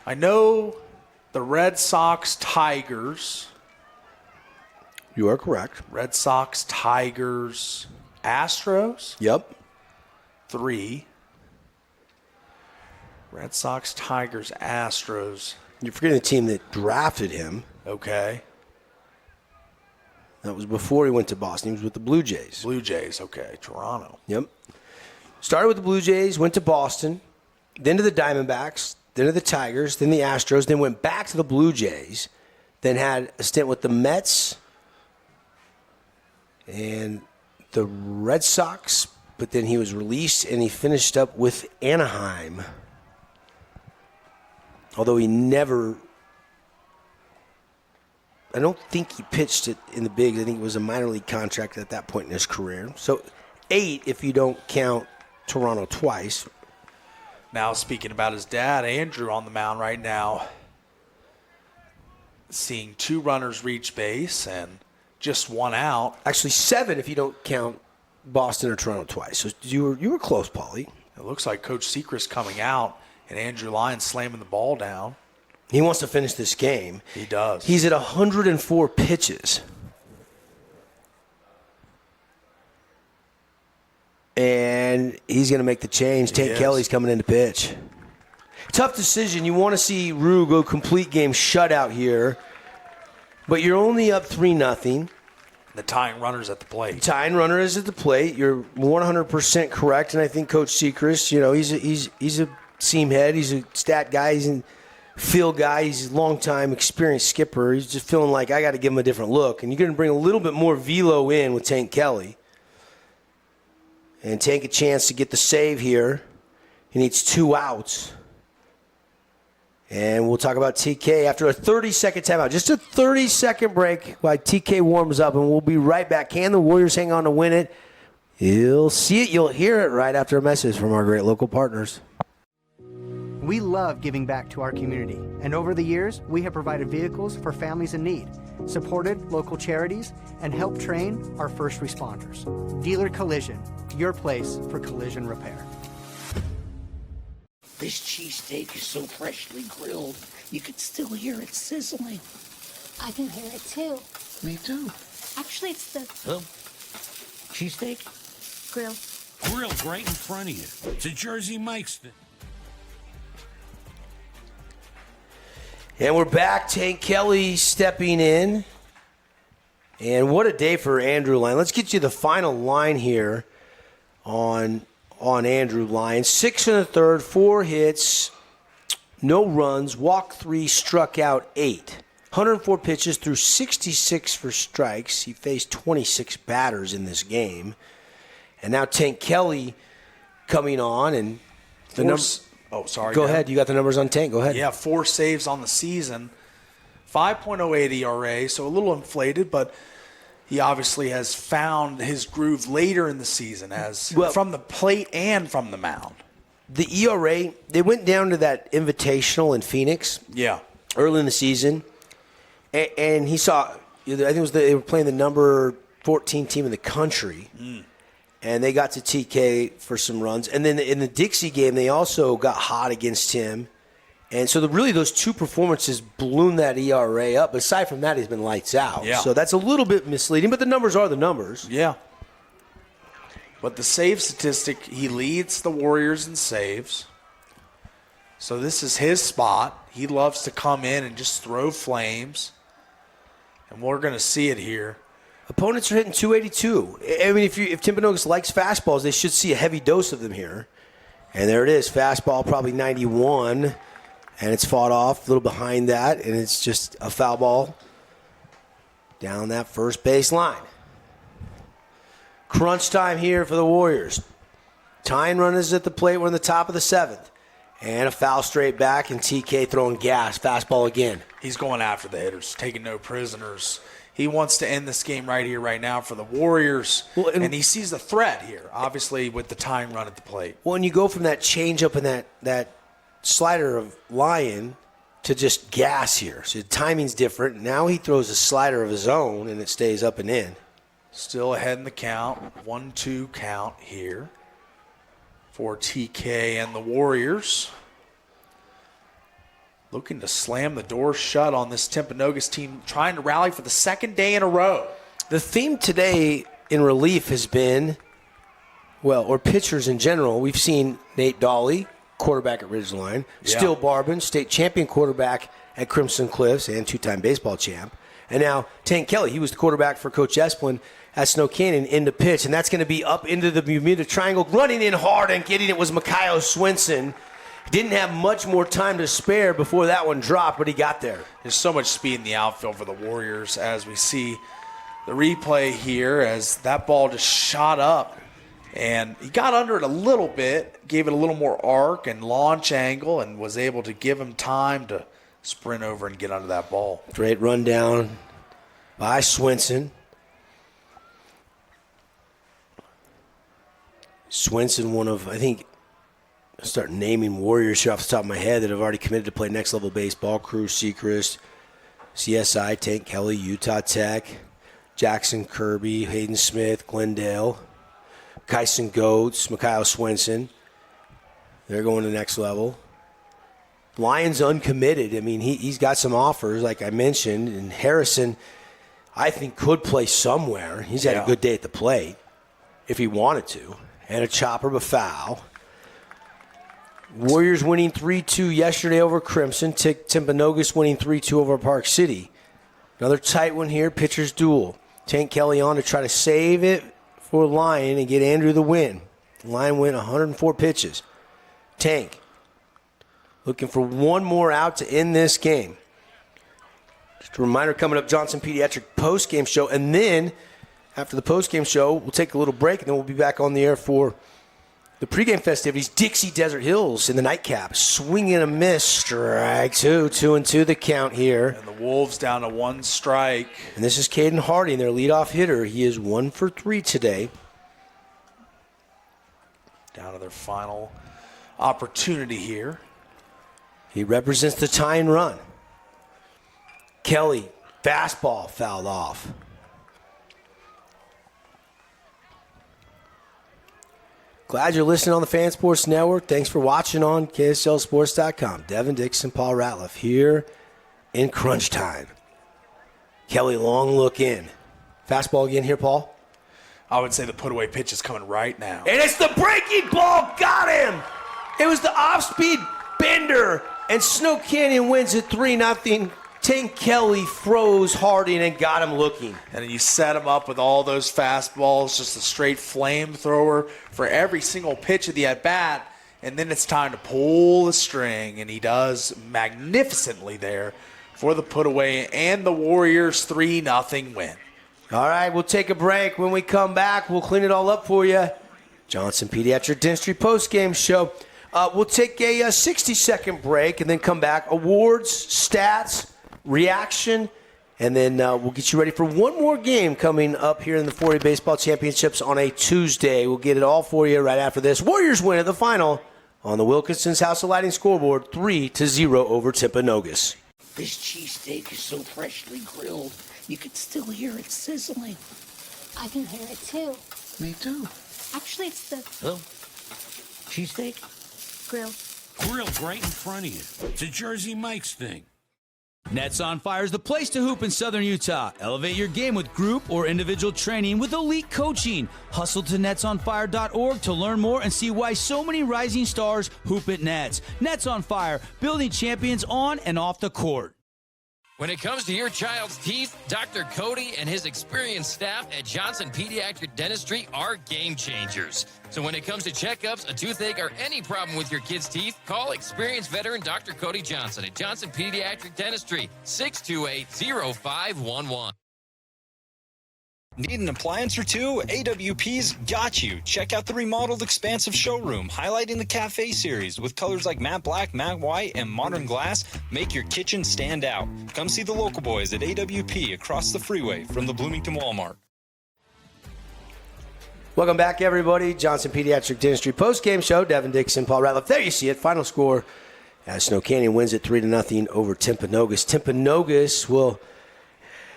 I know the Red Sox, Tigers. You are correct. Red Sox, Tigers, Astros. Yep. 3. Red Sox, Tigers, Astros. You're forgetting the team that drafted him. Okay. That was before he went to Boston. He was with the Blue Jays. Blue Jays, okay. Toronto. Yep. Started with the Blue Jays, went to Boston, then to the Diamondbacks, then to the Tigers, then the Astros, then went back to the Blue Jays, then had a stint with the Mets and the Red Sox, but then he was released and he finished up with Anaheim. Although he never, I don't think he pitched it in the bigs. I think it was a minor league contract at that point in his career. So 8 if you don't count Toronto twice. Now speaking about his dad, Andrew, on the mound right now, seeing 2 runners reach base and just 1 out. Actually 7 if you don't count Boston or Toronto twice. So you were close, Paulie. It looks like Coach Sechrist coming out and Andrew Lyon slamming the ball down. He wants to finish this game. He does. He's at 104 pitches. And he's going to make the change. Tank Kelly's coming in to pitch. Tough decision. You want to see Rue go complete game shutout here, but you're only up 3-0. The tying runner's at the plate. Tying runner is at the plate. You're 100% correct, and I think Coach Sechrist, he's a seam head. He's a stat guy. He's a feel guy. He's a long-time experienced skipper. He's just feeling like I got to give him a different look, and you're going to bring a little bit more velo in with Tank Kelly and take a chance to get the save here. He needs 2 outs. And we'll talk about TK after a 30-second timeout. Just a 30-second break while TK warms up, and we'll be right back. Can the Warriors hang on to win it? You'll see it. You'll hear it right after a message from our great local partners. We love giving back to our community, and over the years, we have provided vehicles for families in need, supported local charities, and helped train our first responders. Dealer Collision, your place for collision repair. This cheesesteak is so freshly grilled, you can still hear it sizzling. I can hear it too. Me too. Actually, it's the Cheesesteak? grill. Grilled right in front of you. It's a Jersey Mike's. And we're back. Tank Kelly stepping in. And what a day for Andrew Lyon. Let's get you the final line here on Andrew Lyon. 6 1/3, 4 hits, no runs, walked 3, struck out 8. 104 pitches through 66 for strikes. He faced 26 batters in this game. And now Tank Kelly coming on, and the numbers. Oh, sorry. Go ahead. You got the numbers on Tank. Go ahead. Yeah, 4 saves on the season. 5.08 ERA, so a little inflated, but he obviously has found his groove later in the season from the plate and from the mound. The ERA, they went down to that invitational in Phoenix. Yeah. Early in the season. And he saw, I think it was they were playing the number 14 team in the country. And they got to TK for some runs. And then in the Dixie game, they also got hot against him. And so really those 2 performances ballooned that ERA up. Aside from that, he's been lights out. Yeah. So that's a little bit misleading, but the numbers are the numbers. Yeah. But the save statistic, he leads the Warriors in saves. So this is his spot. He loves to come in and just throw flames. And we're going to see it here. Opponents are hitting 282. I mean, if Timpanogos likes fastballs, they should see a heavy dose of them here. And there it is. Fastball, probably 91. And it's fought off a little behind that. And it's just a foul ball down that first base line. Crunch time here for the Warriors. Tying runners at the plate. We're in the top of the 7th. And a foul straight back, and TK throwing gas. Fastball again. He's going after the hitters, taking no prisoners. He wants to end this game right here, right now for the Warriors. Well, and he sees the threat here, obviously, with the tying run at the plate. Well, and you go from that changeup and that slider of Lyon to just gas here. So the timing's different. Now he throws a slider of his own, and it stays up and in. Still ahead in the count. 1-2 count here for TK and the Warriors. Looking to slam the door shut on this Timpanogos team, trying to rally for the 2nd day in a row. The theme today in relief has been, or pitchers in general. We've seen Nate Dawley, quarterback at Ridgeline, Still Barbin, state champion quarterback at Crimson Cliffs and 2-time baseball champ. And now Tank Kelly, he was the quarterback for Coach Esplin at Snow Canyon in the pitch, and that's going to be up into the Bermuda Triangle. Running in hard and getting it was Mikaio Swinson. Didn't have much more time to spare before that one dropped, but he got there. There's so much speed in the outfield for the Warriors as we see the replay here as that ball just shot up. And he got under it a little bit, gave it a little more arc and launch angle, and was able to give him time to sprint over and get under that ball. Great rundown by Swinson. Swinson, one of, I think, I'll start naming Warriors here off the top of my head that have already committed to play next level baseball. Cruz, Sechrist, CSI, Tank Kelly, Utah Tech, Jackson Kirby, Hayden Smith, Glendale, Kyson Goetz, Mikaio Swinson. They're going to the next level. Lyon's uncommitted. I mean, he's got some offers, like I mentioned, and Harrison, I think, could play somewhere. He's had a good day at the plate if he wanted to. And a chopper, but foul. Warriors winning 3-2 yesterday over Crimson. Timpanogos winning 3-2 over Park City. Another tight one here, pitcher's duel. Tank Kelly on to try to save it for Lyon and get Andrew the win. Lyon went 104 pitches. Tank looking for one more out to end this game. Just a reminder, coming up, Johnson Pediatric post-game show. And then, after the post-game show, we'll take a little break, and then we'll be back on the air for the pregame festivities. Dixie Desert Hills in the nightcap. Swing and a miss. Strike two. 2-2 the count here. And the Wolves down to one strike. And this is Caden Harding, their leadoff hitter. He is 1 for 3 today. Down to their final opportunity here. He represents the tying run. Kelly, fastball fouled off. Glad you're listening on the Fan Sports Network. Thanks for watching on KSLSports.com. Devin Dixon, Paul Ratliff here in crunch time. Kelly, long look in. Fastball again here, Paul. I would say the put-away pitch is coming right now. And it's the breaking ball. Got him. It was the off-speed bender. And Snow Canyon wins at 3-0. Tank Kelly froze Harding and got him looking. And then you set him up with all those fastballs, just a straight flamethrower for every single pitch of the at-bat. And then it's time to pull the string, and he does magnificently there for the put-away and the Warriors' 3-0 win. All right, we'll take a break. When we come back, we'll clean it all up for you. Johnson Pediatric Dentistry postgame show. We'll take a 60-second break and then come back. Awards, stats, reaction, and then we'll get you ready for one more game coming up here in the 4A Baseball Championships on a Tuesday. We'll get it all for you right after this. Warriors win at the final on the Wilkinson's House of Lighting scoreboard, 3-0 over Timpanogos. This cheesesteak is so freshly grilled, you can still hear it sizzling. I can hear it too. Me too. Actually, it's the Oh, cheesesteak? grill. Grilled right in front of you. It's a Jersey Mike's thing. Nets on Fire is the place to hoop in Southern Utah. Elevate your game with group or individual training with elite coaching. Hustle to netsonfire.org to learn more and see why so many rising stars hoop at Nets. Nets on Fire, building champions on and off the court. When it comes to your child's teeth, Dr. Cody and his experienced staff at Johnson Pediatric Dentistry are game changers. So when it comes to checkups, a toothache, or any problem with your kid's teeth, call experienced veteran Dr. Cody Johnson at Johnson Pediatric Dentistry, 628-0511. Need an appliance or two? AWP's got you. Check out the remodeled expansive showroom, highlighting the Cafe series with colors like matte black, matte white, and modern glass. Make your kitchen stand out. Come see the local boys at AWP across the freeway from the Bloomington Walmart. Welcome back, everybody. Johnson Pediatric Dentistry postgame show. Devin Dixon, Paul Ratliff. There you see it. Final score as Snow Canyon wins it 3-0 over Timpanogos. Timpanogos will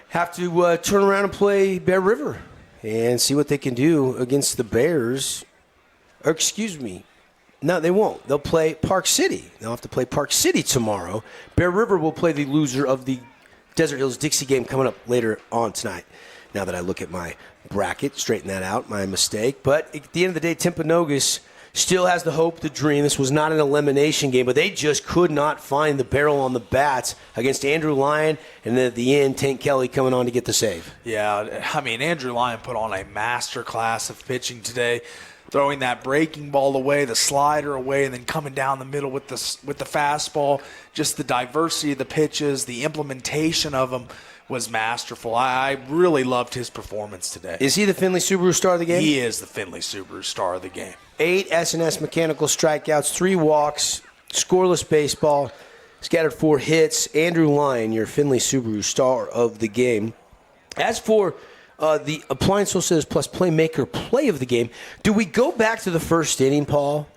have to turn around and play Bear River and see what they can do against the Bears. Or excuse me. No, they won't. They'll play Park City. They'll have to play Park City tomorrow. Bear River will play the loser of the Desert Hills Dixie game coming up later on tonight. Now that I look at my bracket, straighten that out, my mistake. But at the end of the day, Timpanogos still has the hope, the dream. This was not an elimination game, but they just could not find the barrel on the bats against Andrew Lyon, and then at the end, Tank Kelly coming on to get the save. Yeah, I mean, Andrew Lyon put on a master class of pitching today, throwing that breaking ball away, the slider away, and then coming down the middle with the fastball. Just the diversity of the pitches, the implementation of them was masterful. I really loved his performance today. Is he the Findlay Subaru star of the game? He is the Findlay Subaru star of the game. 8 S&S mechanical strikeouts, 3 walks, scoreless baseball, scattered 4 hits. Andrew Lyon, your Findlay Subaru star of the game. As for the Appliance Wholesalers Plus Playmaker play of the game, do we go back to the first inning, Paul?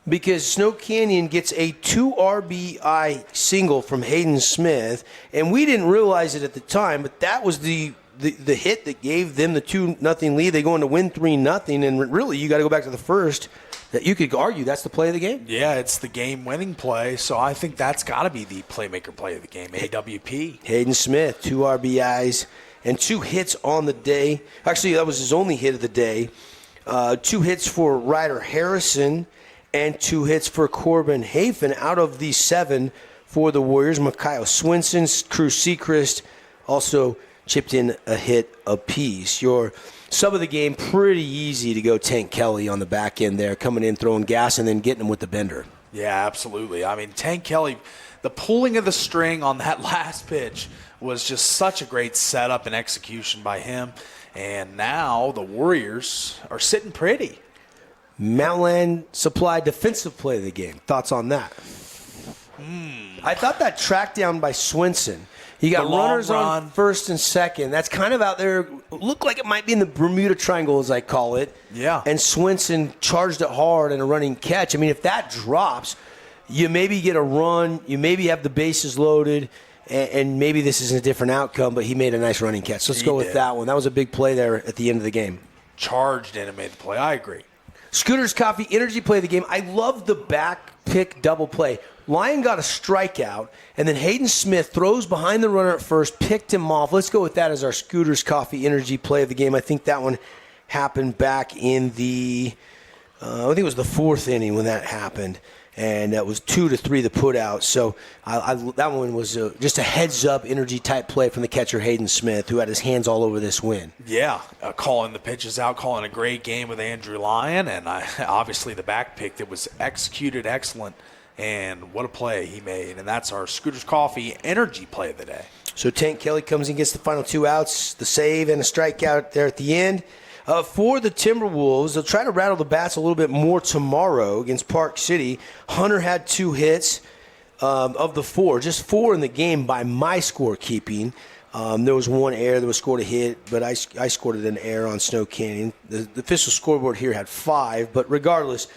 Because Snow Canyon gets a 2 RBI single from Hayden Smith, and we didn't realize it at the time, but that was the hit that gave them the 2-0 lead. They go on to win 3-0, and really you got to go back to the first. That you could argue that's the play of the game. Yeah, it's the game-winning play, so I think that's got to be the playmaker play of the game, AWP. Hayden Smith, 2 RBIs and 2 hits on the day. Actually, that was his only hit of the day. 2 hits for Ryder Harrison and 2 hits for Corbin Hafen. Out of the 7 for the Warriors, Mikael Swinson, Cruz Seacrest also chipped in a hit apiece. Your sub of the game, pretty easy to go Tank Kelly on the back end there, coming in, throwing gas, and then getting him with the bender. Yeah, absolutely. I mean, Tank Kelly, the pulling of the string on that last pitch was just such a great setup and execution by him. And now the Warriors are sitting pretty. Mountain Supply defensive play of the game. Thoughts on that? I thought that track down by Swinson. He got runners on first and second. That's kind of out there. Looked like it might be in the Bermuda Triangle, as I call it. Yeah. And Swinson charged it hard in a running catch. I mean, if that drops, you maybe get a run. You maybe have the bases loaded, and maybe this is a different outcome, but he made a nice running catch. So let's go with that one. That was a big play there at the end of the game. Charged in and made the play. I agree. Scooter's Coffee Energy play of the game. I love the back pick double play. Lyon got a strikeout, and then Hayden Smith throws behind the runner at first, picked him off. Let's go with that as our Scooter's Coffee Energy play of the game. I think that one happened back in the, I think it was the 4th inning when that happened, and that was 2-3 the put out. So that one was just a heads-up energy-type play from the catcher Hayden Smith, who had his hands all over this win. Yeah, calling the pitches out, calling a great game with Andrew Lyon, and obviously the back pick that was executed excellent. And what a play he made. And that's our Scooter's Coffee Energy play of the day. So Tank Kelly comes and gets the final 2 outs, the save and a strikeout there at the end. For the Timberwolves, they'll try to rattle the bats a little bit more tomorrow against Park City. Hunter had 2 hits of the 4, just 4 in the game by my scorekeeping. There was 1 error that was scored a hit, but I scored it an error on Snow Canyon. The official scoreboard here had 5, but regardless,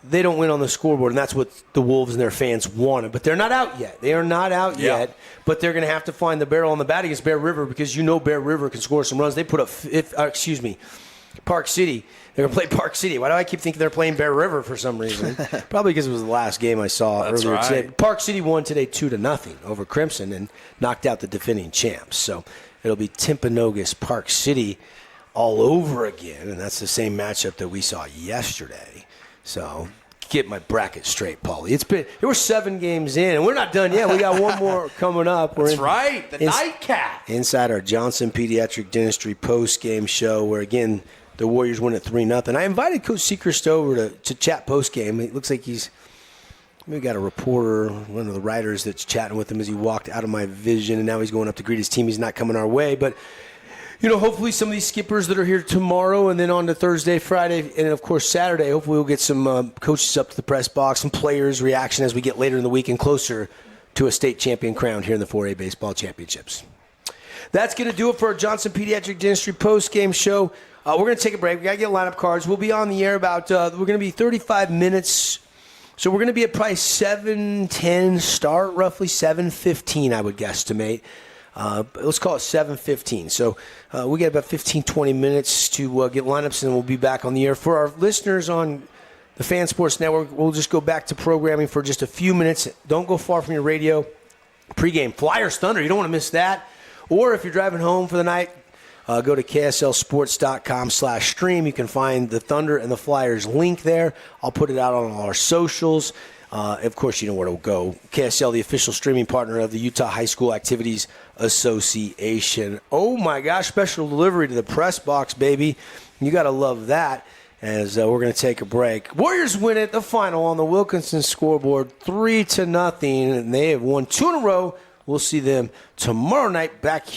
they don't win on the scoreboard, and that's what the Wolves and their fans wanted. But they're not out yet. They are not out yet, but they're going to have to find the barrel on the bat against Bear River because you know Bear River can score some runs. They put up, Park City. They're going to play Park City. Why do I keep thinking they're playing Bear River for some reason? Probably because it was the last game I saw earlier today. Park City won today 2-0 over Crimson and knocked out the defending champs. So it'll be Timpanogos Park City all over again, and that's the same matchup that we saw yesterday. So get my bracket straight, Paulie. There were 7 games in, and we're not done yet. We got one more coming up. That's right, the nightcap. Inside our Johnson Pediatric Dentistry post-game show where, again, the Warriors win at 3-0. I invited Coach Seacrest over to chat post-game. It looks like we got a reporter, one of the writers that's chatting with him as he walked out of my vision, and now he's going up to greet his team. He's not coming our way, but hopefully some of these skippers that are here tomorrow and then on to Thursday, Friday, and, of course, Saturday, hopefully we'll get some coaches up to the press box, some players' reaction as we get later in the week and closer to a state champion crown here in the 4A Baseball Championships. That's going to do it for our Johnson Pediatric Dentistry post-game show. We're going to take a break. We got to get lineup cards. We'll be on the air about, we're going to be 35 minutes. So we're going to be at probably 7:10 start, roughly 7:15, I would guesstimate. Let's call it 7:15. So we got about 15, 20 minutes to get lineups, and we'll be back on the air. For our listeners on the Fan Sports Network, we'll just go back to programming for just a few minutes. Don't go far from your radio. Pre-game Flyers Thunder, you don't want to miss that. Or if you're driving home for the night, go to KSLSports.com/stream. You can find the Thunder and the Flyers link there. I'll put it out on all our socials. Of course, you know where to go. KSL, the official streaming partner of the Utah High School Activities Association. Oh, my gosh, special delivery to the press box, baby. You got to love that as we're going to take a break. Warriors win it, the final on the Wilkinson scoreboard, 3-0, and they have won 2 in a row. We'll see them tomorrow night back here.